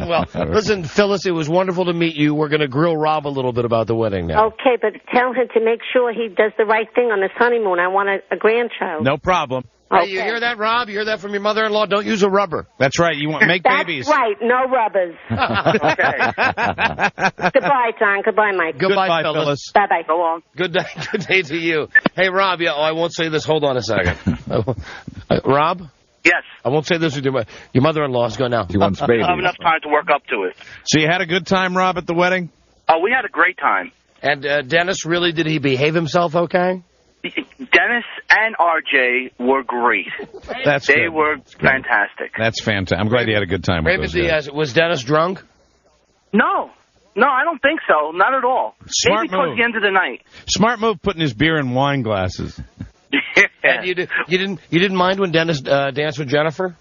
Speaker 27: Well, listen, Phyllis, it was wonderful to meet you. We're going to grill Rob a little bit about the wedding now.
Speaker 13: Okay, but tell him to make sure he does the right thing on his honeymoon. I want a grandchild.
Speaker 3: No problem.
Speaker 27: Hey, you hear that, Rob? You hear that from your mother-in-law? Don't use a rubber.
Speaker 3: That's right. You want make babies.
Speaker 13: That's right. No rubbers. Goodbye, John. Goodbye, Mike.
Speaker 27: Goodbye, Phyllis.
Speaker 13: Bye-bye.
Speaker 11: So long.
Speaker 27: Good day to you. Hey, Rob, I won't say this. Hold on a second. Rob?
Speaker 11: Yes.
Speaker 27: I won't say this with your mother-in-law's going now.
Speaker 6: She wants babies.
Speaker 11: I don't have enough time to work up to it.
Speaker 3: So you had a good time, Rob, at the wedding?
Speaker 11: Oh, we had a great time.
Speaker 27: And Dennis, really, did he behave himself okay?
Speaker 11: Dennis and RJ were great. They were fantastic.
Speaker 3: That's fantastic. I'm glad you had a good time with
Speaker 27: Raymond
Speaker 3: those guys.
Speaker 27: Diaz, was Dennis drunk?
Speaker 11: No, I don't think so. Not at all.
Speaker 3: Smart
Speaker 11: Maybe towards
Speaker 3: move.
Speaker 11: the end of the night.
Speaker 3: Smart move, putting his beer in wine glasses.
Speaker 27: And you didn't mind when Dennis danced with Jennifer?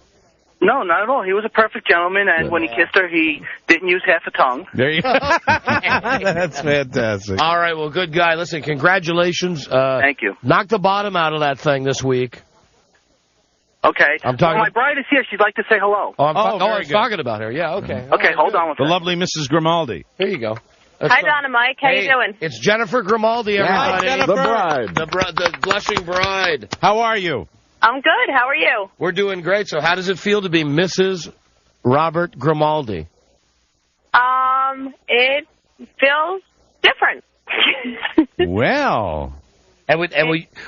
Speaker 11: No, not at all. He was a perfect gentleman, and when he kissed her, he didn't use half a tongue.
Speaker 3: There you go. That's fantastic.
Speaker 27: All right, well, good guy. Listen, congratulations.
Speaker 11: Thank you.
Speaker 27: Knock the bottom out of that thing this week.
Speaker 11: Okay.
Speaker 27: I'm talking.
Speaker 11: Well, my bride is here. She'd like to say hello.
Speaker 27: I was talking about her. Yeah, okay.
Speaker 11: Okay, hold on with
Speaker 3: the lovely Mrs. Grimaldi.
Speaker 27: Here you go.
Speaker 7: Hi, Don and Mike. How you doing?
Speaker 27: It's Jennifer Grimaldi, everybody.
Speaker 3: Hi, Jennifer.
Speaker 27: The bride. The blushing bride.
Speaker 3: How are you?
Speaker 7: I'm good. How are you?
Speaker 27: We're doing great. So how does it feel to be Mrs. Robert Grimaldi?
Speaker 7: It feels different.
Speaker 3: Well.
Speaker 27: And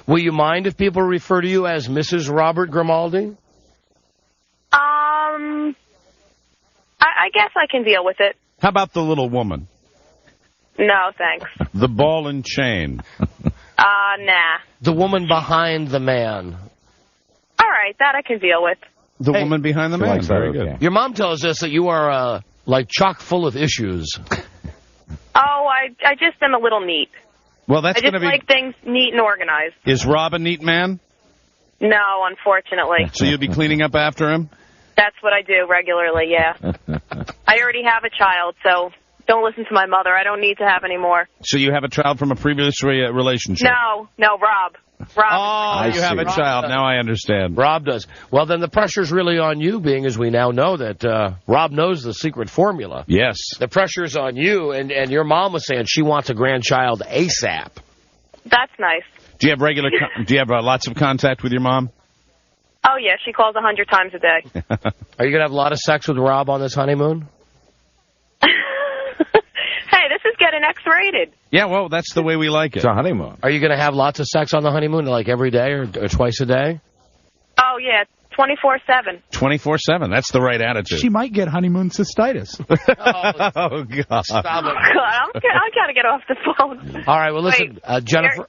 Speaker 27: will you mind if people refer to you as Mrs. Robert Grimaldi?
Speaker 7: I guess I can deal with it.
Speaker 3: How about the little woman?
Speaker 7: No, thanks.
Speaker 3: The ball and chain.
Speaker 7: Nah.
Speaker 27: The woman behind the man.
Speaker 7: All right, that I can deal with.
Speaker 3: The woman behind the man. Very good.
Speaker 27: Your mom tells us that you are, like, chock full of issues.
Speaker 7: Oh, I just am a little neat.
Speaker 3: Well, that's
Speaker 7: I just
Speaker 3: going to be...
Speaker 7: like things neat and organized.
Speaker 3: Is Rob a neat man?
Speaker 7: No, unfortunately.
Speaker 3: So you'll be cleaning up after him?
Speaker 7: That's what I do regularly, yeah. I already have a child, so don't listen to my mother. I don't need to have any more.
Speaker 3: So you have a child from a previous relationship?
Speaker 7: No, Rob.
Speaker 27: Oh,
Speaker 3: you have a child. Now I understand.
Speaker 27: Rob does. Well, then the pressure's really on you, being as we now know that Rob knows the secret formula.
Speaker 3: Yes.
Speaker 27: The pressure's on you, and your mom was saying she wants a grandchild ASAP.
Speaker 7: That's nice.
Speaker 3: Do you have do you have lots of contact with your mom?
Speaker 7: Oh, yeah, she calls 100 times a day.
Speaker 27: Are you going to have a lot of sex with Rob on this honeymoon?
Speaker 7: Hey, this is getting X-rated.
Speaker 3: Yeah, well, that's the way we like it.
Speaker 6: It's a honeymoon.
Speaker 27: Are you going to have lots of sex on the honeymoon, like every day or twice a day?
Speaker 7: Oh, yeah, 24/7.
Speaker 3: 24/7. That's the right attitude.
Speaker 19: She might get honeymoon cystitis.
Speaker 3: Oh, God.
Speaker 27: Stop it.
Speaker 7: God, I got to get off the phone.
Speaker 27: All right, well, listen, Jennifer.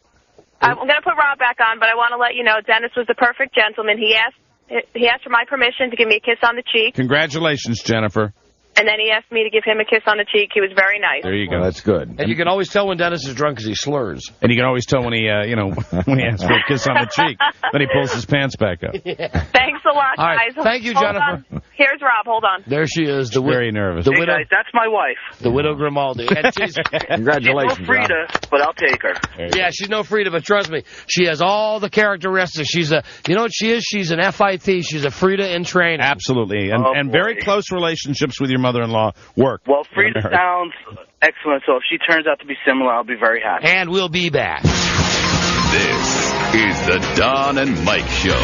Speaker 7: I'm going to put Rob back on, but I want to let you know Dennis was the perfect gentleman. He asked for my permission to give me a kiss on the cheek.
Speaker 3: Congratulations, Jennifer.
Speaker 7: And then he asked me to give him a kiss on the cheek. He was very nice.
Speaker 3: There you go.
Speaker 6: Well, that's good.
Speaker 27: And you can always tell when Dennis is drunk because he slurs.
Speaker 3: And you can always tell when he, when he asks for a kiss on the cheek, then he pulls his pants back up.
Speaker 27: Yeah.
Speaker 7: Thanks a lot,
Speaker 27: All right.
Speaker 7: guys.
Speaker 27: Thank you,
Speaker 7: Hold
Speaker 27: Jennifer.
Speaker 7: on. Here's Rob. Hold on.
Speaker 27: There she is.
Speaker 3: Very nervous.
Speaker 27: The
Speaker 11: Hey,
Speaker 27: widow,
Speaker 11: guys, that's my wife.
Speaker 27: the widow Grimaldi. And she's,
Speaker 6: Congratulations,
Speaker 11: She's no Freda, but I'll take her.
Speaker 27: yeah, she's no Freda, but trust me, she has all the characteristics. She's you know what she is? She's an FIT. She's a Freda in training.
Speaker 3: Absolutely. And very close relationships with your mother-in-law work.
Speaker 11: Well, Freda sounds excellent, so if she turns out to be similar, I'll be very happy.
Speaker 27: And we'll be back.
Speaker 8: This is the Don and Mike Show.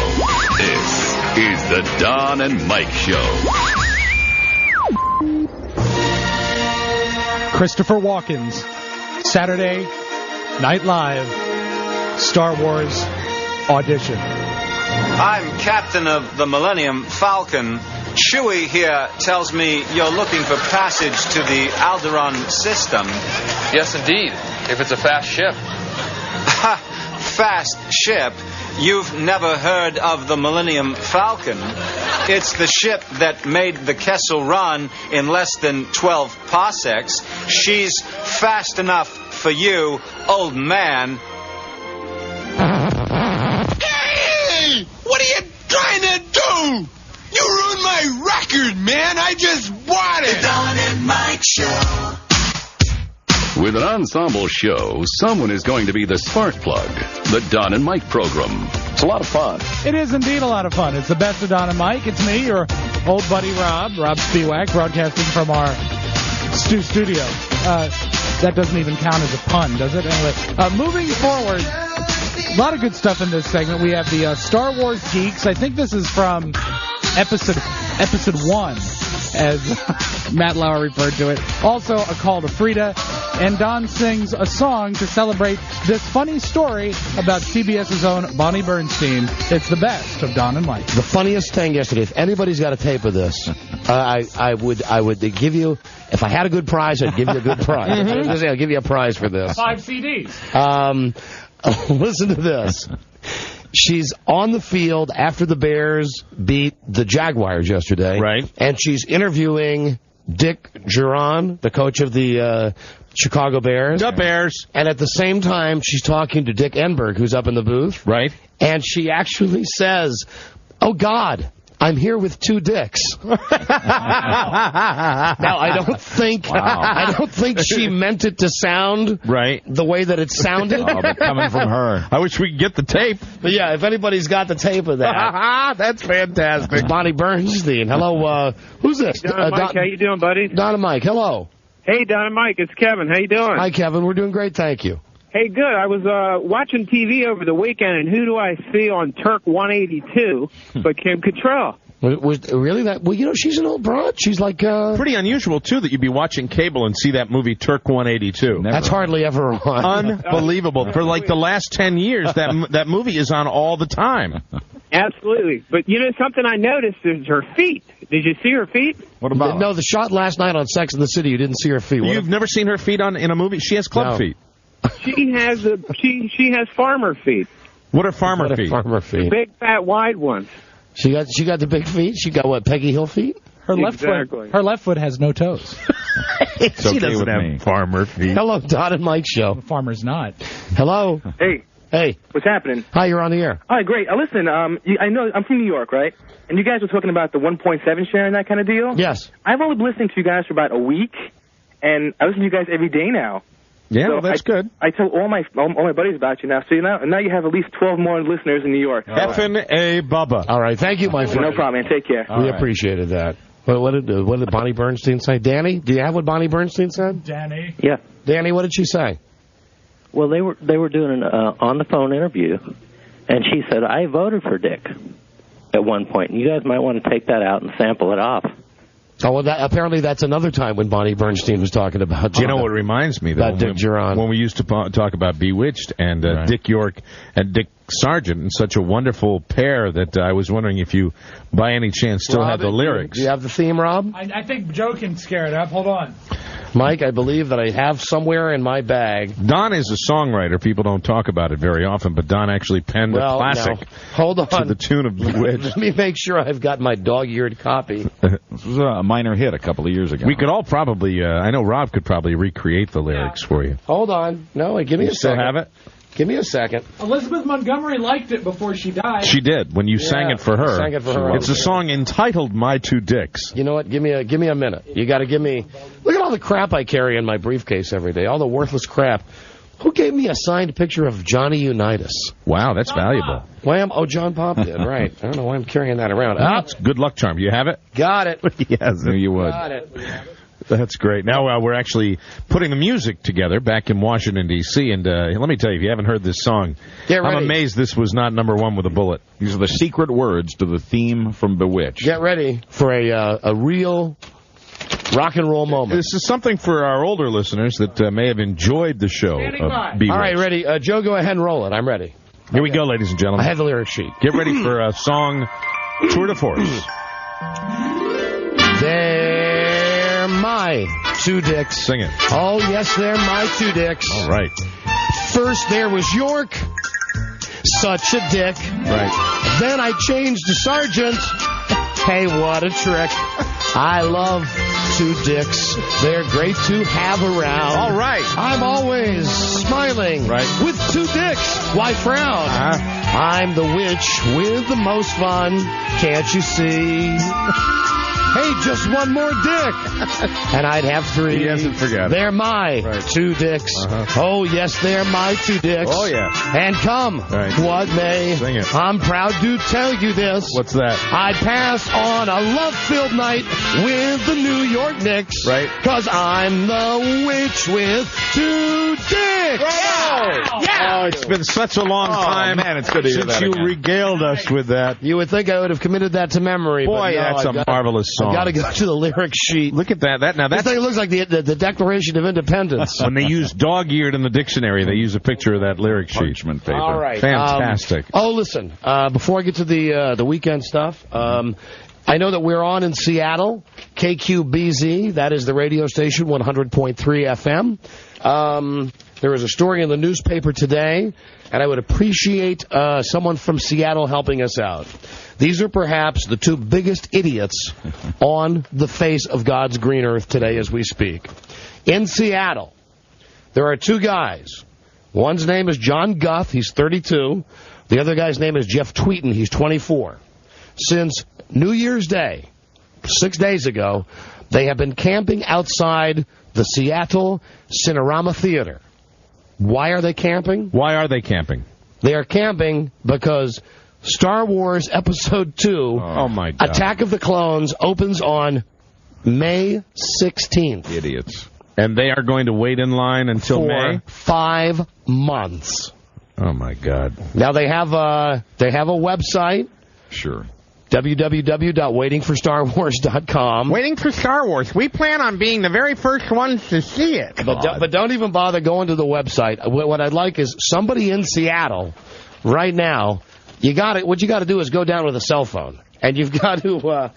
Speaker 8: This is the Don and Mike Show.
Speaker 19: Christopher Walken's Saturday Night Live Star Wars audition.
Speaker 10: I'm captain of the Millennium Falcon. Chewie here tells me you're looking for passage to the Alderaan system.
Speaker 12: Yes, indeed. If it's a fast ship.
Speaker 10: Fast ship? You've never heard of the Millennium Falcon. It's the ship that made the Kessel Run in less than 12 parsecs. She's fast enough for you, old man.
Speaker 16: Hey! What are you trying to do? You ruined my record, man. I just bought it. The Don and Mike Show.
Speaker 8: With an ensemble show, someone is going to be the spark plug. The Don and Mike program. It's a lot of fun.
Speaker 19: It is indeed a lot of fun. It's the best of Don and Mike. It's me, your old buddy Rob Spiewak, broadcasting from our studio. That doesn't even count as a pun, does it? Anyway, moving forward, a lot of good stuff in this segment. We have the Star Wars Geeks. I think this is from episode 1. as Matt Lauer referred to it. Also, a call to Freda. And Don sings a song to celebrate this funny story about CBS's own Bonnie Bernstein. It's the best of Don and Mike.
Speaker 27: The funniest thing yesterday, if anybody's got a tape of this, I would give you, if I had a good prize, I'd give you a good prize. I'll give you a prize for this.
Speaker 19: 5 CDs.
Speaker 27: Listen to this. She's on the field after the Bears beat the Jaguars yesterday.
Speaker 3: Right.
Speaker 27: And she's interviewing Dick Duran, the coach of the Chicago Bears.
Speaker 3: The Bears.
Speaker 27: And at the same time, she's talking to Dick Enberg, who's up in the booth.
Speaker 3: Right.
Speaker 27: And she actually says, "Oh, God, I'm here with 2 dicks." Now, I don't think she meant it to sound
Speaker 3: right
Speaker 27: the way that it sounded.
Speaker 3: Oh, but coming from her. I wish we could get the tape.
Speaker 27: But yeah, if anybody's got the tape of that.
Speaker 3: That's fantastic.
Speaker 27: It's Bonnie Bernstein. Hello, who's this?
Speaker 4: Don Mike, how you doing, buddy?
Speaker 27: Don and Mike, hello.
Speaker 4: Hey, Don and Mike, it's Kevin. How you doing?
Speaker 27: Hi, Kevin. We're doing great, thank you.
Speaker 4: Hey, good. I was watching TV over the weekend, and who do I see on Turk 182 but Kim Cattrall?
Speaker 27: Was really that? Well, she's an old broad. She's like
Speaker 3: pretty unusual too that you'd be watching cable and see that movie Turk 182.
Speaker 27: That's hardly ever on.
Speaker 3: Unbelievable. For like the last 10 years, that movie is on all the time.
Speaker 4: Absolutely. But something I noticed is her feet. Did you see her feet?
Speaker 3: What about?
Speaker 27: No, the shot last night on Sex and the City. You didn't see her feet.
Speaker 3: You've never seen her feet in a movie? She has club feet.
Speaker 4: She has she has farmer feet.
Speaker 3: What are farmer feet?
Speaker 27: Farmer feet.
Speaker 4: The big, fat, wide ones.
Speaker 27: She got the big feet. She got what? Peggy Hill feet.
Speaker 19: Her left foot has no toes.
Speaker 3: She doesn't have farmer feet.
Speaker 27: Hello, Don and Mike show.
Speaker 19: The farmer's not.
Speaker 27: Hello.
Speaker 14: Hey, what's happening?
Speaker 27: Hi, you're on the air.
Speaker 14: All right, great. Listen, I know I'm from New York, right? And you guys were talking about the 1.7 share and that kind of deal.
Speaker 27: Yes.
Speaker 14: I've only been listening to you guys for about a week, and I listen to you guys every day now.
Speaker 3: Yeah, well, that's good.
Speaker 14: I tell all my buddies about you now. So now you have at least 12 more listeners in New York.
Speaker 3: Effin' A Bubba.
Speaker 27: All right, thank you, my friend.
Speaker 14: No problem, man. Take care.
Speaker 27: We appreciated that. What did Bonnie Bernstein say? Danny, do you have what Bonnie Bernstein said?
Speaker 19: Danny.
Speaker 14: Yeah.
Speaker 27: Danny, what did she say?
Speaker 15: Well, they were doing an on-the-phone interview, and she said, I voted for Dick at one point. You guys might want to take that out and sample it off.
Speaker 27: Oh, well, apparently that's another time when Bonnie Bernstein was talking about...
Speaker 3: Do you know what reminds me, though?
Speaker 27: About Dick Duran.
Speaker 3: When we used to talk about Bewitched and Dick York and Dick Sargent, and such a wonderful pair that I was wondering if you, by any chance, still have the lyrics.
Speaker 27: Do you have the theme, Rob?
Speaker 19: I think Joe can scare it up. Hold on.
Speaker 27: Mike, I believe that I have somewhere in my bag.
Speaker 3: Don is a songwriter. People don't talk about it very often, but Don actually penned a classic
Speaker 27: Hold on.
Speaker 3: to the tune of Bewitched.
Speaker 27: Let me make sure I've got my dog-eared copy.
Speaker 6: This was a minor hit a couple of years ago.
Speaker 3: We could all probably, I know Rob could probably recreate the lyrics for you.
Speaker 27: Hold on. No, give me a second.
Speaker 3: You still have it?
Speaker 27: Give me a second.
Speaker 19: Elizabeth Montgomery liked it before she died.
Speaker 3: She did, when you sang it for her.
Speaker 27: Sang it for her.
Speaker 3: It's a song entitled My Two Dicks.
Speaker 27: You know what? Give me a minute. You got to give me... Look at all the crap I carry in my briefcase every day. All the worthless crap. Who gave me a signed picture of Johnny Unitas?
Speaker 3: Wow, that's valuable.
Speaker 27: John Pop did, right. I don't know why I'm carrying that around.
Speaker 3: That's good luck charm. You have it?
Speaker 27: Got it.
Speaker 3: Yes, knew you would.
Speaker 27: Got it.
Speaker 3: That's great. Now we're actually putting the music together back in Washington, D.C., and let me tell you, if you haven't heard this song, I'm amazed this was not #1 with a bullet.
Speaker 6: These are the secret words to the theme from Bewitched.
Speaker 27: Get ready for a real rock and roll moment.
Speaker 3: This is something for our older listeners that may have enjoyed the show.
Speaker 27: All right, ready. Joe, go ahead and roll it. I'm ready.
Speaker 3: Here we go, ladies and gentlemen.
Speaker 27: I have the lyric sheet.
Speaker 3: Get ready for a song tour de force.
Speaker 27: They're my two dicks.
Speaker 3: Sing it.
Speaker 27: Oh, yes, they're my two dicks.
Speaker 3: All right.
Speaker 27: First there was York. Such a dick.
Speaker 3: Right.
Speaker 27: Then I changed to Sergeant. Hey, what a trick. I love two dicks. They're great to have around.
Speaker 3: All right.
Speaker 27: I'm always smiling.
Speaker 3: Right.
Speaker 27: With two dicks. Why frown? I'm the witch with the most fun. Can't you see? Hey, just one more dick. And I'd have three.
Speaker 3: He hasn't forgotten.
Speaker 27: They're my two dicks. Oh, yes, they're my two dicks.
Speaker 3: Oh, yeah.
Speaker 27: And come what may.
Speaker 3: Sing it.
Speaker 27: I'm proud to tell you this.
Speaker 3: What's that?
Speaker 27: I'd pass on a love-filled night with the New York Knicks.
Speaker 3: Right.
Speaker 27: Because I'm the witch with two dicks.
Speaker 3: Wow.
Speaker 27: Yeah.
Speaker 3: Oh, it's been such a long time.
Speaker 6: Man, it's good to hear
Speaker 3: since you regaled us with that.
Speaker 27: You would think I would have committed that to memory.
Speaker 3: Boy,
Speaker 27: but no,
Speaker 3: that's a marvelous song.
Speaker 27: I've got to go to the lyric sheet.
Speaker 3: Look at that. Now
Speaker 27: This thing looks like the Declaration of Independence.
Speaker 3: When they use dog-eared in the dictionary, they use a picture of that lyric sheet.
Speaker 6: Parchment paper.
Speaker 27: All right.
Speaker 3: Fantastic.
Speaker 27: Listen, before I get to the weekend stuff, I know that we're on in Seattle, KQBZ, that is the radio station, 100.3 FM. There was a story in the newspaper today, and I would appreciate someone from Seattle helping us out. These are perhaps the two biggest idiots on the face of God's green earth today as we speak. In Seattle, there are two guys. One's name is John Guth, he's 32. The other guy's name is Jeff Tweeten, he's 24. Since New Year's Day, 6 days ago, they have been camping outside the Seattle Cinerama Theater. Why are they camping?
Speaker 3: Why are they camping?
Speaker 27: They are camping because Star Wars Episode 2,
Speaker 3: my God.
Speaker 27: Attack of the Clones, opens on May 16th.
Speaker 3: Idiots. And they are going to wait in line until
Speaker 27: for
Speaker 3: May?
Speaker 27: 5 months.
Speaker 3: Oh, my God.
Speaker 27: Now, they have a website.
Speaker 6: Sure.
Speaker 27: www.waitingforstarwars.com.
Speaker 5: Waiting for Star Wars. We plan on being the very first ones to see it.
Speaker 27: But don't even bother going to the website. What I'd like is somebody in Seattle right now. What you got to do is go down with a cell phone. And you've got to,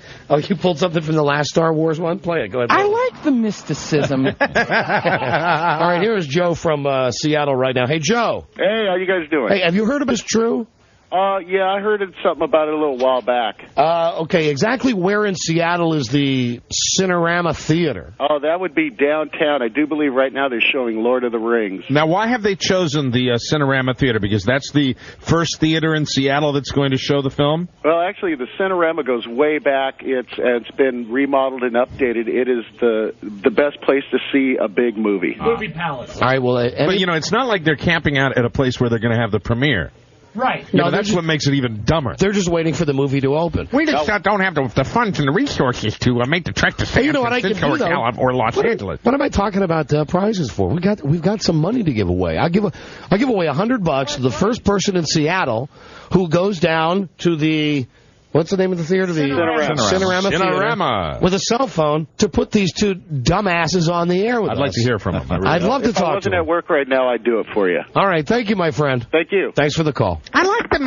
Speaker 27: you pulled something from the last Star Wars one? Play it. Go ahead.
Speaker 5: I like the mysticism.
Speaker 27: All right, here is Joe from Seattle right now. Hey, Joe.
Speaker 17: Hey, how you guys doing?
Speaker 27: Hey, have you heard of this true?
Speaker 17: Yeah, I heard something about it a little while back.
Speaker 27: Okay, exactly where in Seattle is the Cinerama Theater?
Speaker 17: Oh, that would be downtown. I do believe right now they're showing Lord of the Rings.
Speaker 3: Now, why have they chosen the Cinerama Theater? Because that's the first theater in Seattle that's going to show the film?
Speaker 17: Well, actually, the Cinerama goes way back. It's been remodeled and updated. It is the best place to see a big movie.
Speaker 19: Movie Palace.
Speaker 27: All right, well...
Speaker 3: but, it's not like they're camping out at a place where they're going to have the premiere.
Speaker 19: Right.
Speaker 3: No, that's what makes it even dumber.
Speaker 27: They're just waiting for the movie to open.
Speaker 5: We just don't have the funds and the resources to make the trek to San Francisco or Los Angeles.
Speaker 27: What am I talking about prizes for? We've got some money to give away. I'll give away $100 to the first person in Seattle who goes down to the... What's the name of the theater? Cinerama Theater. With a cell phone to put these two dumbasses on the air with us.
Speaker 3: I'd like to hear from them.
Speaker 27: I'd love to talk to them.
Speaker 17: If I wasn't at work right now, I'd do it for you.
Speaker 27: All right. Thank you, my friend.
Speaker 17: Thank you.
Speaker 27: Thanks for the call.
Speaker 5: I like the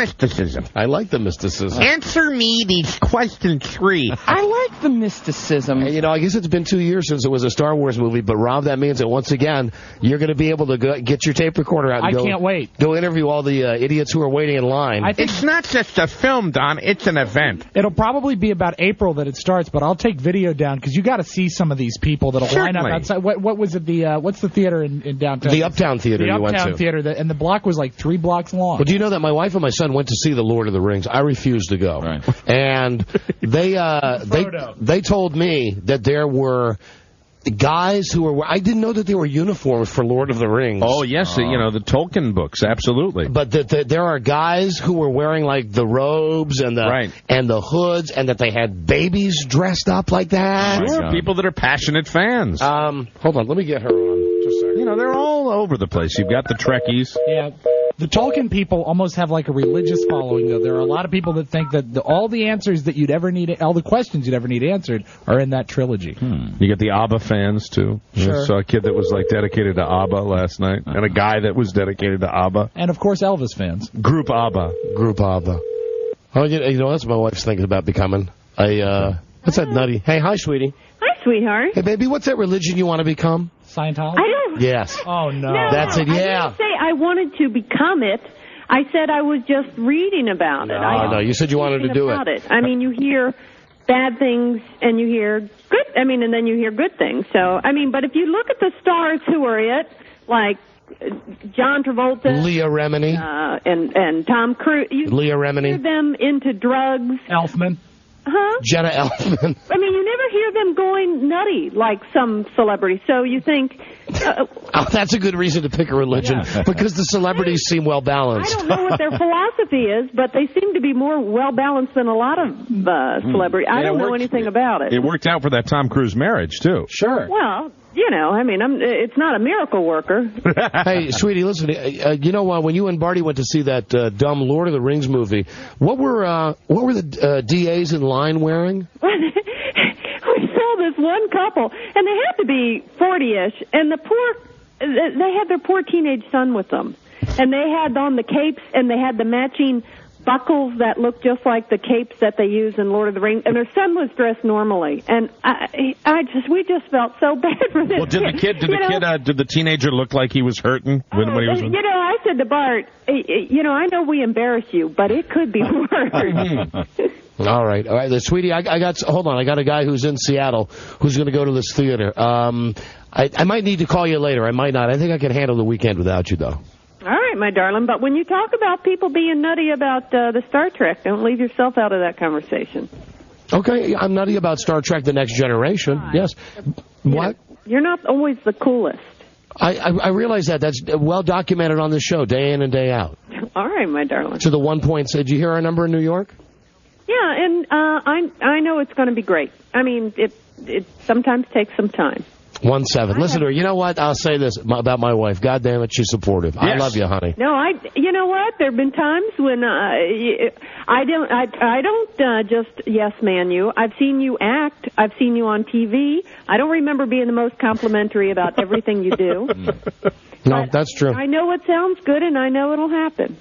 Speaker 5: mysticism. Answer me these questions 3.
Speaker 19: I like the mysticism.
Speaker 27: I guess it's been 2 years since it was a Star Wars movie, but Rob, that means that once again, you're going to be able to get your tape recorder out and
Speaker 19: can't wait.
Speaker 27: Go interview all the idiots who are waiting in line.
Speaker 5: It's not just a film, Don. It's an event.
Speaker 19: It'll probably be about April that it starts, but I'll take video down because you got to see some of these people that'll line up outside. What was it? What's the theater in downtown?
Speaker 27: The Uptown Theater.
Speaker 19: The
Speaker 27: you went to.
Speaker 19: Uptown Theater, and the block was like 3 blocks long.
Speaker 27: Well, do you know that my wife and my son went to see the Lord of the Rings? I refused to go, and they told me that there were guys who were... I didn't know that there were uniforms for Lord of the Rings.
Speaker 3: Oh, yes, the Tolkien books, absolutely.
Speaker 27: But there are guys who were wearing, like, the robes and the hoods, and that they had babies dressed up like that.
Speaker 3: Sure, people that are passionate fans.
Speaker 27: Hold on, let me get her on. Just a second.
Speaker 3: They're all over the place. You've got the Trekkies.
Speaker 19: Yeah. The Tolkien people almost have like a religious following, though. There are a lot of people that think that all the answers that you'd ever need, all the questions you'd ever need answered, are in that trilogy.
Speaker 3: You get the ABBA fans, too.
Speaker 19: Sure.
Speaker 3: I saw a kid that was, dedicated to ABBA last night, and a guy that was dedicated to ABBA.
Speaker 19: And, of course, Elvis fans.
Speaker 3: Group ABBA.
Speaker 27: Oh, that's what my wife's thinking about becoming. What's that nutty? Hey, hi, sweetie.
Speaker 20: Hi, sweetheart.
Speaker 27: Hey, baby, what's that religion you want to become?
Speaker 19: Scientology?
Speaker 20: I don't...
Speaker 27: Yes.
Speaker 19: Oh, no.
Speaker 27: That's it, yeah.
Speaker 20: I didn't say I wanted to become it. I said I was just reading about it.
Speaker 27: No, you said you wanted to do it.
Speaker 20: I mean, you hear bad things and you hear good, and then you hear good things. So, but if you look at the stars who are it, like John Travolta,
Speaker 27: Leah Remini,
Speaker 20: and Tom Cruise,
Speaker 27: Leah Remini,
Speaker 20: hear them into drugs.
Speaker 19: Elfman.
Speaker 20: Huh?
Speaker 27: Jenna Elfman.
Speaker 20: You never hear them going nutty like some celebrities. So you think...
Speaker 27: that's a good reason to pick a religion, because the celebrities seem well-balanced.
Speaker 20: I don't know what their philosophy is, but they seem to be more well-balanced than a lot of celebrities. I don't know anything about it.
Speaker 3: It worked out for that Tom Cruise marriage, too.
Speaker 27: Sure.
Speaker 20: Well... it's not a miracle worker.
Speaker 27: Hey, sweetie, listen. When you and Barty went to see that dumb Lord of the Rings movie, what were the DAs in line wearing?
Speaker 20: We saw this one couple, and they had to be 40-ish, and they had their poor teenage son with them. And they had on the capes, and they had the matching buckles that looked just like the capes that they use in Lord of the Rings. And their son was dressed normally, and we just felt so bad for this.
Speaker 3: Well, did the teenager look like he was hurting when he was?
Speaker 20: I said to Bart, I know we embarrass you, but it could be worse.
Speaker 27: All right, sweetie. Hold on. I got a guy who's in Seattle who's going to go to this theater. I might need to call you later. I might not. I think I can handle the weekend without you, though.
Speaker 20: All right, my darling. But when you talk about people being nutty about the Star Trek, don't leave yourself out of that conversation.
Speaker 27: Okay, I'm nutty about Star Trek: The Next Generation. Right. Yes. What?
Speaker 20: You're not always the coolest.
Speaker 27: I realize that. That's well documented on this show, day in and day out.
Speaker 20: All right, my darling.
Speaker 27: To the one point, did you hear our number in New York?
Speaker 20: Yeah, and I know it's going to be great. I mean, it sometimes takes some time.
Speaker 27: 17. Listen to her. You know what? I'll say this about my wife. God damn it, she's supportive. Yes. I love you, honey.
Speaker 20: No, you know what? There have been times when I don't just yes man you. I've seen you act. I've seen you on TV. I don't remember being the most complimentary about everything you do.
Speaker 27: No, that's true.
Speaker 20: I know it sounds good, and I know it'll happen.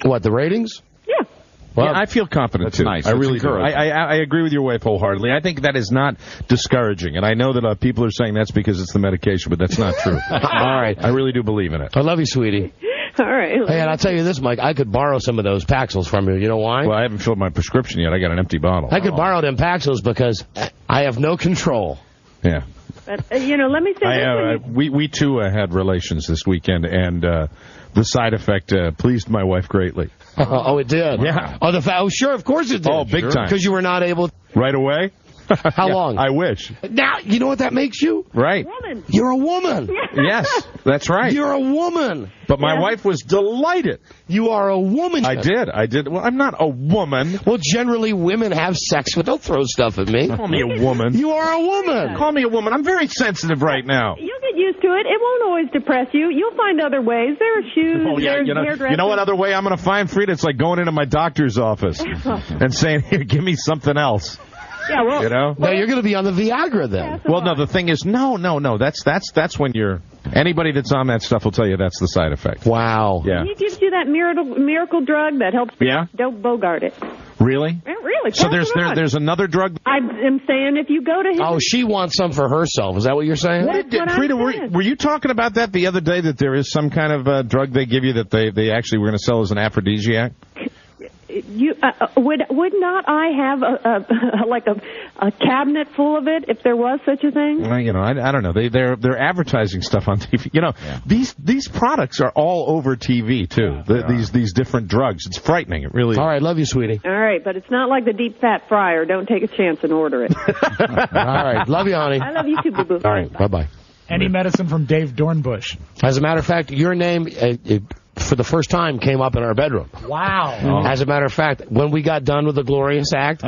Speaker 27: What, the ratings?
Speaker 20: Yeah.
Speaker 3: Well, I feel confident, too.
Speaker 6: Nice.
Speaker 3: I really do. I agree with your wife wholeheartedly. I think that is not discouraging, and I know that people are saying that's because it's the medication, but that's not true.
Speaker 27: All right.
Speaker 3: I really do believe in it.
Speaker 27: I love you, sweetie.
Speaker 20: All right.
Speaker 27: Hey, and I'll tell you this, Mike, I could borrow some of those Paxils from you. You know why?
Speaker 3: Well, I haven't filled my prescription yet. I got an empty bottle.
Speaker 27: I could borrow them Paxils because I have no control.
Speaker 3: Yeah.
Speaker 20: But, let me say this.
Speaker 3: We too had relations this weekend, and the side effect pleased my wife greatly.
Speaker 27: Oh, it did?
Speaker 3: Yeah.
Speaker 27: Oh, sure, of course it did.
Speaker 3: Oh, big time.
Speaker 27: Because you were not able...
Speaker 3: Right away?
Speaker 27: How long?
Speaker 3: I wish.
Speaker 27: Now, you know what that makes you?
Speaker 3: Right.
Speaker 20: Woman.
Speaker 27: You're a woman.
Speaker 3: Yes, that's right.
Speaker 27: You're a woman.
Speaker 3: But my wife was delighted.
Speaker 27: You are a woman.
Speaker 3: I did. Well, I'm not a woman.
Speaker 27: Well, generally women have sex, but don't throw stuff at me.
Speaker 3: Call me a woman.
Speaker 27: You are a woman.
Speaker 3: Call me a woman. I'm very sensitive right now.
Speaker 20: You'll get used to it. It won't always depress you. You'll find other ways. There are shoes.
Speaker 3: Oh, yeah.
Speaker 20: There's hairdressers.
Speaker 3: You know what other way I'm going to find, Freda? It's like going into my doctor's office and saying, here, give me something else.
Speaker 20: Yeah, well,
Speaker 27: no, you're going to be on the Viagra then.
Speaker 3: Well, no, the thing is, no. That's when you're. Anybody that's on that stuff will tell you that's the side effect.
Speaker 27: Wow.
Speaker 3: Yeah.
Speaker 20: He gives you that miracle drug that helps.
Speaker 3: Yeah.
Speaker 20: Don't bogart it.
Speaker 3: Really?
Speaker 20: Really?
Speaker 3: So there's another drug.
Speaker 20: I am saying if you go to him.
Speaker 27: Oh, she wants some for herself. Is that what you're saying?
Speaker 3: Freda, were you talking about that the other day? That there is some kind of drug they give you that they actually were going to sell as an aphrodisiac?
Speaker 20: You would not I have a cabinet full of it if there was such a thing?
Speaker 3: Well, I don't know. They're advertising stuff on TV. These products are all over TV too. These different drugs. It's frightening. It really is.
Speaker 27: All right, love you, sweetie.
Speaker 20: All right, but it's not like the deep fat fryer. Don't take a chance and order it.
Speaker 27: All right, love you, honey.
Speaker 20: I love you too, boo boo.
Speaker 27: All right, bye.
Speaker 19: Any medicine from Dave Dornbush.
Speaker 27: As a matter of fact, your name. For the first time, came up in our bedroom.
Speaker 19: Wow.
Speaker 27: As a matter of fact, when we got done with the Glorious Act,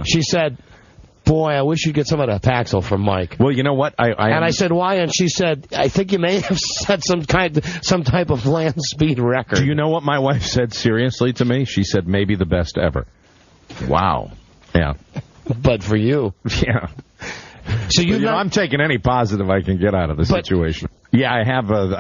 Speaker 27: she said, boy, I wish you'd get some of that Paxil from Mike.
Speaker 3: Well, you know what?
Speaker 27: I said, why? And she said, I think you may have set some type of land speed record.
Speaker 3: Do you know what my wife said seriously to me? She said, maybe the best ever. Wow. Yeah.
Speaker 27: But for you.
Speaker 3: Yeah. So I'm taking any positive I can get out of the situation. Yeah, I have.
Speaker 27: Good.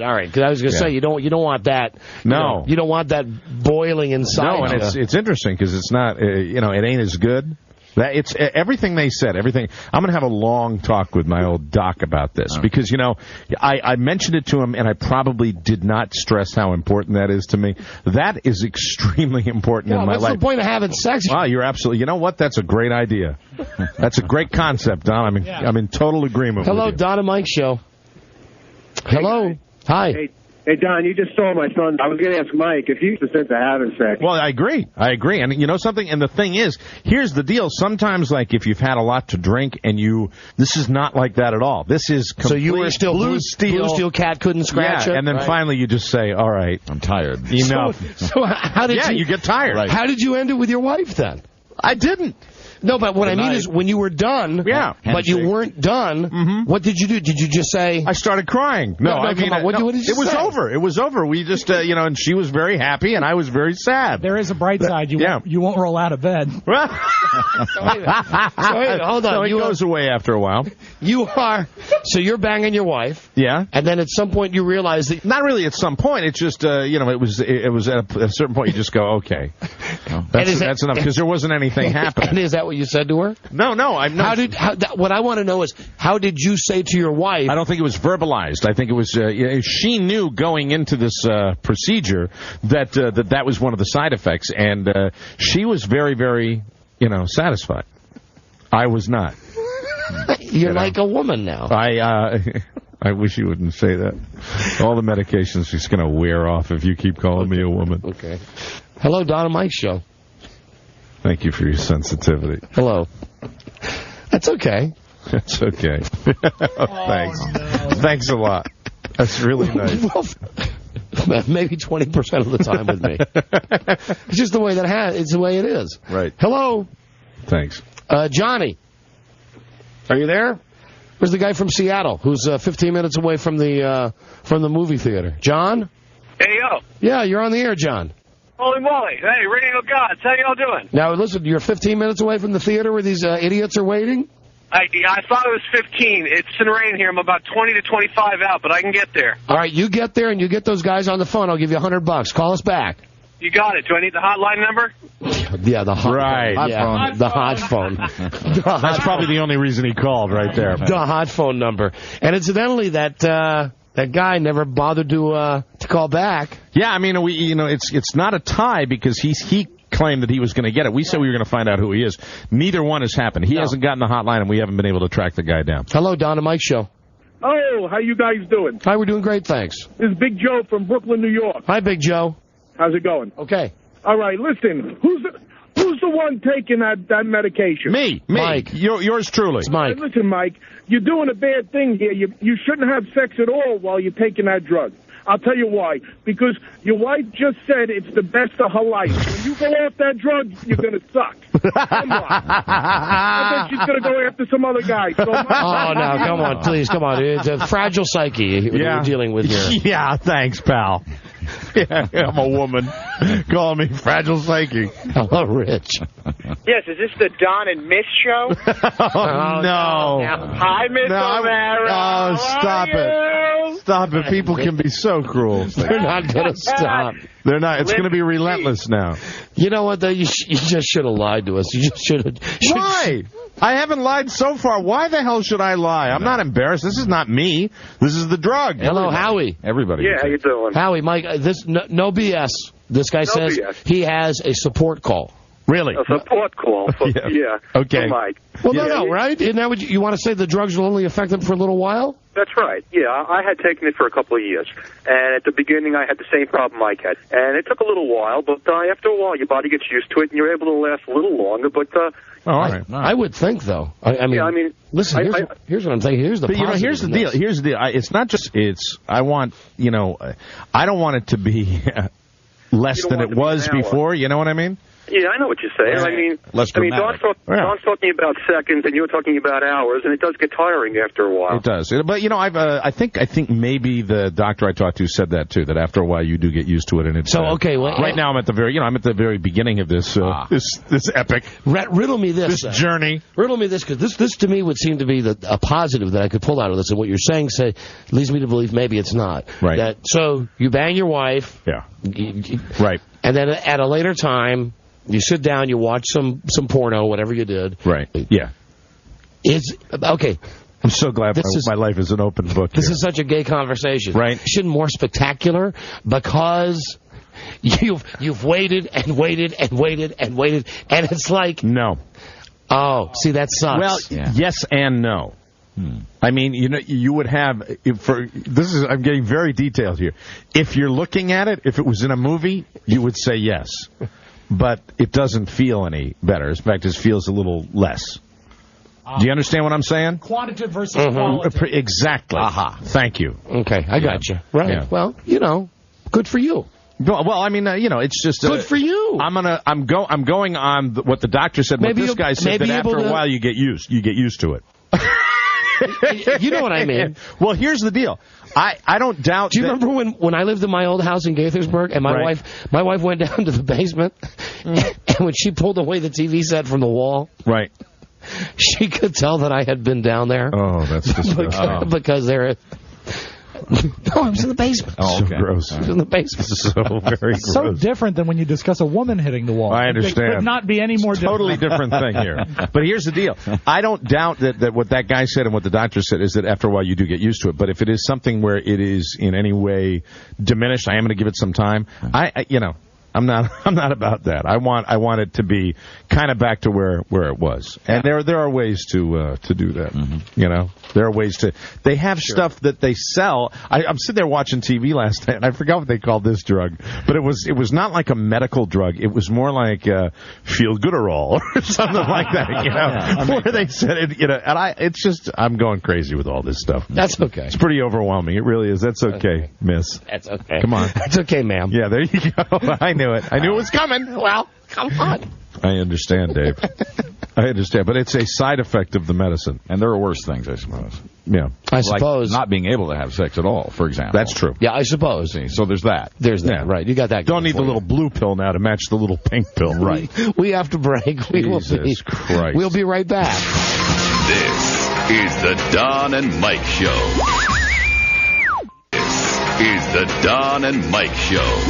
Speaker 27: All right. Because I was going to say you don't want that.
Speaker 3: No.
Speaker 27: You don't want that boiling inside.
Speaker 3: No, and it's interesting because it's not. It ain't as good. It's everything they said. Everything. I'm going to have a long talk with my old doc about this because I mentioned it to him and I probably did not stress how important that is to me. That is extremely important in my life.
Speaker 27: What's the point of having sex?
Speaker 3: Wow, you're absolutely. You know what? That's a great idea. That's a great concept, Don. I'm in total agreement.
Speaker 27: Hello,
Speaker 3: with you.
Speaker 27: Don and Mike show. Hello. Hi.
Speaker 4: Hey, Don, you just stole my son. I was going to ask Mike if he's the sense of having sex.
Speaker 3: Well, I agree. And you know something? And the thing is, here's the deal. Sometimes, like, if you've had a lot to drink and this is not like that at all. This is complete.
Speaker 27: So you were still Blue Steel cat couldn't scratch it?
Speaker 3: And then finally you just say, all right.
Speaker 6: I'm tired.
Speaker 3: Enough.
Speaker 27: So how did
Speaker 3: you get tired.
Speaker 27: Right. How did you end it with your wife then?
Speaker 3: I didn't.
Speaker 27: No, but what I mean is when you were done, but you weren't done, what did you do? Did you just say...
Speaker 3: I started crying. No, I mean,
Speaker 27: what did you
Speaker 3: it was
Speaker 27: say?
Speaker 3: over. It was over. We just, and she was very happy, and I was very sad.
Speaker 19: There is a bright side. You won't roll out of bed.
Speaker 27: So wait, hold on.
Speaker 3: So it goes away after a while.
Speaker 27: So you're banging your wife.
Speaker 3: Yeah.
Speaker 27: And then at some point you realize that...
Speaker 3: Not really at some point. It's just, it was at a certain point you just go, okay. That's enough, because there wasn't anything happening.
Speaker 27: And is that what you said to her?
Speaker 3: No.
Speaker 27: What I want to know is, how did you say to your wife...
Speaker 3: I don't think it was verbalized. I think it was, she knew going into this procedure that was one of the side effects, and she was very, very, satisfied. I was not.
Speaker 27: You're like a woman now.
Speaker 3: I wish you wouldn't say that. All the medication's just going to wear off if you keep calling me a woman.
Speaker 27: Okay. Hello, Don and Mike Show.
Speaker 3: Thank you for your sensitivity.
Speaker 27: Hello. That's okay.
Speaker 3: That's okay. Thanks. No. Thanks a lot. That's really nice.
Speaker 27: Maybe 20% of the time with me. It's just the way it's the way it is.
Speaker 3: Right.
Speaker 27: Hello.
Speaker 3: Thanks.
Speaker 27: Johnny. Are you there? Where's the guy from Seattle who's 15 minutes away from the movie theater? John?
Speaker 1: Hey, yo.
Speaker 27: Yeah, you're on the air, John.
Speaker 1: Holy moly. Hey, Radio Gods. How y'all doing?
Speaker 27: Now, listen, you're 15 minutes away from the theater where these idiots are waiting?
Speaker 1: I thought it was 15. It's in rain here. I'm about 20 to 25 out, but I can get there.
Speaker 27: All right, you get there and you get those guys on the phone. I'll give you $100. Call us back.
Speaker 1: You got it. Do I need the hotline number?
Speaker 27: Yeah, the hot
Speaker 3: phone.
Speaker 27: The hot phone.
Speaker 3: That's probably the only reason he called right there.
Speaker 27: The hot phone number. And incidentally, that guy never bothered to call back.
Speaker 3: Yeah, I mean, it's not a tie because he claimed that he was going to get it. We said we were going to find out who he is. Neither one has happened. He hasn't gotten the hotline, and we haven't been able to track the guy down.
Speaker 27: Hello, Don and Mike Show.
Speaker 21: Oh, how you guys doing?
Speaker 27: Hi, we're doing great, thanks.
Speaker 21: This is Big Joe from Brooklyn, New York.
Speaker 27: Hi, Big Joe.
Speaker 21: How's it going?
Speaker 27: Okay.
Speaker 21: All right, listen. Who's the one taking that medication?
Speaker 3: Me.
Speaker 27: Mike.
Speaker 3: Yours truly.
Speaker 27: It's Mike.
Speaker 21: Hey, listen, Mike, you're doing a bad thing here. You shouldn't have sex at all while you're taking that drug. I'll tell you why. Because your wife just said it's the best of her life. When you go off that drug, you're going to suck. Come on. I bet she's going to go after some other guy. So
Speaker 27: no, come on, please, come on. It's a fragile psyche you're dealing with here.
Speaker 3: Yeah, thanks, pal. Yeah, I'm a woman. Call me fragile psyche.
Speaker 27: Hello, Rich.
Speaker 22: Yes, is this the Don and Miss show?
Speaker 3: No.
Speaker 22: Hi, Miss O'Mara.
Speaker 3: Oh, stop it. Stop it. People can be so cruel.
Speaker 27: They're not going to stop.
Speaker 3: They're not. It's going to be relentless now.
Speaker 27: You know what, though? You just should have lied to us. You just should have.
Speaker 3: Why? I haven't lied so far. Why the hell should I lie? I'm not embarrassed. This is not me. This is the drug.
Speaker 27: Hello, Howie.
Speaker 3: Everybody.
Speaker 22: Yeah, how you doing?
Speaker 27: Howie, Mike, no BS. This guy says
Speaker 22: BS.
Speaker 27: he has a support call.
Speaker 3: Really?
Speaker 22: A support call. Yeah.
Speaker 3: Okay.
Speaker 22: For Mike.
Speaker 27: Well, no, right? Isn't that what you want to say? The drugs will only affect them for a little while?
Speaker 22: That's right. Yeah, I had taken it for a couple of years. And at the beginning, I had the same problem Mike had. And it took a little while, but after a while, your body gets used to it, and you're able to last a little longer. But
Speaker 3: all right.
Speaker 27: I would think, though. I mean, listen, here's what I'm saying. Here's the positive.
Speaker 3: Here's the deal. Here's the deal. It's not just, I want, I don't want it to be less than it was before. You know what I mean?
Speaker 22: Yeah, I know what you're saying. Don's talking about seconds, and you're talking about hours, and it does get tiring after a while.
Speaker 3: It does. But I think maybe the doctor I talked to said that too. That after a while you do get used to it, and it's right now I'm at the very beginning of this this epic.
Speaker 27: Riddle me this
Speaker 3: journey.
Speaker 27: Riddle me this, because this to me would seem to be a positive that I could pull out of this, and what you're saying leads me to believe maybe it's not.
Speaker 3: Right.
Speaker 27: So you bang your wife.
Speaker 3: Yeah. Right.
Speaker 27: And then at a later time, you sit down, you watch some porno, whatever you did.
Speaker 3: Right. Yeah.
Speaker 27: Okay.
Speaker 3: I'm so glad my life is an open book.
Speaker 27: This is such a gay conversation.
Speaker 3: Right.
Speaker 27: Shouldn't more spectacular because you've waited and waited and waited and waited, and it's like
Speaker 3: no.
Speaker 27: Oh, see, that sucks.
Speaker 3: Well, yes and no. I mean, you would have I'm getting very detailed here. If you're looking at it, if it was in a movie, you would say yes. But it doesn't feel any better. In fact, it feels a little less. Do you understand what I'm saying?
Speaker 19: Quantitative versus qualitative.
Speaker 3: Exactly. Thank you.
Speaker 27: Okay, I got you. Right.
Speaker 3: Yeah.
Speaker 27: Well, good for you.
Speaker 3: Well, I mean, it's just
Speaker 27: good for you.
Speaker 3: I'm going on what the doctor said. What this guy said, that after a while you get used to it.
Speaker 27: You know what I mean?
Speaker 3: Well, here's the deal. I don't doubt.
Speaker 27: Do you remember when I lived in my old house in Gaithersburg, and my wife went down to the basement, and when she pulled away the TV set from the wall,
Speaker 3: right,
Speaker 27: she could tell that I had been down there.
Speaker 3: Oh, that's disgusting.
Speaker 27: Because there. No, I was in the basement.
Speaker 3: Oh, okay. So gross.
Speaker 27: I was in the basement.
Speaker 3: So very gross.
Speaker 19: So different than when you discuss a woman hitting the wall.
Speaker 3: I understand.
Speaker 19: It could not be any more
Speaker 3: totally different thing here. But here's the deal. I don't doubt that what that guy said and what the doctor said is that after a while you do get used to it. But if it is something where it is in any way diminished, I am going to give it some time. I'm not about that. I want it to be kind of back to where it was. And there are ways to do that. Mm-hmm. There are ways to. They have stuff that they sell. I'm sitting there watching TV last night, and I forgot what they called this drug, but it was not like a medical drug. It was more like feel-gooderol or something like that. Where they said it. And it's just I'm going crazy with all this stuff.
Speaker 27: That's okay.
Speaker 3: It's pretty overwhelming. It really is. That's okay, miss.
Speaker 27: That's okay.
Speaker 3: Come on.
Speaker 27: That's okay, ma'am.
Speaker 3: Yeah, there you go. I knew it. I knew it was coming.
Speaker 27: Well, come on.
Speaker 3: I understand, Dave. I understand, but it's a side effect of the medicine.
Speaker 6: And there are worse things, I suppose.
Speaker 3: Yeah.
Speaker 27: I suppose.
Speaker 6: Like not being able to have sex at all, for example.
Speaker 3: That's true.
Speaker 27: Yeah, I suppose.
Speaker 6: So there's that.
Speaker 27: There's that, right. You got that.
Speaker 3: Don't need the little blue pill now to match the little pink pill. Right.
Speaker 27: We have to break.
Speaker 3: Jesus Christ.
Speaker 27: We'll be right back.
Speaker 8: This is the Don and Mike Show. This is the Don and Mike Show.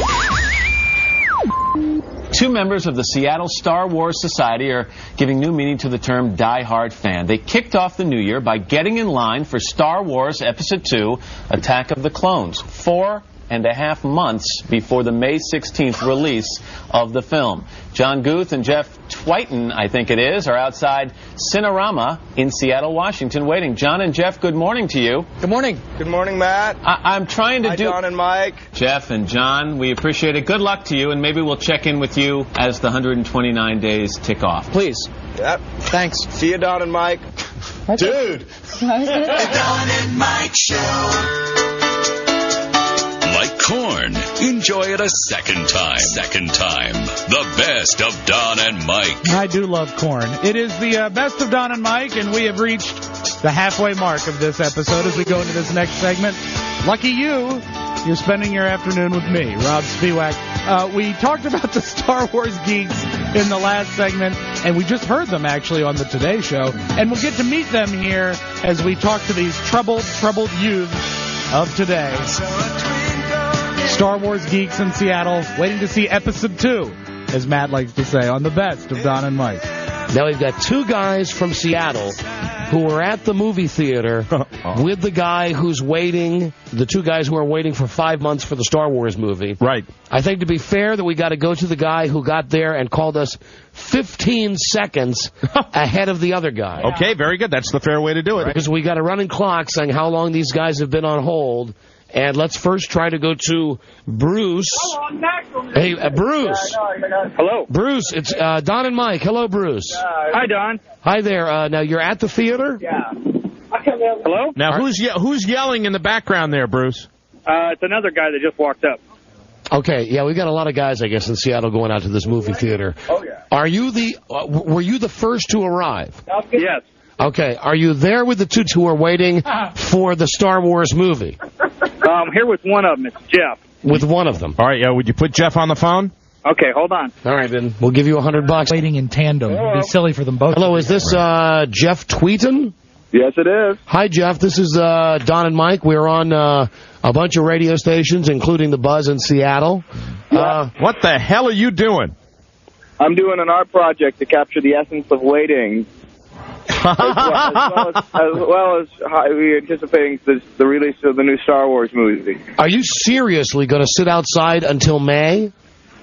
Speaker 2: Two members of the Seattle Star Wars Society are giving new meaning to the term die-hard fan. They kicked off the new year by getting in line for Star Wars Episode II, Attack of the Clones, 4.5 months before the May 16th release of the film. John Guth and Jeff Twighton, I think it is, are outside Cinerama in Seattle, Washington, waiting. John and Jeff, good morning to you.
Speaker 9: Good morning. Good morning, Matt.
Speaker 2: I'm trying to
Speaker 9: Hi, Don and Mike.
Speaker 2: Jeff and John, we appreciate it. Good luck to you, and maybe we'll check in with you as the 129 days tick off. Please.
Speaker 9: Yep. Thanks. See you, Don and Mike. Dude.
Speaker 8: The Don and Mike Show. Like corn. Enjoy it a second time. The best of Don and Mike.
Speaker 19: I do love corn. It is the best of Don and Mike, and we have reached the halfway mark of this episode as we go into this next segment. Lucky you. You're spending your afternoon with me, Rob Spiewak. We talked about the Star Wars geeks in the last segment, and we just heard them actually on the Today Show. And we'll get to meet them here as we talk to these troubled youths of today. Star Wars geeks in Seattle, waiting to see Episode 2, as Matt likes to say, on the best of Don and Mike.
Speaker 27: Now we've got two guys from Seattle who were at the movie theater with the guy who's waiting, the two guys who are waiting for 5 months for the Star Wars movie.
Speaker 3: Right.
Speaker 27: I think to be fair that we got to go to the guy who got there and called us 15 seconds ahead of the other guy.
Speaker 3: Okay, very good. That's the fair way to do it.
Speaker 27: Because we got a running clock saying how long these guys have been on hold. And let's first try to go to Bruce. Hey, Bruce.
Speaker 14: Hello.
Speaker 27: Bruce, it's Don and Mike. Hello, Bruce.
Speaker 14: Hi, Don.
Speaker 27: Hi there. Now, you're at the theater?
Speaker 14: Yeah. Hello?
Speaker 3: Now, who's yelling in the background there, Bruce?
Speaker 14: It's another guy that just walked up.
Speaker 27: Okay, yeah, we got a lot of guys, I guess, in Seattle going out to this movie theater.
Speaker 14: Oh, yeah.
Speaker 27: Were you the first to arrive?
Speaker 14: Yes.
Speaker 27: Okay, are you there with the two who are waiting for the Star Wars movie?
Speaker 14: Here with one of them. It's Jeff.
Speaker 27: With one of them.
Speaker 3: All right, would you put Jeff on the phone?
Speaker 14: Okay, hold on.
Speaker 27: All right, then. We'll give you $100.
Speaker 19: Waiting in tandem. It'd be silly for them both.
Speaker 27: Hello, is this Jeff Tweeton?
Speaker 22: Yes, it is.
Speaker 27: Hi, Jeff. This is Don and Mike. We're on a bunch of radio stations, including The Buzz in Seattle.
Speaker 3: What the hell are you doing?
Speaker 22: I'm doing an art project to capture the essence of waiting. as well as we're anticipating the release of the new Star Wars movie.
Speaker 27: Are you seriously going to sit outside until May?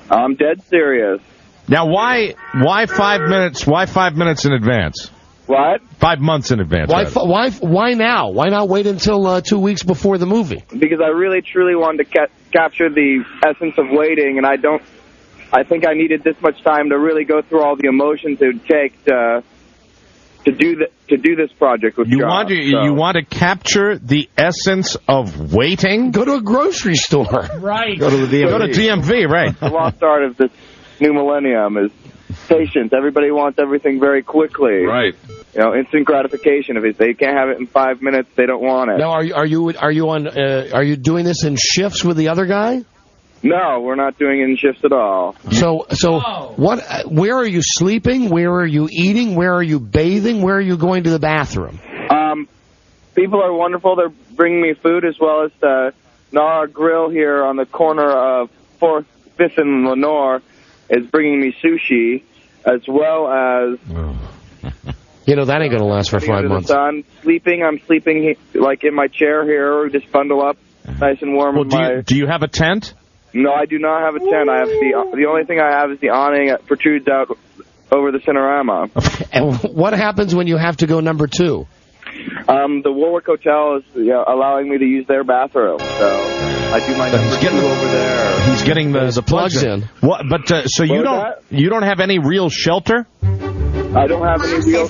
Speaker 22: I'm dead serious.
Speaker 3: Now, why 5 minutes? Why 5 minutes in advance?
Speaker 22: What?
Speaker 3: 5 months in advance.
Speaker 27: Why now? Why not wait until 2 weeks before the movie?
Speaker 22: Because I really, truly wanted to capture the essence of waiting, and I think I needed this much time to really go through all the emotions it would take to to do this project with
Speaker 3: you
Speaker 22: John.
Speaker 3: You want to capture the essence of waiting?
Speaker 27: Go to a grocery store.
Speaker 19: Right.
Speaker 3: Go to the DMV. Go to DMV, right.
Speaker 22: The lost art of this new millennium is patience. Everybody wants everything very quickly.
Speaker 6: Right.
Speaker 22: You know, instant gratification. If they can't have it in 5 minutes, they don't want it.
Speaker 27: Now, are you doing this in shifts with the other guy?
Speaker 22: No, we're not doing it in shifts at all.
Speaker 27: So what? Where are you sleeping? Where are you eating? Where are you bathing? Where are you going to the bathroom?
Speaker 22: People are wonderful. They're bringing me food, as well as the Nara Grill here on the corner of 4th, 5th, and Lenore is bringing me sushi, as well as...
Speaker 27: You know, that ain't going to last for 5 months.
Speaker 22: I'm sleeping like in my chair here, just bundle up, nice and warm.
Speaker 3: Well, do you have a tent?
Speaker 22: No, I do not have a tent. I have the only thing I have is the awning that protrudes out over the Cinerama.
Speaker 27: And what happens when you have to go number 2?
Speaker 22: The Warwick Hotel is allowing me to use their bathroom, so I do my number 2 over there.
Speaker 3: He's getting the plugs in. What? But so you don't have any real shelter?
Speaker 22: I don't have any real.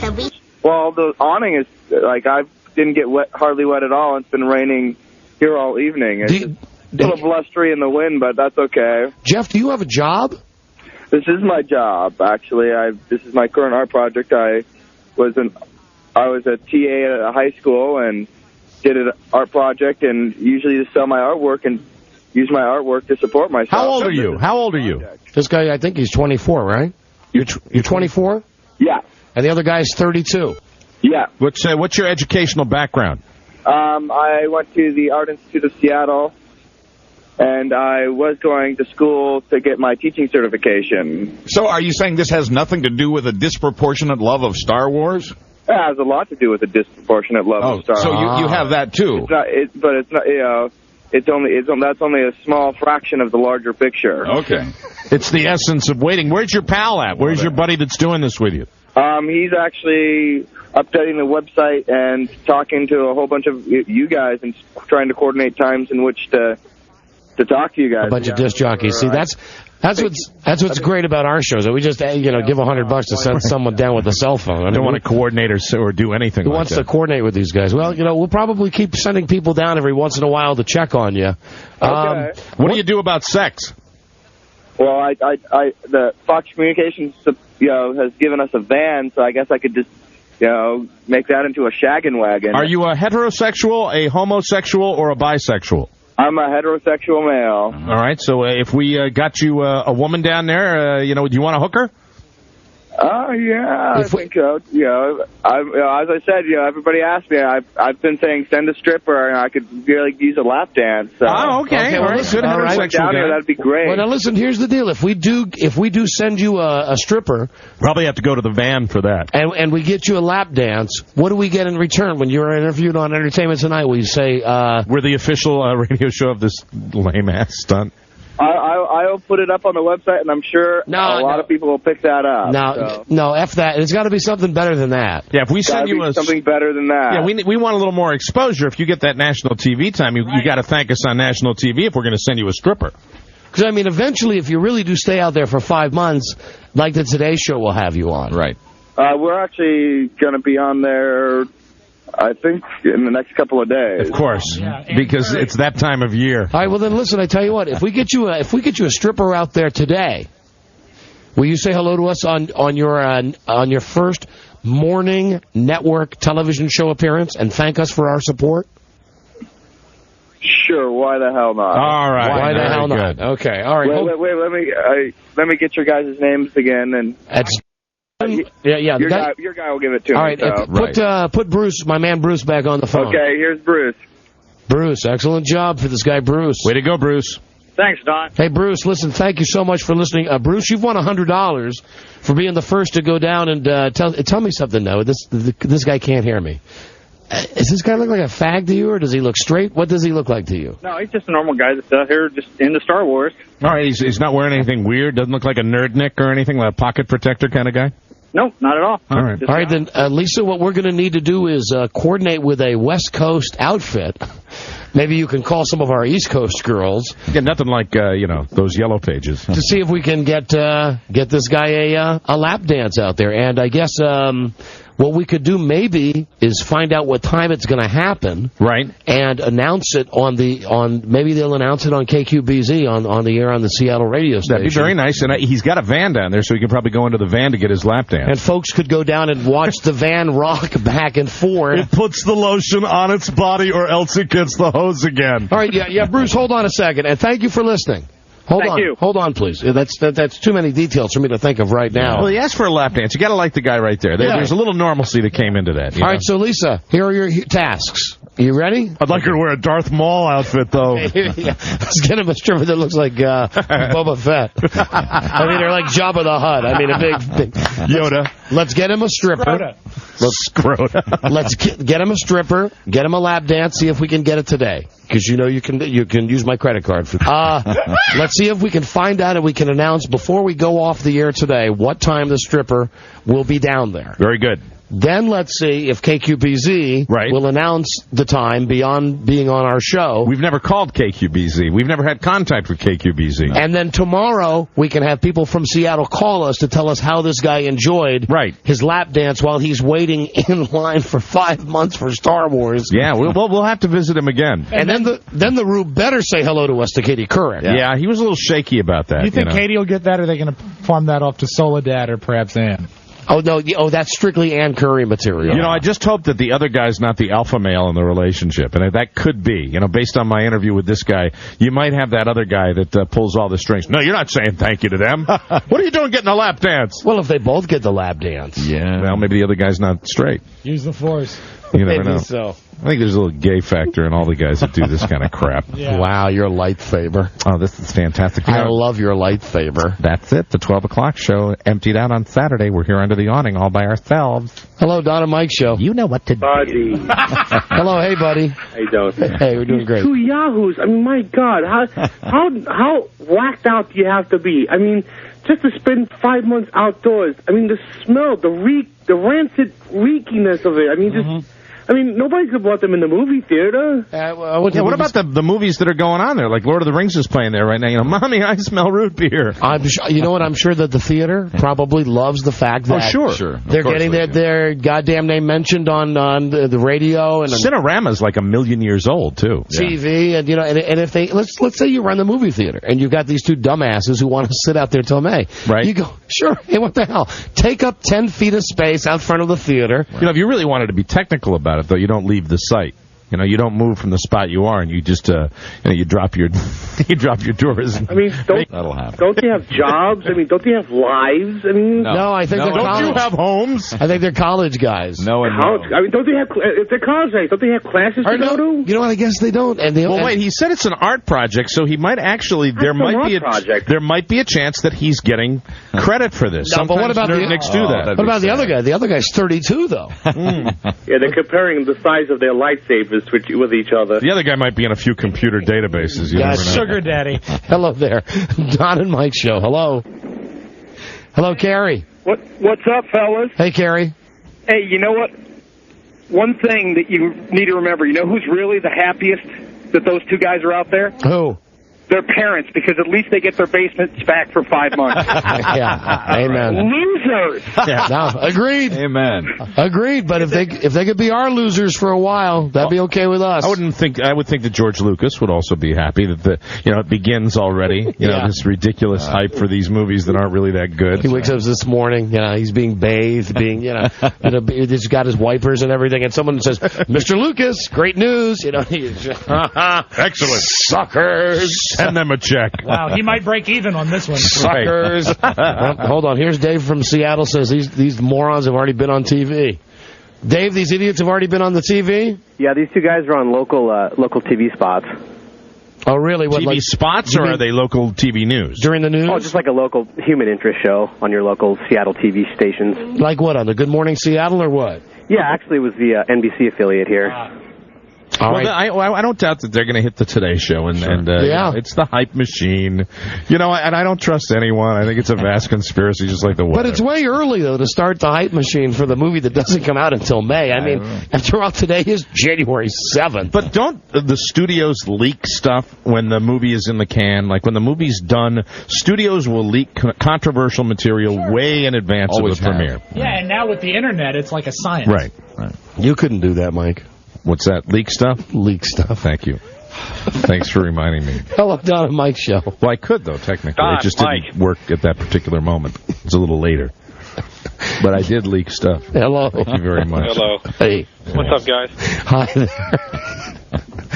Speaker 22: Well, the awning is like I didn't get hardly wet at all. It's been raining here all evening. It's a little blustery in the wind, but that's okay.
Speaker 27: Jeff, do you have a job?
Speaker 22: This is my job, actually. This is my current art project. I was a TA at a high school and did an art project, and usually to sell my artwork and use my artwork to support myself.
Speaker 3: How old are you? How old are you?
Speaker 27: This guy, I think he's 24, right? You're 24?
Speaker 22: Yeah.
Speaker 27: And the other guy's 32?
Speaker 22: Yeah.
Speaker 3: What's your educational background?
Speaker 22: I went to the Art Institute of Seattle, and I was going to school to get my teaching certification.
Speaker 6: So are you saying this has nothing to do with a disproportionate love of Star Wars?
Speaker 22: It has a lot to do with a disproportionate love of Star Wars.
Speaker 6: So you have that too.
Speaker 22: But it's not. That's only a small fraction of the larger picture.
Speaker 6: Okay.
Speaker 3: It's the essence of waiting. Where's your pal at? Where's your buddy that's doing this with you?
Speaker 22: He's actually updating the website and talking to a whole bunch of you guys and trying to coordinate times in which to talk to you guys.
Speaker 27: A bunch of disc jockeys. See, that's what's great about our shows. That we just give $100 to send someone down with a cell phone.
Speaker 3: I don't want to coordinate or do anything.
Speaker 27: Who wants to coordinate with these guys? Well, we'll probably keep sending people down every once in a while to check on you.
Speaker 22: Okay.
Speaker 3: What do you do about sex?
Speaker 22: Well, the Fox Communications, has given us a van, so I guess I could just, make that into a shaggin' wagon.
Speaker 3: Are you a heterosexual, a homosexual, or a bisexual?
Speaker 22: I'm a heterosexual male.
Speaker 3: All right, so if we got you a woman down there, do you want to hook her?
Speaker 22: Yeah, I think so. As I said, everybody asked me. I've been saying send a stripper, and I could really use a lap dance. So.
Speaker 3: Oh, okay. All right. Good heterosexual
Speaker 22: down here, that'd be great.
Speaker 27: Well, now listen. Here's the deal. If we do send you a stripper,
Speaker 3: probably have to go to the van for that.
Speaker 27: And we get you a lap dance. What do we get in return when you're interviewed on Entertainment Tonight? We say
Speaker 3: we're the official radio show of this lame ass stunt.
Speaker 22: I'll put it up on the website, and I'm sure a lot of people will pick that up.
Speaker 27: No, F that. It's got to be something better than that.
Speaker 3: Yeah, if we send you
Speaker 22: something better than that.
Speaker 3: Yeah, we want a little more exposure. If you get that national TV time, you got to thank us on national TV if we're going to send you a stripper.
Speaker 27: Because, eventually, if you really do stay out there for 5 months, like the Today Show will have you on.
Speaker 3: Right.
Speaker 22: We're actually going to be on there, I think, in the next couple of days.
Speaker 3: Of course, because it's that time of year.
Speaker 27: All right, well then, listen. I tell you what. If we get you a stripper out there today, will you say hello to us on your first morning network television show appearance and thank us for our support?
Speaker 22: Sure. Why the hell not?
Speaker 3: All right.
Speaker 27: Why the hell not? Okay. All right.
Speaker 22: Wait. Let me get your guys' names again and.
Speaker 27: Yeah.
Speaker 22: Your guy will give it to me.
Speaker 27: All right, put Bruce, my man Bruce, back on the phone.
Speaker 22: Okay, here's Bruce.
Speaker 27: Bruce, excellent job for this guy, Bruce.
Speaker 3: Way to go, Bruce.
Speaker 22: Thanks, Don.
Speaker 27: Hey, Bruce, listen, thank you so much for listening. Bruce, you've won $100 for being the first to go down and tell me something, though. This guy can't hear me. Does this guy look like a fag to you, or does he look straight? What does he look like to you?
Speaker 22: No, he's just a normal guy that's out here just into Star Wars.
Speaker 3: All right, he's not wearing anything weird? Doesn't look like a nerdnik or anything, like a pocket protector kind of guy?
Speaker 22: No, not at all.
Speaker 3: All right.
Speaker 27: All right, then, Lisa, what we're going to need to do is coordinate with a West Coast outfit. Maybe you can call some of our East Coast girls.
Speaker 3: Yeah, nothing like, those yellow pages.
Speaker 27: To see if we can get this guy a lap dance out there. And I guess what we could do maybe is find out what time it's going to happen,
Speaker 3: right,
Speaker 27: and announce it maybe they'll announce it on KQBZ on the air on the Seattle radio station.
Speaker 3: That'd be very nice, and he's got a van down there, so he can probably go into the van to get his lap dance.
Speaker 27: And folks could go down and watch the van rock back and forth.
Speaker 3: It puts the lotion on its body, or else it gets the hose again.
Speaker 27: All right, yeah, Bruce, hold on a second, and thank you for listening. Hold on, please. That's too many details for me to think of right now.
Speaker 3: Well, he asked for a lap dance. You got to like the guy right there. There's a little normalcy that came into that.
Speaker 27: All right, so Lisa, here are your tasks. You ready?
Speaker 3: I'd like her to wear a Darth Maul outfit, though.
Speaker 27: Let's get him a stripper that looks like Boba Fett. I mean, they're like Jabba the Hutt. I mean, a big
Speaker 3: Yoda.
Speaker 27: Let's get him a stripper. Let's get him a stripper. Get him a lap dance. See if we can get it today, because you know you can use my credit card for. Let's see if we can find out and we can announce before we go off the air today what time the stripper will be down there.
Speaker 3: Very good.
Speaker 27: Then let's see if KQBZ will announce the time beyond being on our show.
Speaker 3: We've never called KQBZ. We've never had contact with KQBZ.
Speaker 27: And then tomorrow we can have people from Seattle call us to tell us how this guy enjoyed his lap dance while he's waiting in line for 5 months for Star Wars.
Speaker 3: Yeah, we'll have to visit him again.
Speaker 27: And then the Rube better say hello to us to Katie Couric.
Speaker 3: Yeah, he was a little shaky about that.
Speaker 19: You think Katie will get that, or are they going to farm that off to Soledad or perhaps Ann?
Speaker 27: Oh, no. Oh, that's strictly Ann Curry material.
Speaker 3: You know, I just hope that the other guy's not the alpha male in the relationship. And that could be. You know, based on my interview with this guy, you might have that other guy that pulls all the strings. No, you're not saying thank you to them. What are you doing getting a lap dance?
Speaker 27: Well, if they both get the lap dance.
Speaker 3: Yeah. Well, maybe the other guy's not straight.
Speaker 19: Use the force.
Speaker 3: You never know.
Speaker 27: So.
Speaker 3: I think there's a little gay factor in all the guys that do this kind of crap.
Speaker 27: Yeah. Wow, your lightsaber.
Speaker 3: Oh, this is fantastic.
Speaker 27: I love your lightsaber.
Speaker 3: That's it. The 12 o'clock show emptied out on Saturday. We're here under the awning all by ourselves.
Speaker 27: Hello, Don and Mike show.
Speaker 3: You know what to do.
Speaker 27: Hello, hey, buddy.
Speaker 7: How you doing?
Speaker 27: Hey, we're doing great.
Speaker 7: Two yahoos. I mean, my God, how whacked out do you have to be? I mean, just to spend 5 months outdoors. I mean, the smell, the rancid reekiness of it. I mean, just. I mean, nobody's going to want them in the movie theater.
Speaker 3: What about the movies that are going on there? Like Lord of the Rings is playing there right now. You know, Mommy, I smell root beer.
Speaker 27: You know what? I'm sure that the theater probably loves the fact that they're getting their goddamn name mentioned on the radio. And
Speaker 3: Cinerama's like 1 million years old, too.
Speaker 27: TV, and you know, and if they let's say you run the movie theater and you've got these two dumbasses who want to sit out there till May.
Speaker 3: Right.
Speaker 27: You go, sure. Hey, what the hell? Take up 10 feet of space out front of the theater.
Speaker 3: You know, if you really wanted to be technical about it, though, you don't leave the site. You know, you don't move from the spot you are, and you just, you drop your doors.
Speaker 7: I mean,
Speaker 3: that'll happen.
Speaker 7: Don't they have jobs? I mean, don't they have lives? I mean,
Speaker 27: no, I think they're college.
Speaker 3: Don't you have homes?
Speaker 27: I think they're college guys.
Speaker 3: No,
Speaker 7: I mean, don't they have? If they're college guys, don't they have classes to go to?
Speaker 27: You know what? I guess they don't. And
Speaker 3: wait, he said it's an art project, so he might actually. There might be a chance that he's getting credit for this.
Speaker 27: No, but what about
Speaker 3: Nicks do that?
Speaker 27: What about the other guy? The other guy's 32, though.
Speaker 7: Yeah, they're comparing the size of their lightsabers with each other.
Speaker 3: The other guy might be in a few computer databases. You never know.
Speaker 19: Sugar daddy.
Speaker 27: Hello there. Don and Mike show. Hello. Hello, Carrie.
Speaker 21: What's up, fellas?
Speaker 27: Hey, Carrie.
Speaker 21: Hey, you know what? One thing that you need to remember, you know who's really the happiest that those two guys are out there?
Speaker 27: Who?
Speaker 21: Their parents, because at least they get their basements back for 5 months.
Speaker 27: Yeah, amen.
Speaker 21: Losers.
Speaker 27: Yeah, no, agreed.
Speaker 3: Amen.
Speaker 27: Agreed. But if they could be our losers for a while, that'd be okay with us.
Speaker 3: I would think that George Lucas would also be happy that it begins already. You know, this ridiculous hype for these movies that aren't really that good.
Speaker 27: He wakes up this morning. He's being bathed, he's got his wipers and everything, and someone says, "Mr. Lucas, great news!" You know, he's
Speaker 3: excellent
Speaker 27: suckers.
Speaker 3: Send them a check.
Speaker 19: Wow, he might break even on this one.
Speaker 27: Suckers. Hold on. Here's Dave from Seattle says these morons have already been on TV. Dave, these idiots have already been on the TV?
Speaker 13: Yeah, these two guys are on local TV spots.
Speaker 27: Oh, really? What,
Speaker 3: TV spots, or are they local TV news?
Speaker 27: During the news?
Speaker 13: Oh, just like a local human interest show on your local Seattle TV stations.
Speaker 27: Like what, on the Good Morning Seattle or what?
Speaker 13: Yeah, actually it was the NBC affiliate here.
Speaker 27: All right.
Speaker 3: I don't doubt that they're going to hit the Today Show, and it's the hype machine. And I don't trust anyone. I think it's a vast conspiracy, just like the weather.
Speaker 27: But it's way early, though, to start the hype machine for the movie that doesn't come out until May. I mean, after all, today is January 7th.
Speaker 3: But don't the studios leak stuff when the movie is in the can? Like, when the movie's done, studios will leak controversial material way in advance of the premiere.
Speaker 19: Yeah, and now with the internet, it's like a science.
Speaker 3: Right.
Speaker 27: You couldn't do that, Mike.
Speaker 3: What's that? Leak stuff?
Speaker 27: Leak stuff.
Speaker 3: Thank you. Thanks for reminding me.
Speaker 27: Hello, Don and Mike show.
Speaker 3: Well, I could, though, technically.
Speaker 1: Don,
Speaker 3: it just
Speaker 1: Mike.
Speaker 3: didn't work at that particular moment. It's a little later. But I did leak stuff.
Speaker 27: Hello.
Speaker 3: Thank you very much.
Speaker 1: Hello.
Speaker 27: Hey.
Speaker 1: What's up, guys?
Speaker 27: Hi there.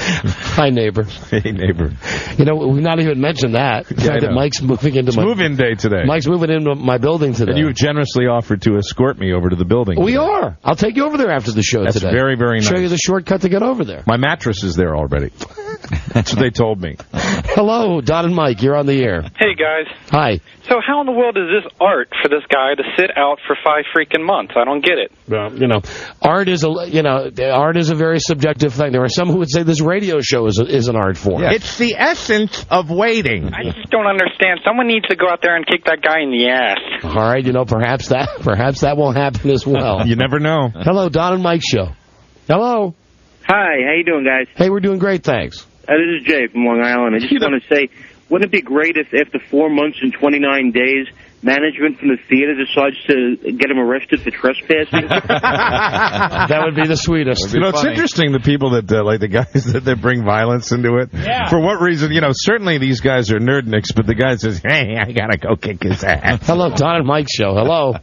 Speaker 27: Hi, neighbor.
Speaker 3: Hey, neighbor.
Speaker 27: We've not even mentioned that. The fact that Mike's moving into my...
Speaker 3: move-in day today.
Speaker 27: Mike's moving into my building today.
Speaker 3: And you have generously offered to escort me over to the building.
Speaker 27: We are. I'll take you over there after the show
Speaker 3: today.
Speaker 27: today.
Speaker 3: That's very, very nice.
Speaker 27: Show you the shortcut to get over there.
Speaker 3: My mattress is there already. That's what they told me.
Speaker 27: Hello, Don and Mike. You're on the air.
Speaker 1: Hey, guys.
Speaker 27: Hi.
Speaker 1: So how in the world is this art for this guy to sit out for 5 freaking months? I don't get it.
Speaker 27: Well, art is a very subjective thing. There are some who would say this radio show is an art form.
Speaker 5: Yeah. It's the essence of waiting.
Speaker 1: I just don't understand. Someone needs to go out there and kick that guy in the ass.
Speaker 27: All right, perhaps that won't happen as well.
Speaker 3: You never know.
Speaker 27: Hello, Don and Mike show. Hello.
Speaker 11: Hi, how you doing, guys?
Speaker 27: Hey, we're doing great, thanks.
Speaker 11: This is Jay from Long Island. I just want to say, wouldn't it be great if after 4 months and 29 days, management from the theater decides to get him arrested for trespassing?
Speaker 27: That would be the sweetest.
Speaker 3: It's interesting, the people that, like the guys that bring violence into it.
Speaker 19: Yeah.
Speaker 3: For what reason? Certainly these guys are nerdnicks, but the guy says, hey, I gotta go kick his ass.
Speaker 27: Hello, Don and Mike show. Hello.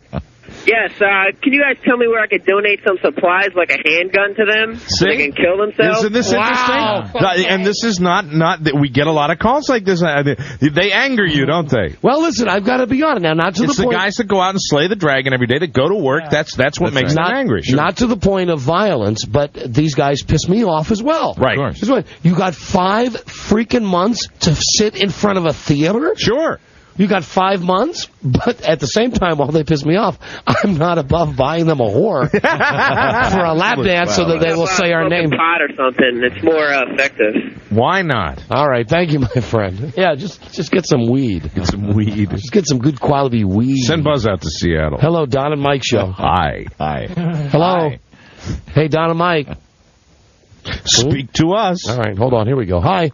Speaker 12: Yes, can you guys tell me where I could donate some supplies, like a handgun to them, so they can kill themselves?
Speaker 3: Isn't this interesting? And this is not that we get a lot of calls like this. They anger you, don't they?
Speaker 27: Well, listen, I've got to be honest now. Not to
Speaker 3: it's
Speaker 27: the point.
Speaker 3: It's the guys that go out and slay the dragon every day, that go to work. Yeah. That's what makes them angry. Sure.
Speaker 27: Not to the point of violence, but these guys piss me off as well.
Speaker 3: Right.
Speaker 27: Of course. You got 5 freaking months to sit in front of a theater?
Speaker 3: Sure.
Speaker 27: You got 5 months, but at the same time, while they piss me off, I'm not above buying them a whore for a lap dance so that they will say our name.
Speaker 12: Pot or something. It's more effective.
Speaker 3: Why not?
Speaker 27: All right, thank you, my friend. Yeah, just get some weed.
Speaker 3: Get some weed.
Speaker 27: Just get some good quality weed.
Speaker 3: Send Buzz out to Seattle.
Speaker 27: Hello, Don and Mike show.
Speaker 3: Hi.
Speaker 27: Hello. Hi. Hey, Don and Mike.
Speaker 3: Speak to us.
Speaker 27: All right, hold on. Here we go. Hi.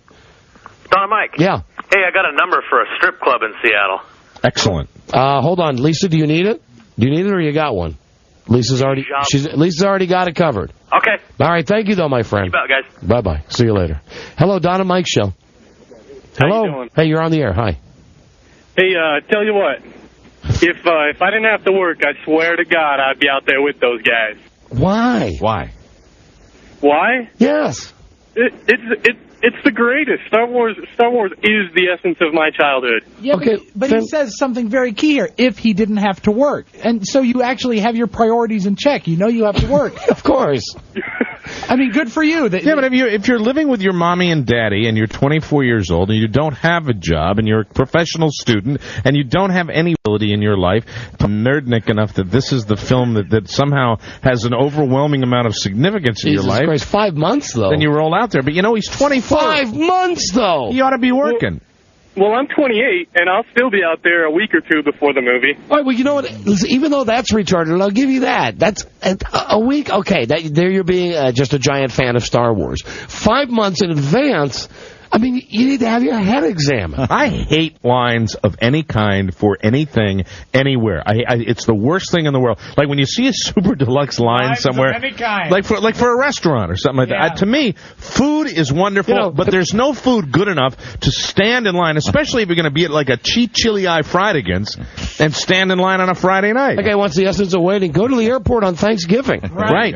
Speaker 1: Don and Mike.
Speaker 27: Yeah.
Speaker 1: Hey, I got a number for a strip club in Seattle.
Speaker 3: Excellent.
Speaker 27: Hold on, Lisa. Do you need it? Do you need it, or you got one? Lisa's already got it covered.
Speaker 1: Okay.
Speaker 27: All right. Thank you, though, my friend.
Speaker 1: You bet, guys.
Speaker 27: Bye bye. See you later. Hello, Don and Mike show. Hello.
Speaker 1: How you doing?
Speaker 27: Hey, you're on the air. Hi.
Speaker 1: Hey, tell you what. If I didn't have to work, I swear to God, I'd be out there with those guys.
Speaker 27: Why?
Speaker 1: Why?
Speaker 27: Yes.
Speaker 1: It's the greatest. Star Wars is the essence of my childhood.
Speaker 19: Yeah,
Speaker 27: okay,
Speaker 19: but he says something very key here. If he didn't have to work. And so you actually have your priorities in check. You know you have to work.
Speaker 27: Of course.
Speaker 19: I mean, good for you.
Speaker 3: But if you're living with your mommy and daddy and you're 24 years old and you don't have a job and you're a professional student and you don't have any ability in your life to nerdnick enough that this is the film that somehow has an overwhelming amount of significance in your life.
Speaker 27: Christ, 5 months, though.
Speaker 3: Then you roll out there. But, he's 24.
Speaker 27: 5 months, though.
Speaker 3: He ought to be working.
Speaker 1: Well, I'm 28, and I'll still be out there a week or two before the movie.
Speaker 27: All right, well, you know what? Even though that's retarded, I'll give you that. That's a week. Okay, there you're being just a giant fan of Star Wars. 5 months in advance, I mean, you need to have your head examined.
Speaker 3: I hate lines of any kind for anything, anywhere. It's the worst thing in the world. Like when you see a super deluxe line somewhere,
Speaker 19: of any kind.
Speaker 3: like for a restaurant or something like that. To me, food is wonderful, but there's no food good enough to stand in line, especially if you're going to be at like a cheap chili eye Fridaygans and stand in line on a Friday night.
Speaker 27: That guy wants the essence of waiting. Go to the airport on Thanksgiving.
Speaker 3: Right.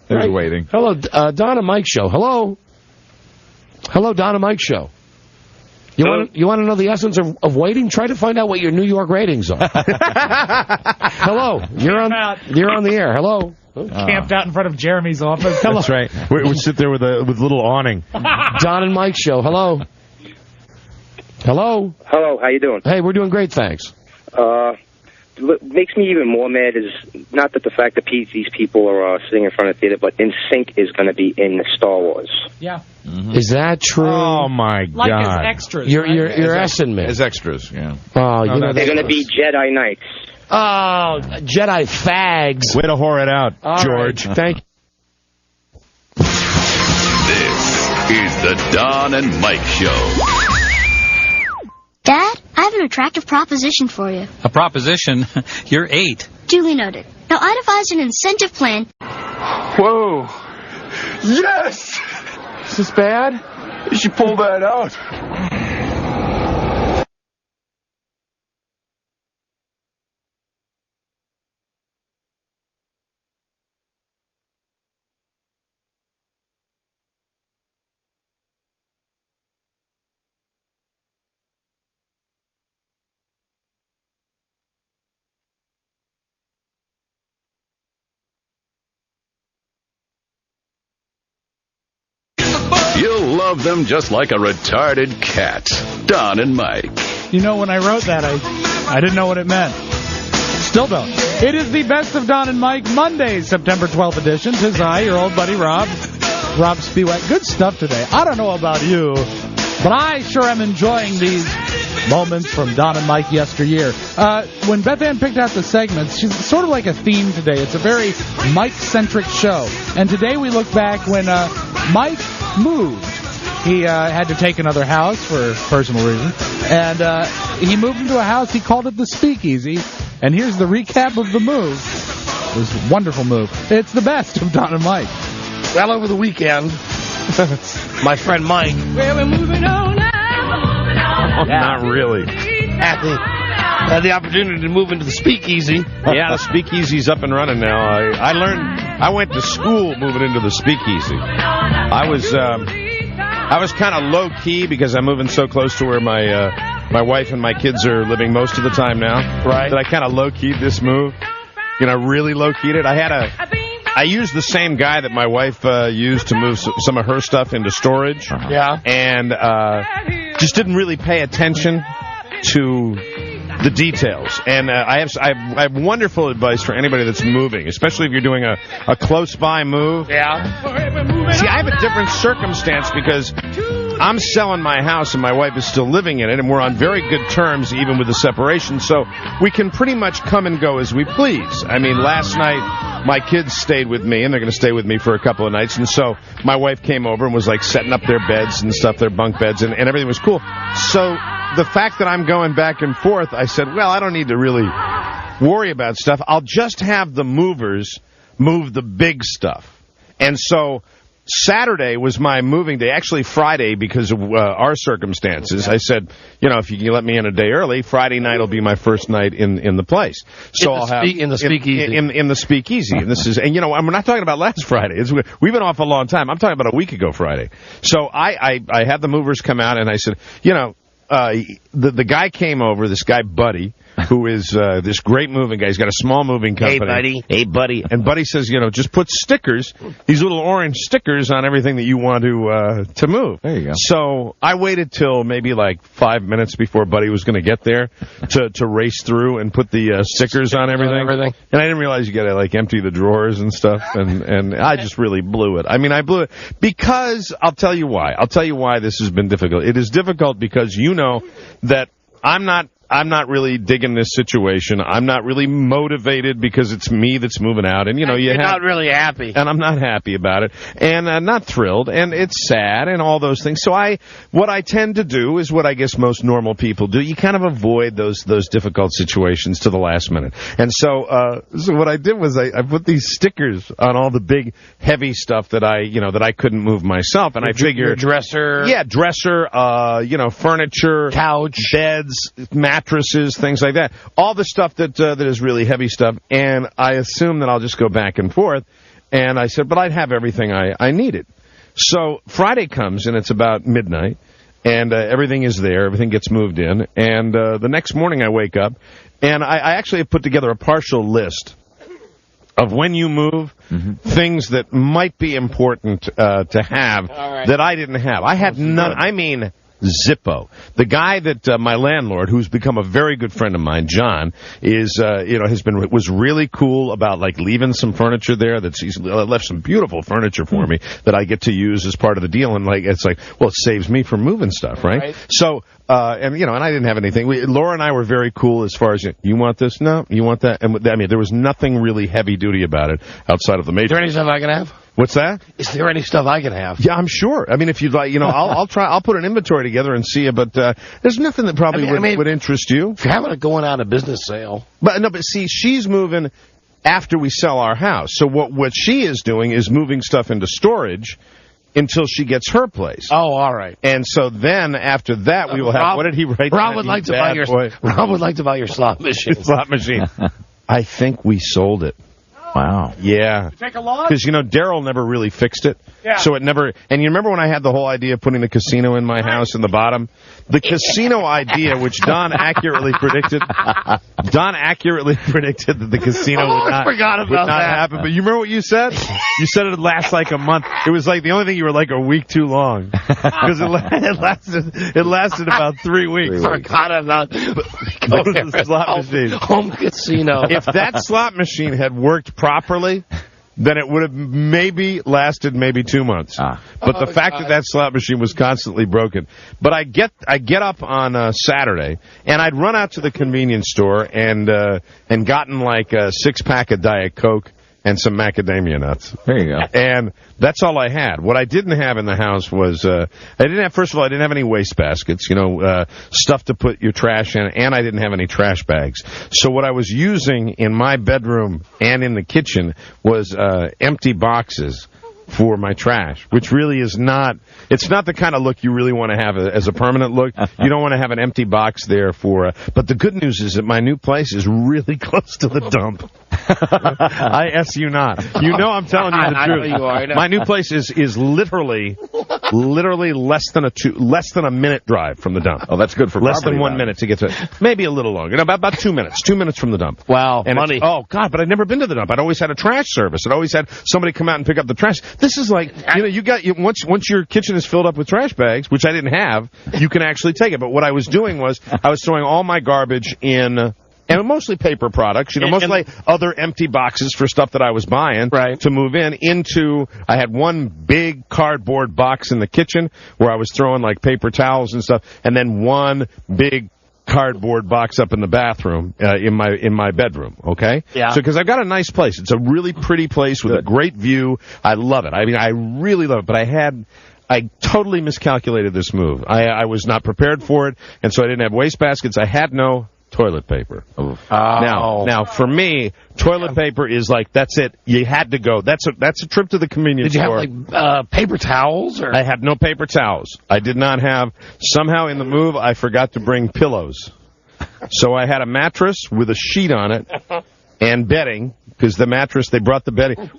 Speaker 6: There's waiting.
Speaker 27: Hello, Don and Mike show. Hello, Don and Mike show. You want to know the essence of waiting? Try to find out what your New York ratings are. Hello, you're on the air. Hello.
Speaker 19: Camped out in front of Jeremy's office.
Speaker 27: Hello.
Speaker 3: That's right. We sit there with a little awning.
Speaker 27: Don and Mike show. Hello. Hello.
Speaker 11: Hello, how you doing?
Speaker 27: Hey, we're doing great, thanks.
Speaker 10: what makes me even more mad is not that the fact that these people are sitting in front of the theater, but NSYNC is going to be in Star Wars.
Speaker 19: Yeah.
Speaker 27: Mm-hmm. Is that true?
Speaker 3: Oh, my God.
Speaker 19: Like as extras,
Speaker 27: You're
Speaker 19: right?
Speaker 27: essing me.
Speaker 3: As extras, yeah.
Speaker 27: Oh, you know
Speaker 10: they're going to be Jedi Knights.
Speaker 27: Oh, Jedi fags.
Speaker 3: Way to whore it out,
Speaker 27: All
Speaker 3: George.
Speaker 27: Right. Thank you.
Speaker 8: This is the Don and Mike Show.
Speaker 16: Dad, I have an attractive proposition for you.
Speaker 18: A proposition? You're 8.
Speaker 16: Duly noted. Now, I devised an incentive plan.
Speaker 9: Whoa. Yes! Is this bad? You should pull that out.
Speaker 8: You'll love them just like a retarded cat. Don and Mike.
Speaker 19: You know, when I wrote that, I didn't know what it meant. Still don't. It is the Best of Don and Mike Monday, September 12th edition. 'Tis I, your old buddy Rob Spiewak. Good stuff today. I don't know about you, but I sure am enjoying these moments from Don and Mike yesteryear. When Beth Ann picked out the segments, she's sort of like a theme today. It's a very Mike-centric show. And today we look back when Mike moved. He had to take another house for personal reasons. And he moved into a house. He called it the Speakeasy. And here's the recap of the move. It was a wonderful move. It's the Best of Don and Mike.
Speaker 27: Well, over the weekend, my friend Mike.
Speaker 19: Well, we're moving on now.
Speaker 3: Not really.
Speaker 27: Had the opportunity to move into the Speakeasy.
Speaker 3: Yeah, the Speakeasy's up and running now. I went to school moving into the Speakeasy. I was kind of low key because I'm moving so close to where my wife and my kids are living most of the time now.
Speaker 27: Right.
Speaker 3: That I kind of low keyed this move. You know, really low keyed it. I used the same guy that my wife used to move some of her stuff into storage.
Speaker 27: Yeah.
Speaker 3: And just didn't really pay attention to the details. And I have wonderful advice for anybody that's moving, especially if you're doing a close-by move.
Speaker 27: Yeah.
Speaker 3: See, I have a different circumstance because I'm selling my house and my wife is still living in it, and we're on very good terms even with the separation, so we can pretty much come and go as we please. I mean, last night my kids stayed with me, and they're going to stay with me for a couple of nights, and so my wife came over and was like setting up their beds and stuff, their bunk beds, and everything was cool. So the fact that I'm going back and forth, I said, well, I don't need to really worry about stuff. I'll just have the movers move the big stuff. And so Saturday was my moving day. Actually, Friday, because of our circumstances, I said, you know, if you can let me in a day early, Friday night will be my first night in the place. So I'll have
Speaker 27: in the Speakeasy.
Speaker 3: In the Speakeasy. And this is, and you know, we're not talking about last Friday. We've been off a long time. I'm talking about a week ago Friday. So I had the movers come out, and I said, you know, the guy came over, this guy Buddy, who is this great moving guy. He's got a small moving company.
Speaker 27: Hey, buddy.
Speaker 3: And Buddy says, you know, just put stickers, these little orange stickers on everything that you want to move.
Speaker 6: There you go.
Speaker 3: So I waited till maybe like 5 minutes before Buddy was going to get there to race through and put the stickers on everything. And I didn't realize you got to like empty the drawers and stuff. And I just really blew it. I mean, I blew it because I'll tell you why. I'll tell you why this has been difficult. It is difficult because you know that I'm not really digging this situation. I'm not really motivated because it's me that's moving out. And, you know,
Speaker 27: you're not really happy.
Speaker 3: And I'm not happy about it. And not thrilled. And it's sad and all those things. So what I tend to do is what I guess most normal people do. You kind of avoid those difficult situations to the last minute. And so what I did was I put these stickers on all the big, heavy stuff that I couldn't move myself. And I figured.
Speaker 27: Your dresser.
Speaker 3: Yeah, dresser, furniture.
Speaker 27: Couch.
Speaker 3: Beds, mattresses, things like that. All the stuff that is really heavy stuff. And I assume that I'll just go back and forth. And I said, but I'd have everything I needed. So Friday comes, and it's about midnight, and everything is there. Everything gets moved in. And the next morning I wake up, and I actually have put together a partial list of when you move, things that might be important to have that I didn't have. I had none. I mean, Zippo. The guy that my landlord, who's become a very good friend of mine, John, was really cool about like leaving some furniture there. He's left some beautiful furniture for me that I get to use as part of the deal. And like it's like, well, it saves me from moving stuff, right? So and I didn't have anything. Laura and I were very cool as far as you want this, no, you want that, and I mean there was nothing really heavy duty about it outside of the major.
Speaker 27: Is there any stuff I can have?
Speaker 3: What's that?
Speaker 27: Is there any stuff I can have?
Speaker 3: Yeah, I'm sure. I mean, if you'd like, I'll try. I'll put an inventory together and see it. But there's nothing that probably would interest you.
Speaker 27: If you're having a going out of business sale,
Speaker 3: but see, she's moving after we sell our house. So what she is doing is moving stuff into storage until she gets her place.
Speaker 27: Oh, all right.
Speaker 3: And so then after that, we will have. What did he write?
Speaker 27: Rob would like to buy your slot machine.
Speaker 3: Slot machine. I think we sold it.
Speaker 6: Wow.
Speaker 3: Yeah.
Speaker 27: Take a loss?
Speaker 3: Because, Daryl never really fixed it.
Speaker 27: Yeah.
Speaker 3: So it never... And you remember when I had the whole idea of putting the casino in my house in the bottom? The casino idea, which Don accurately predicted... Don accurately predicted that the casino would not happen. But you remember what you said? You said it would last like a month. It was like the only thing you were like a week too long. Because it lasted about 3 weeks.
Speaker 27: Forgot about
Speaker 3: the slot machine.
Speaker 27: Home casino.
Speaker 3: If that slot machine had worked properly, then it would have maybe lasted 2 months. But the fact that slot machine was constantly broken. But I get up on Saturday, and I'd run out to the convenience store and gotten like a 6-pack of Diet Coke and some macadamia nuts.
Speaker 6: There you go.
Speaker 3: And that's all I had. What I didn't have in the house was, first of all, I didn't have any waste baskets, stuff to put your trash in, and I didn't have any trash bags. So what I was using in my bedroom and in the kitchen was empty boxes for my trash, which really is not, it's not the kind of look you really want to have as a permanent look. You don't want to have an empty box there for, but the good news is that my new place is really close to the dump. I S you not. I'm telling you the truth.
Speaker 27: I know you are. I know.
Speaker 3: My new place is literally less than a minute drive from the dump.
Speaker 6: Oh, that's good for
Speaker 3: less than 1 minute to get to it. Maybe a little longer. About 2 minutes. 2 minutes from the dump.
Speaker 27: Wow,
Speaker 3: and
Speaker 27: money.
Speaker 3: Oh God, but I'd never been to the dump. I'd always had a trash service. I'd always had somebody come out and pick up the trash. This is like, once your kitchen is filled up with trash bags, which I didn't have, you can actually take it. But what I was doing was I was throwing all my garbage in. And mostly paper products, mostly other empty boxes for stuff that I was buying to move into. I had one big cardboard box in the kitchen where I was throwing like paper towels and stuff, and then one big cardboard box up in the bathroom in my bedroom. Okay.
Speaker 27: Yeah.
Speaker 3: So because I've got a nice place, it's a really pretty place with a great view. I love it. I mean, I really love it. But I totally miscalculated this move. I was not prepared for it, and so I didn't have waste baskets. I had no toilet paper.
Speaker 27: Oh.
Speaker 3: Now, for me, toilet paper is like, that's it. You had to go. That's a trip to the convenience store.
Speaker 27: Did you have, like, paper towels? Or?
Speaker 3: I had no paper towels. I did not have. Somehow in the move, I forgot to bring pillows. So I had a mattress with a sheet on it and bedding, because the mattress, they brought the bedding.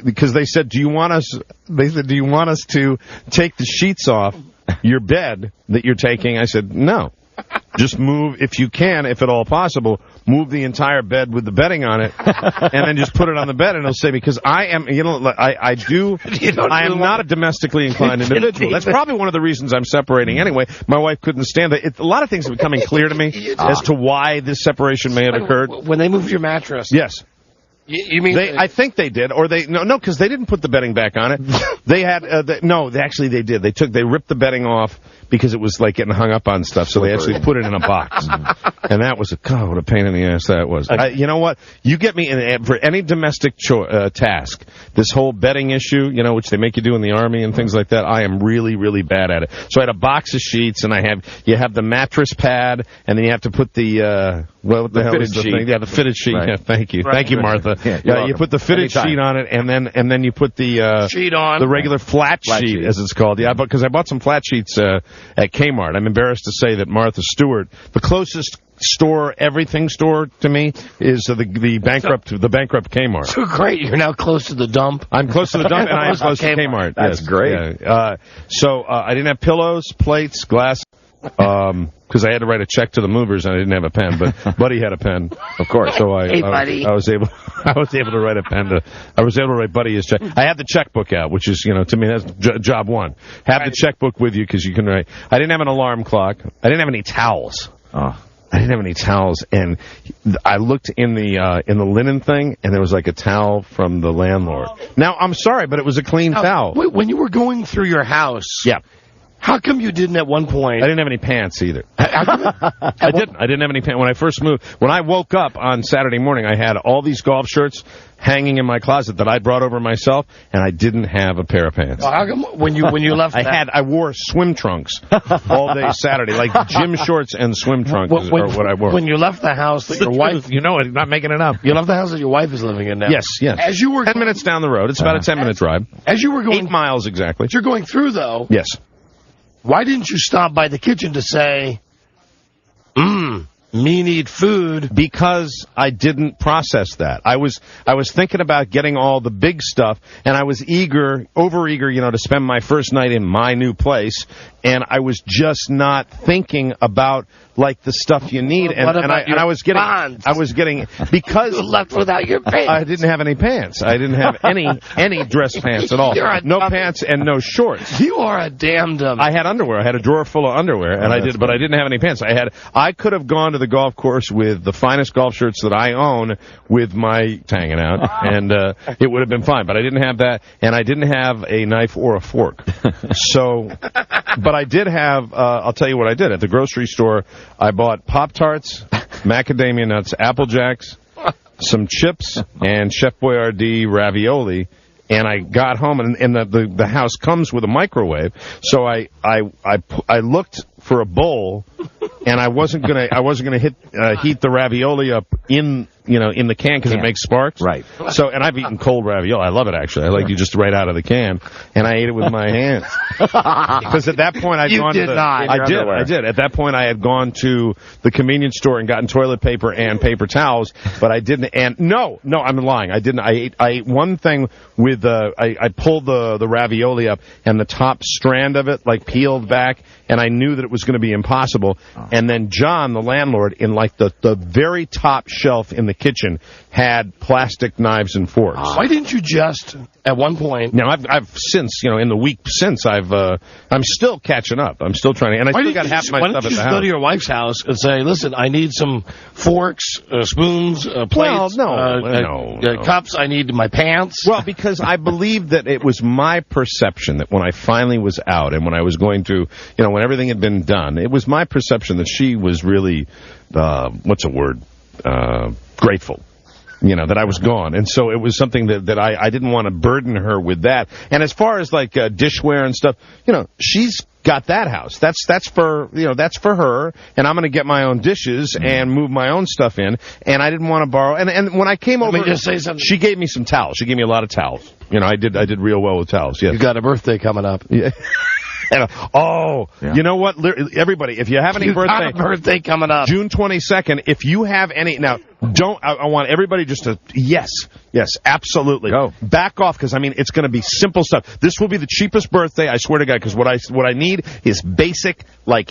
Speaker 3: Because they said, do you want us to take the sheets off your bed that you're taking? I said, no. Just move, if you can, if at all possible, move the entire bed with the bedding on it, and then just put it on the bed, and it'll say, because I am, I am not a domestically inclined individual. That's probably one of the reasons I'm separating anyway. My wife couldn't stand it. A lot of things are becoming clear to me as to why this separation may have occurred.
Speaker 27: When they moved your mattress?
Speaker 3: Yes.
Speaker 27: You mean
Speaker 3: I think they did, or no, because they didn't put the bedding back on it. They had actually they did. They ripped the bedding off because it was like getting hung up on stuff, so they actually put it in a box. And that was what a pain in the ass that was. You know what? You get me for any domestic task. This whole bedding issue, which they make you do in the Army and things like that, I am really, really bad at it. So I had a box of sheets, and you have the mattress pad, and then you have to put the what the hell is the thing? Yeah, the fitted sheet.
Speaker 6: Right.
Speaker 3: Yeah, thank you, Martha.
Speaker 6: Yeah,
Speaker 3: you put the fitted sheet on it, and then you put the
Speaker 27: sheet on
Speaker 3: the regular flat sheet, as it's called. Yeah, because I bought some flat sheets at Kmart. I'm embarrassed to say that Martha Stewart, the closest everything store to me, is the bankrupt Kmart.
Speaker 27: So great, you're now close to the dump.
Speaker 3: I'm close to the dump, and I am close to Kmart.
Speaker 6: That's great.
Speaker 3: Yeah. So I didn't have pillows, plates, glass. because I had to write a check to the movers and I didn't have a pen, but Buddy had a pen, of course. So I was able to write I was able to write Buddy his check. I had the checkbook out, which is, to me, that's job one. Have the checkbook with you because you can write. I didn't have an alarm clock. I didn't have any towels. I didn't have any towels, and I looked in the linen thing, and there was like a towel from the landlord. Now, I'm sorry, but it was a clean towel.
Speaker 27: Wait, when you were going through your house, how come you didn't at one point?
Speaker 3: I didn't have any pants either. I didn't have any pants when I first moved. When I woke up on Saturday morning, I had all these golf shirts hanging in my closet that I brought over myself, and I didn't have a pair of pants.
Speaker 27: Well, how come when you left?
Speaker 3: I wore swim trunks all day Saturday, like gym shorts and swim trunks are what I wore.
Speaker 27: When you left the house that your wife,
Speaker 3: I'm not making it up.
Speaker 27: You left the house that your wife is living in now.
Speaker 3: Yes.
Speaker 27: As you were
Speaker 3: 10 minutes down the road, it's about a 10-minute drive.
Speaker 27: As you were going
Speaker 3: 8 miles exactly.
Speaker 27: As you're going through though.
Speaker 3: Yes.
Speaker 27: Why didn't you stop by the kitchen to say, me need food?
Speaker 3: Because I didn't process that. I was thinking about getting all the big stuff, and I was overeager, to spend my first night in my new place, and I was just not thinking about like the stuff you need, and I was getting because
Speaker 27: you left without your pants.
Speaker 3: I didn't have any pants. I didn't have any dress pants at all. No pants and no shorts.
Speaker 27: You are a damn dumb.
Speaker 3: I had underwear. I had a drawer full of underwear, and but I didn't have any pants. I could have gone to the golf course with the finest golf shirts that I own, with my hanging out, and it would have been fine. But I didn't have that, and I didn't have a knife or a fork. So, but I did have. I'll tell you what I did at the grocery store. I bought Pop-Tarts, macadamia nuts, Apple Jacks, some chips, and Chef Boyardee ravioli. And I got home, and the house comes with a microwave. So I looked for a bowl, and I wasn't gonna heat the ravioli up in the can because it makes sparks.
Speaker 6: Right.
Speaker 3: So, and I've eaten cold ravioli. I love it actually. I like you just right out of the can, and I ate it with my hands. Because at that point I did. At that point I had gone to the convenience store and gotten toilet paper and paper towels, but I didn't. And no, I'm lying. I didn't. I ate one thing with I pulled the ravioli up, and the top strand of it like peeled back, and I knew that it was going to be impossible. And then John, the landlord, in like the very top shelf in the kitchen, had plastic knives and forks.
Speaker 27: Why didn't you just at one point?
Speaker 3: Now I've since in the week since I'm still catching up. I'm still trying to, and I still got half my stuff at the house. Why don't you just
Speaker 27: go to your wife's house and say, "Listen, I need some forks, spoons, plates, cups. I need my pants."
Speaker 3: Well, because I believe that it was my perception that when I finally was out and when I was going to, when everything had been done, it was my perception that she was really, grateful. That I was gone. And so it was something that I didn't want to burden her with that. And as far as like dishware and stuff, she's got that house. That's for her, and I'm going to get my own dishes and move my own stuff in, and I didn't want to borrow. And when I came over,
Speaker 27: let me just say something.
Speaker 3: She gave me some towels. She gave me a lot of towels. I did real well with towels. Yes.
Speaker 27: You got a birthday coming up.
Speaker 3: Yeah. You know what? Everybody, if you have any
Speaker 27: birthday coming up,
Speaker 3: June 22nd, if you have any, now, I want everybody just to, yes, absolutely.
Speaker 6: Go.
Speaker 3: Back off, because, it's going to be simple stuff. This will be the cheapest birthday, I swear to God, because what I need is basic,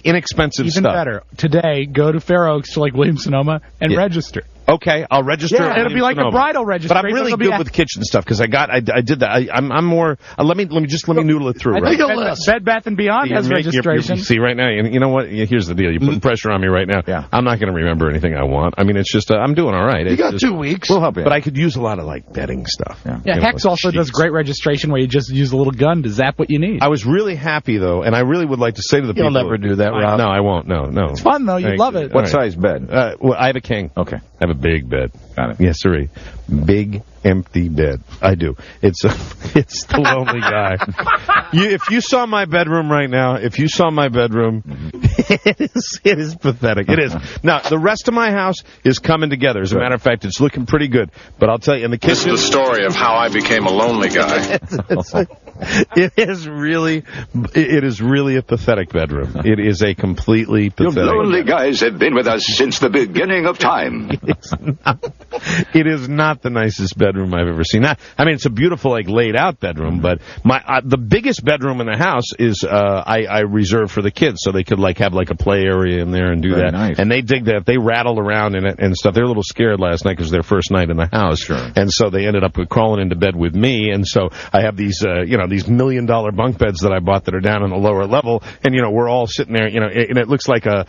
Speaker 3: inexpensive stuff.
Speaker 19: Even better, today, go to Fair Oaks to, Williams-Sonoma and register.
Speaker 3: Okay, I'll register.
Speaker 19: Yeah, it'll be like a bridal registration.
Speaker 3: But I'm really good with kitchen stuff because I did that. I'm more. Let me noodle it through.
Speaker 19: I think Bed Bath & Beyond has registration.
Speaker 3: See right now. You know what? Here's the deal. You're putting pressure on me right now.
Speaker 6: Yeah.
Speaker 3: I'm not going to remember anything I want. It's just I'm doing all right.
Speaker 27: You got 2 weeks.
Speaker 6: We'll help you.
Speaker 3: But I could use a lot of bedding stuff.
Speaker 19: Yeah. Hex also does great registration where you just use a little gun to zap what you need.
Speaker 3: I was really happy though, and I really would like to say to the people.
Speaker 27: You'll never do that, Rob.
Speaker 3: No, I won't. No.
Speaker 19: It's fun though. You love it.
Speaker 6: What size bed?
Speaker 3: Well, I have a king.
Speaker 6: Okay.
Speaker 3: I have a big bed.
Speaker 6: Got it.
Speaker 3: Yes, sir. Big, empty bed. I do. It's the lonely guy. If you saw my bedroom right now, it is pathetic. It is. Now, the rest of my house is coming together. As a matter of fact, it's looking pretty good. But I'll tell you, in the kitchen...
Speaker 15: This is the story of how I became a lonely guy.
Speaker 3: It is really a pathetic bedroom. It is a completely pathetic.
Speaker 15: You lonely guys have been with us since the beginning of time.
Speaker 3: It is not the nicest bedroom I've ever seen. I mean, it's a beautiful, like, laid out bedroom, but the biggest bedroom in the house is I reserved for the kids, so they could have a play area in there and do that.
Speaker 6: Nice.
Speaker 3: And they dig that. They rattle around in it and stuff. They were a little scared last night because it was their first night in the house.
Speaker 6: Sure.
Speaker 3: And so they ended up crawling into bed with me. And so I have these these $1 million bunk beds that I bought that are down on the lower level. And we're all sitting there. And it looks like a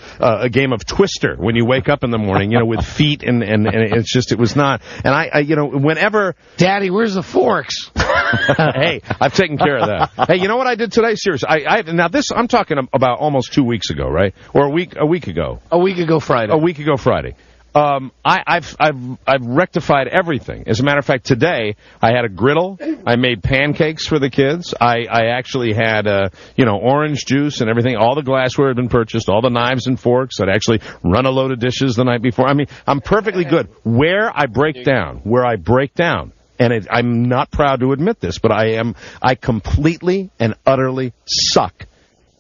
Speaker 3: game of Twister when you wake up in the morning. With feet and it's just, it was not. And I whenever,
Speaker 27: Daddy, where's the forks?
Speaker 3: Hey, I've taken care of that. Hey, you know what I did today? Seriously, now this I'm talking about almost 2 weeks ago, right? Or a week ago.
Speaker 27: A week ago Friday.
Speaker 3: A week ago Friday. I've rectified everything. As a matter of fact, today I had a griddle. I made pancakes for the kids. I actually had orange juice and everything. All the glassware had been purchased. All the knives and forks. I'd actually run a load of dishes the night before. I mean, I'm perfectly good. Where I break down, and I'm not proud to admit this, but I completely and utterly suck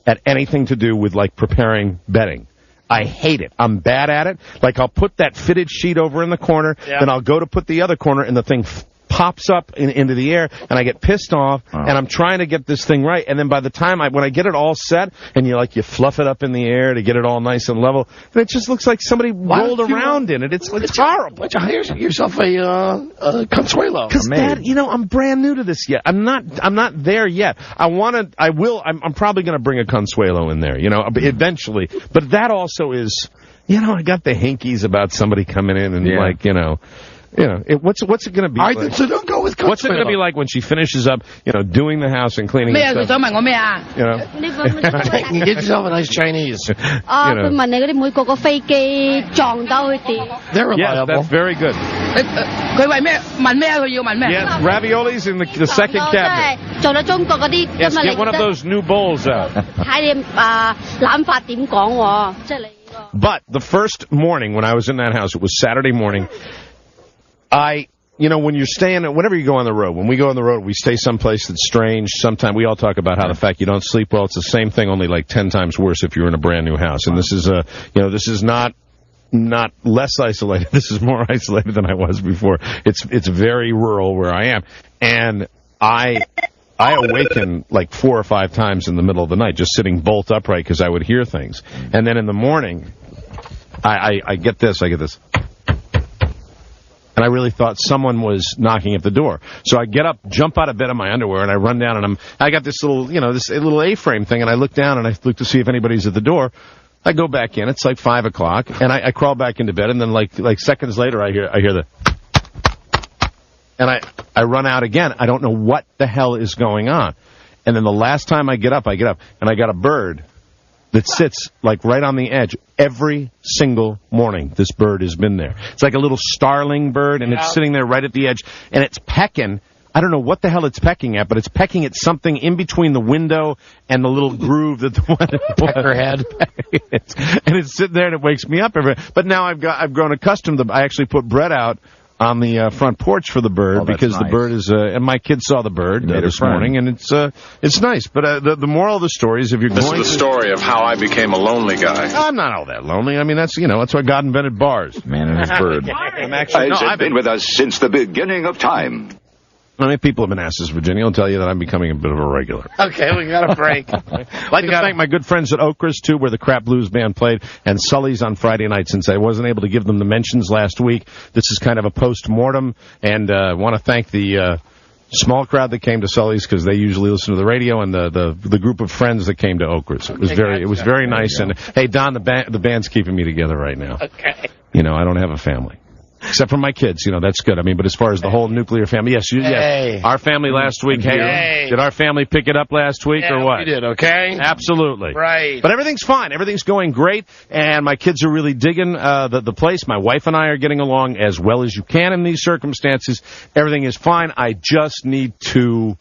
Speaker 3: at anything to do with preparing bedding. I hate it. I'm bad at it. I'll put that fitted sheet over in the corner, then I'll go to put the other corner, and the thing pops up into the air, and I get pissed off, and I'm trying to get this thing right, and then by the time when I get it all set, and you fluff it up in the air to get it all nice and level, and it just looks like somebody rolled around in it. It's horrible.
Speaker 27: Why don't you hire yourself a Consuelo?
Speaker 3: Because Dad, I'm brand new to this yet. I'm not there yet. I'm probably going to bring a Consuelo in there, eventually. But that also is, I got the hinkies about somebody coming in and what's it going to be like?
Speaker 27: So don't go with Consuelo.
Speaker 3: What's it going to be like when she finishes up, doing the house and cleaning and stuff?
Speaker 27: You get yourself a nice Chinese. They're reliable.
Speaker 3: Yes, that's very good. Yes, raviolis in the second cabinet. Yes, get one of those new bowls out. But the first morning when I was in that house, it was Saturday morning, when you're staying, whenever you go on the road, when we go on the road, we stay someplace that's strange. Sometimes we all talk about how the fact you don't sleep well, it's the same thing, only 10 times worse if you're in a brand new house. And this is, this is not less isolated. This is more isolated than I was before. It's very rural where I am. And I awaken 4 or 5 times in the middle of the night, just sitting bolt upright because I would hear things. And then in the morning, I get this. And I really thought someone was knocking at the door. So I get up, jump out of bed in my underwear, and I run down, and I got this little, this little A-frame thing, and I look down, and I look to see if anybody's at the door. I go back in. It's 5 o'clock, and I crawl back into bed, and then seconds later, I hear the, and I run out again. I don't know what the hell is going on. And then the last time I get up, and I got a bird that sits right on the edge every single morning. This bird has been there. It's like a little starling bird, and it's sitting there right at the edge, and it's pecking. I don't know what the hell it's pecking at, but it's pecking at something in between the window and the little groove that the
Speaker 27: peckerhead.
Speaker 3: And it's sitting there, and it wakes me up but now I've grown accustomed to. I actually put bread out on the front porch for the bird because the bird is, and my kids saw the bird this morning, and it's nice. But the moral of the story is if you're
Speaker 17: this
Speaker 3: going
Speaker 17: is the story of how I became a lonely guy.
Speaker 3: I'm not all that lonely. I mean, that's why God invented bars.
Speaker 6: Man and his bird.
Speaker 15: I've been with us since the beginning of time.
Speaker 3: How many people have been asked this, Virginia? I'll tell you that I'm becoming a bit of a regular.
Speaker 27: Okay, we got a break.
Speaker 3: I'd like to thank my good friends at Okras, too, where the Crap Blues Band played, and Sully's on Friday night. Since I wasn't able to give them the mentions last week, this is kind of a post-mortem, and I want to thank the small crowd that came to Sully's because they usually listen to the radio, and the group of friends that came to Okras. It was very nice. And hey, Don, the band's keeping me together right now.
Speaker 27: Okay.
Speaker 3: I don't have a family. Except for my kids, that's good. I mean, but as far as the whole nuclear family, yes, our family last week. Hey, did our family pick it up last week or what?
Speaker 27: We did, okay?
Speaker 3: Absolutely.
Speaker 27: Right.
Speaker 3: But everything's fine. Everything's going great, and my kids are really digging the place. My wife and I are getting along as well as you can in these circumstances. Everything is fine. I just need to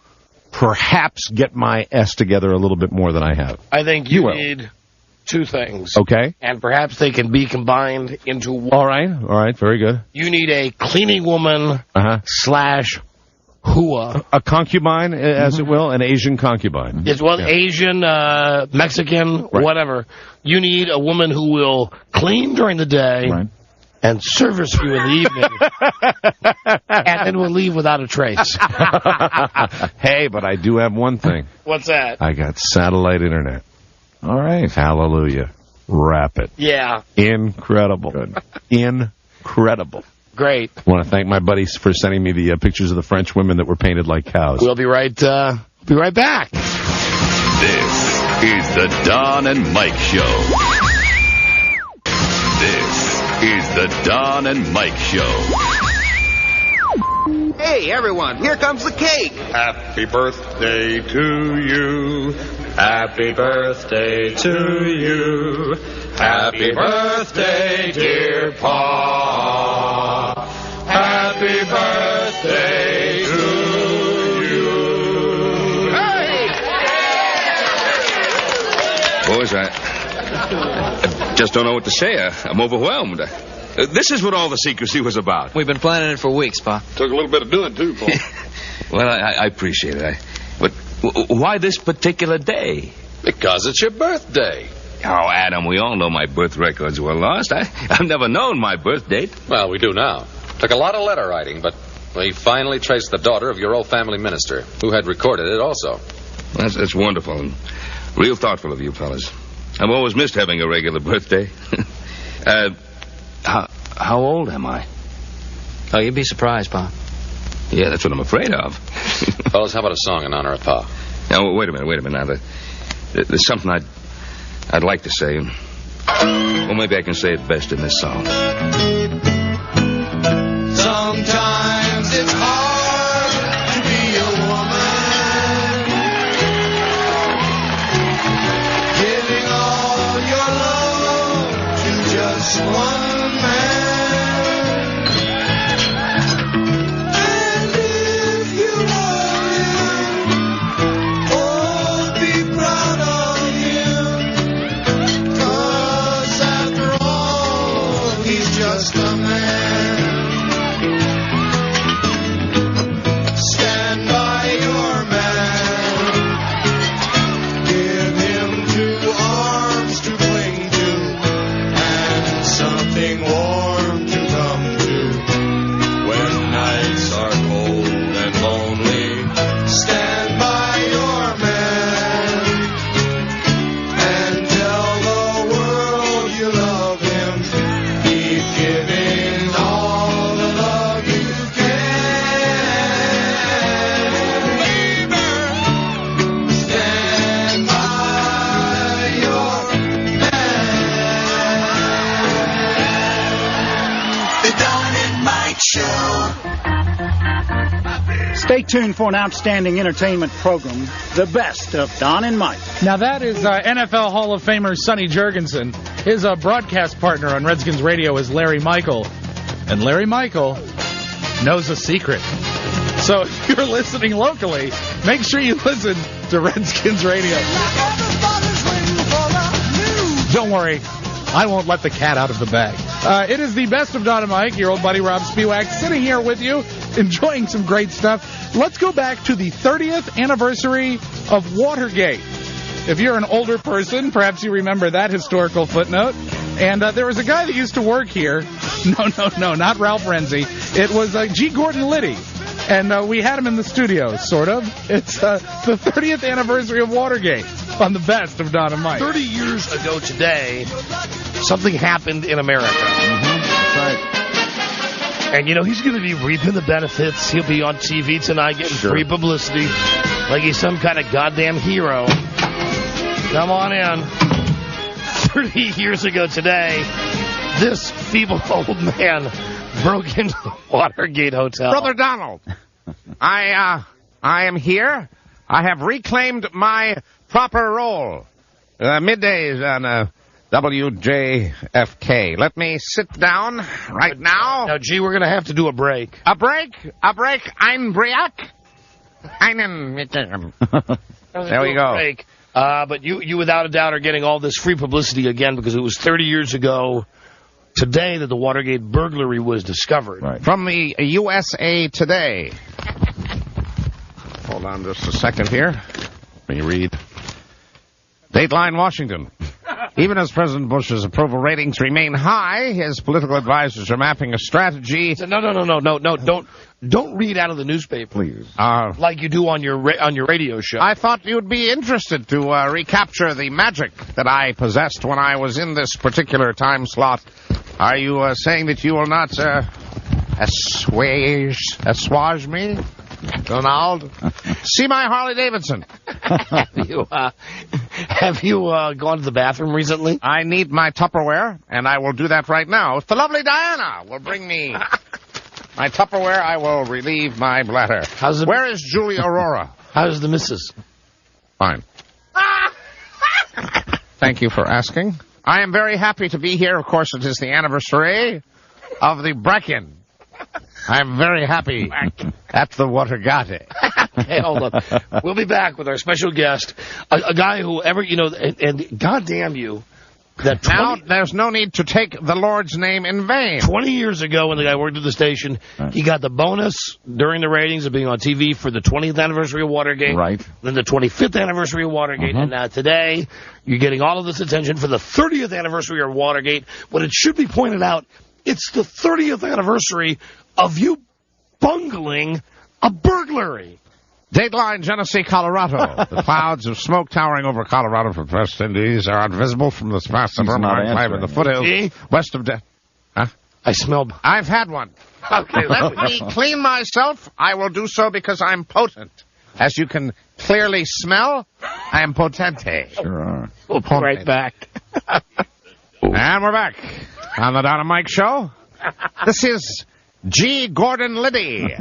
Speaker 3: perhaps get my S together a little bit more than I have.
Speaker 27: I think you need 2 things.
Speaker 3: Okay.
Speaker 27: And perhaps they can be combined into one.
Speaker 3: All right, very good.
Speaker 27: You need a cleaning woman / Hua.
Speaker 3: A concubine, as it will, an Asian concubine.
Speaker 27: It's Asian, Mexican, whatever. You need a woman who will clean during the day and service you in the evening, and then will leave without a trace.
Speaker 3: Hey, but I do have one thing.
Speaker 27: What's that?
Speaker 3: I got satellite internet.
Speaker 6: All right.
Speaker 3: Hallelujah. Rapid.
Speaker 27: Yeah.
Speaker 3: Incredible. Good. Incredible.
Speaker 27: Great.
Speaker 3: I want to thank my buddies for sending me the pictures of the French women that were painted like cows.
Speaker 27: We'll be right back.
Speaker 8: This is the Don and Mike Show. This is the Don and Mike Show.
Speaker 2: Hey, everyone, here comes the cake.
Speaker 17: Happy birthday to you. Happy birthday to you. Happy birthday, dear Pa. Happy birthday to you.
Speaker 2: Hey!
Speaker 4: Boys, I just don't know what to say. I'm overwhelmed. This is what all the secrecy was about.
Speaker 20: We've been planning it for weeks, Pa.
Speaker 17: Took a little bit of doing, too, Paul.
Speaker 4: Well, I appreciate it. But why this particular day?
Speaker 17: Because it's your birthday.
Speaker 4: Oh, Adam, we all know my birth records were lost. I've never known my birth date.
Speaker 17: Well, we do now. Took a lot of letter writing, but we finally traced the daughter of your old family minister, who had recorded it also.
Speaker 4: That's wonderful and real thoughtful of you fellas. I've always missed having a regular birthday. How old am I?
Speaker 20: Oh, you'd be surprised, Pa.
Speaker 4: Yeah, that's what I'm afraid of.
Speaker 17: Fellas, how about a song in honor of Pa?
Speaker 4: Now, wait a minute. Now, there's something I'd like to say. Well, maybe I can say it best in this song.
Speaker 23: Sometimes it's hard to be a woman, giving all your love to just one man. And if you love him, oh, be proud of him, 'cause after all, he's just a man.
Speaker 24: Stay tuned for an outstanding entertainment program, the best of Don and Mike.
Speaker 19: Now that is NFL Hall of Famer Sonny Jurgensen. His broadcast partner on Redskins Radio is Larry Michael. And Larry Michael knows a secret. So if you're listening locally, make sure you listen to Redskins Radio. Don't worry, I won't let the cat out of the bag. It is the best of Don and Mike, your old buddy Rob Spiewak, sitting here with you, enjoying some great stuff. Let's go back to the 30th anniversary of Watergate. If you're an older person, perhaps you remember that historical footnote. And there was a guy that used to work here. No, not Ralph Renzi. It was G. Gordon Liddy. And we had him in the studio, sort of. It's the 30th anniversary of Watergate on the best of Don and Mike.
Speaker 27: 30 years ago today, something happened in America.
Speaker 6: That's right.
Speaker 27: And, you know, he's going to be reaping the benefits. He'll be on TV tonight getting free publicity like he's some kind of goddamn hero. Come on in. 30 years ago today, this feeble old man broke into the Watergate Hotel.
Speaker 5: Brother Donald, I am here. I have reclaimed my proper role. Middays on WJFK. Let me sit down right now.
Speaker 27: Now, G, we're going to have to do a break.
Speaker 5: A break? Ein Break? There we go.
Speaker 27: Break. But you without a doubt are getting all this free publicity again because it was 30 years ago today that the Watergate burglary was discovered.
Speaker 5: Right. From the USA Today. Hold on just a second here. Let me read. Dateline Washington. Even as President Bush's approval ratings remain high, his political advisors are mapping a strategy.
Speaker 27: No. Don't read out of the newspaper.
Speaker 6: Please.
Speaker 27: Like you do on your radio show.
Speaker 5: I thought you'd be interested to recapture the magic that I possessed when I was in this particular time slot. Are you saying that you will not assuage me, Donald? See my Harley Davidson.
Speaker 27: Have you gone to the bathroom recently?
Speaker 5: I need my Tupperware, and I will do that right now. If the lovely Diana will bring me my Tupperware, I will relieve my bladder. Where is Julie Aurora?
Speaker 27: How's the missus?
Speaker 5: Fine. Thank you for asking. I am very happy to be here. Of course, it is the anniversary of the break-in. I'm very happy at the Watergate.
Speaker 27: Hey, hold on. We'll be back with our special guest, a guy who and goddamn you, that
Speaker 5: now there's no need to take the Lord's name in vain.
Speaker 27: 20 years ago, when the guy worked at the station, he got the bonus during the ratings of being on TV for the 20th anniversary of Watergate.
Speaker 6: Right.
Speaker 27: Then the 25th anniversary of Watergate. And now today, you're getting all of this attention for the 30th anniversary of Watergate. But it should be pointed out, it's the 30th anniversary of you bungling a burglary.
Speaker 5: Dateline, Genesee, Colorado. The clouds of smoke towering over Colorado from the West Indies are invisible from this vast suburban enclave in the foothills west of
Speaker 27: I smell.
Speaker 5: I've had one. Okay, let me clean myself. I will do so because I'm potent. As you can clearly smell, I am potente.
Speaker 6: Sure are.
Speaker 27: We'll be right back.
Speaker 5: And we're back on the Don and Mike Show. This is G. Gordon Liddy.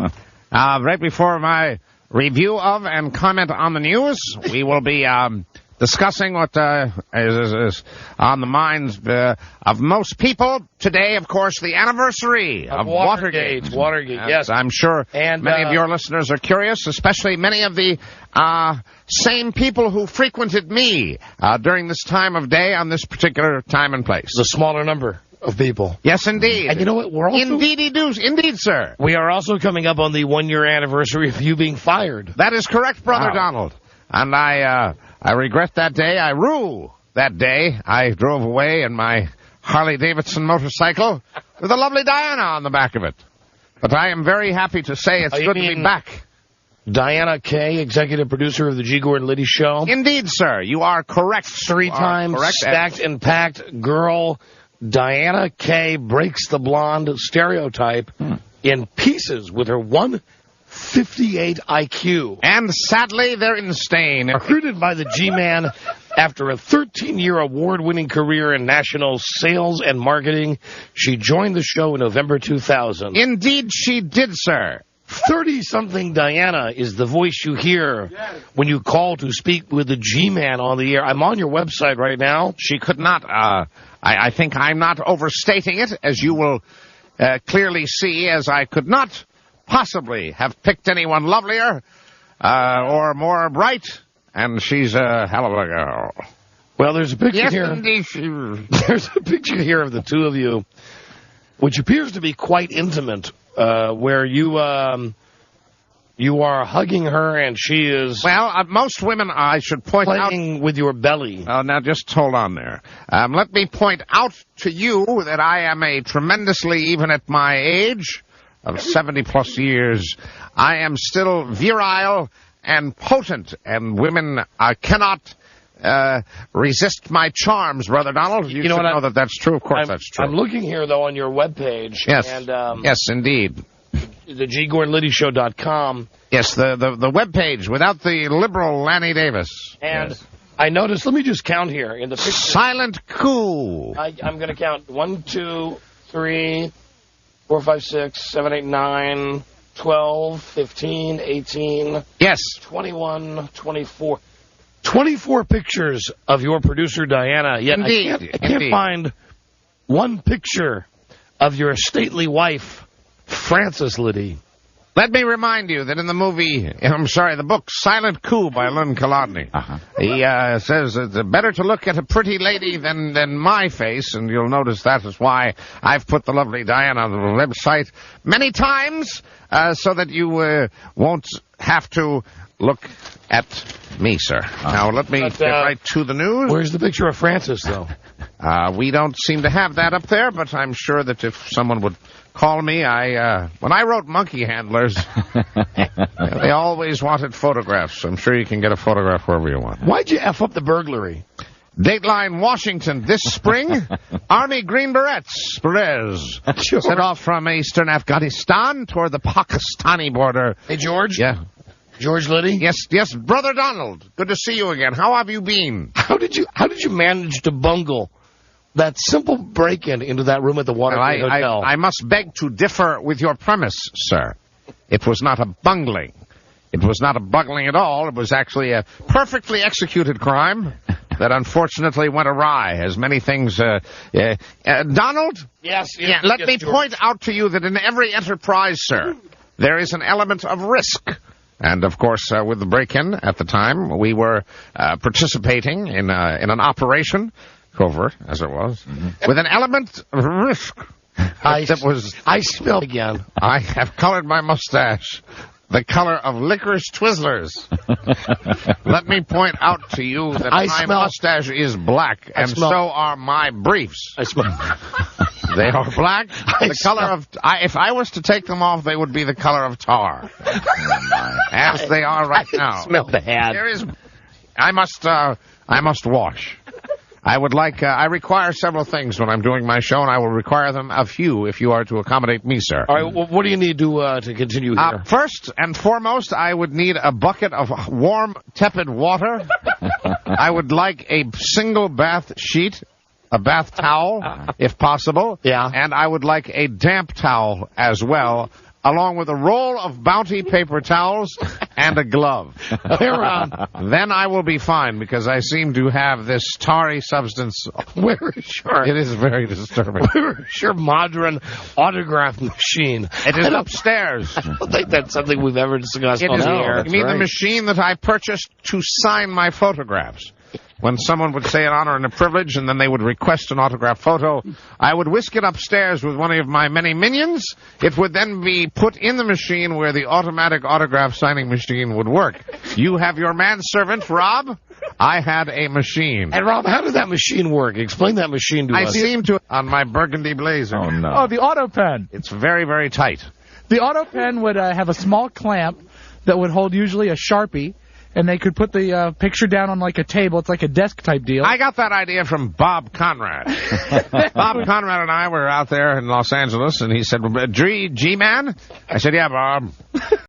Speaker 5: Right before my review of and comment on the news, we will be discussing what is on the minds of most people today. Of course, the anniversary of Watergate.
Speaker 27: Watergate, yes.
Speaker 5: I'm sure many of your listeners are curious, especially many of the same people who frequented me during this time of day on this particular time and place.
Speaker 27: The smaller number of people.
Speaker 5: Yes, indeed.
Speaker 27: And you know what? We're also...
Speaker 5: Indeed, sir.
Speaker 27: We are also coming up on the 1-year anniversary of you being fired.
Speaker 5: That is correct, Brother Donald. And I regret that day. I rue that day. I drove away in my Harley-Davidson motorcycle with a lovely Diana on the back of it. But I am very happy to say it's good to be back.
Speaker 27: Diana Kay, executive producer of the G. Gordon Liddy Show.
Speaker 5: Indeed, sir. You are correct.
Speaker 27: 3 times stacked and packed girl. Diana Kay breaks the blonde stereotype in pieces with her 158 IQ.
Speaker 5: And sadly, they're in stain.
Speaker 27: Recruited by the G-Man after a 13-year award-winning career in national sales and marketing, she joined the show in November 2000.
Speaker 5: Indeed, she did, sir.
Speaker 27: 30-something Diana is the voice you hear when you call to speak with the G-Man on the air. I'm on your website right now.
Speaker 5: She could not, I think I'm not overstating it, as you will clearly see, as I could not possibly have picked anyone lovelier or more bright, and she's a hell of a girl.
Speaker 27: Well, there's a picture here.
Speaker 5: Indeed.
Speaker 27: There's a picture here of the two of you, which appears to be quite intimate. Where you are hugging her and she is...
Speaker 5: Well, most women, I should point out...
Speaker 27: Playing with your belly.
Speaker 5: Now, just hold on there. Let me point out to you that I am a tremendously, even at my age of 70-plus years, I am still virile and potent, and women cannot... resist my charms, Brother Donald. You should know that that's true. Of course, that's true.
Speaker 27: I'm looking here, though, on your webpage.
Speaker 5: Yes.
Speaker 27: And,
Speaker 5: yes, indeed.
Speaker 27: The GGordonLiddyShow.com.
Speaker 5: Yes, the webpage without the liberal Lanny Davis.
Speaker 27: And I noticed, let me just count here in the picture.
Speaker 5: Silent coup.
Speaker 27: I'm going to count 1, 2, 3, 4, 5, 6, 7, 8, 9, 12, 15, 18.
Speaker 5: Yes.
Speaker 27: 21, 24. 24 pictures of your producer, Diana, yet
Speaker 5: Indeed.
Speaker 27: I can't find one picture of your stately wife, Frances Liddy.
Speaker 5: Let me remind you that in the book Silent Coup by Lynn Kolodny, he says it's better to look at a pretty lady than my face, and you'll notice that is why I've put the lovely Diana on the website many times, so that you won't have to look at me, sir. Now, let me get right to the news.
Speaker 27: Where's the picture of Francis, though?
Speaker 5: We don't seem to have that up there, but I'm sure that if someone would call me, when I wrote Monkey Handlers, they always wanted photographs. I'm sure you can get a photograph wherever you want.
Speaker 27: Why'd you F up the burglary?
Speaker 5: Dateline Washington this spring, Army Green Berets, set off from eastern Afghanistan toward the Pakistani border.
Speaker 27: Hey, George?
Speaker 5: Yeah.
Speaker 27: George Liddy?
Speaker 5: Yes, Brother Donald. Good to see you again. How have you been?
Speaker 27: How did you manage to bungle that simple break-in into that room at the Watergate Hotel?
Speaker 5: I must beg to differ with your premise, sir. It was not a bungling. It was not a bungling at all. It was actually a perfectly executed crime that unfortunately went awry, as many things... Donald?
Speaker 27: Yes,
Speaker 5: let me point out to you that in every enterprise, sir, there is an element of risk. And, of course, with the break-in at the time, we were participating in an operation, covert, as it was, with an element of risk.
Speaker 27: I smell again.
Speaker 5: I have colored my mustache the color of licorice Twizzlers. Let me point out to you that my mustache is black, and so are my briefs.
Speaker 27: I smell.
Speaker 5: They are black. The color of... if I was to take them off, they would be the color of tar. As they are right now.
Speaker 27: I smell bad.
Speaker 5: I must wash. I require several things when I'm doing my show, and I will require them of you if you are to accommodate me, sir.
Speaker 27: All right, well, what do you need to continue here?
Speaker 5: First and foremost, I would need a bucket of warm, tepid water. I would like a single bath sheet, a bath towel, if possible.
Speaker 27: Yeah.
Speaker 5: And I would like a damp towel as well, along with a roll of Bounty paper towels and a glove. Then I will be fine, because I seem to have this tarry substance.
Speaker 27: Where is your...
Speaker 5: It is very disturbing.
Speaker 27: Where is your modern autograph machine?
Speaker 5: It is upstairs.
Speaker 27: I don't think that's something we've ever discussed on the air.
Speaker 5: You mean the machine that I purchased to sign my photographs? When someone would say an honor and a privilege, and then they would request an autograph photo, I would whisk it upstairs with one of my many minions. It would then be put in the machine where the automatic autograph signing machine would work. You have your manservant, Rob. I had a machine.
Speaker 27: And Rob, how does that machine work? Explain that machine to us.
Speaker 5: I seem to on my burgundy blazer.
Speaker 6: Oh, no.
Speaker 19: Oh, the auto pen.
Speaker 5: It's very, very tight.
Speaker 19: The auto pen would have a small clamp that would hold usually a Sharpie. And they could put the picture down on like a table. It's like a desk-type deal.
Speaker 5: I got that idea from Bob Conrad. Bob Conrad and I were out there in Los Angeles, and he said, G-Man? I said, yeah, Bob.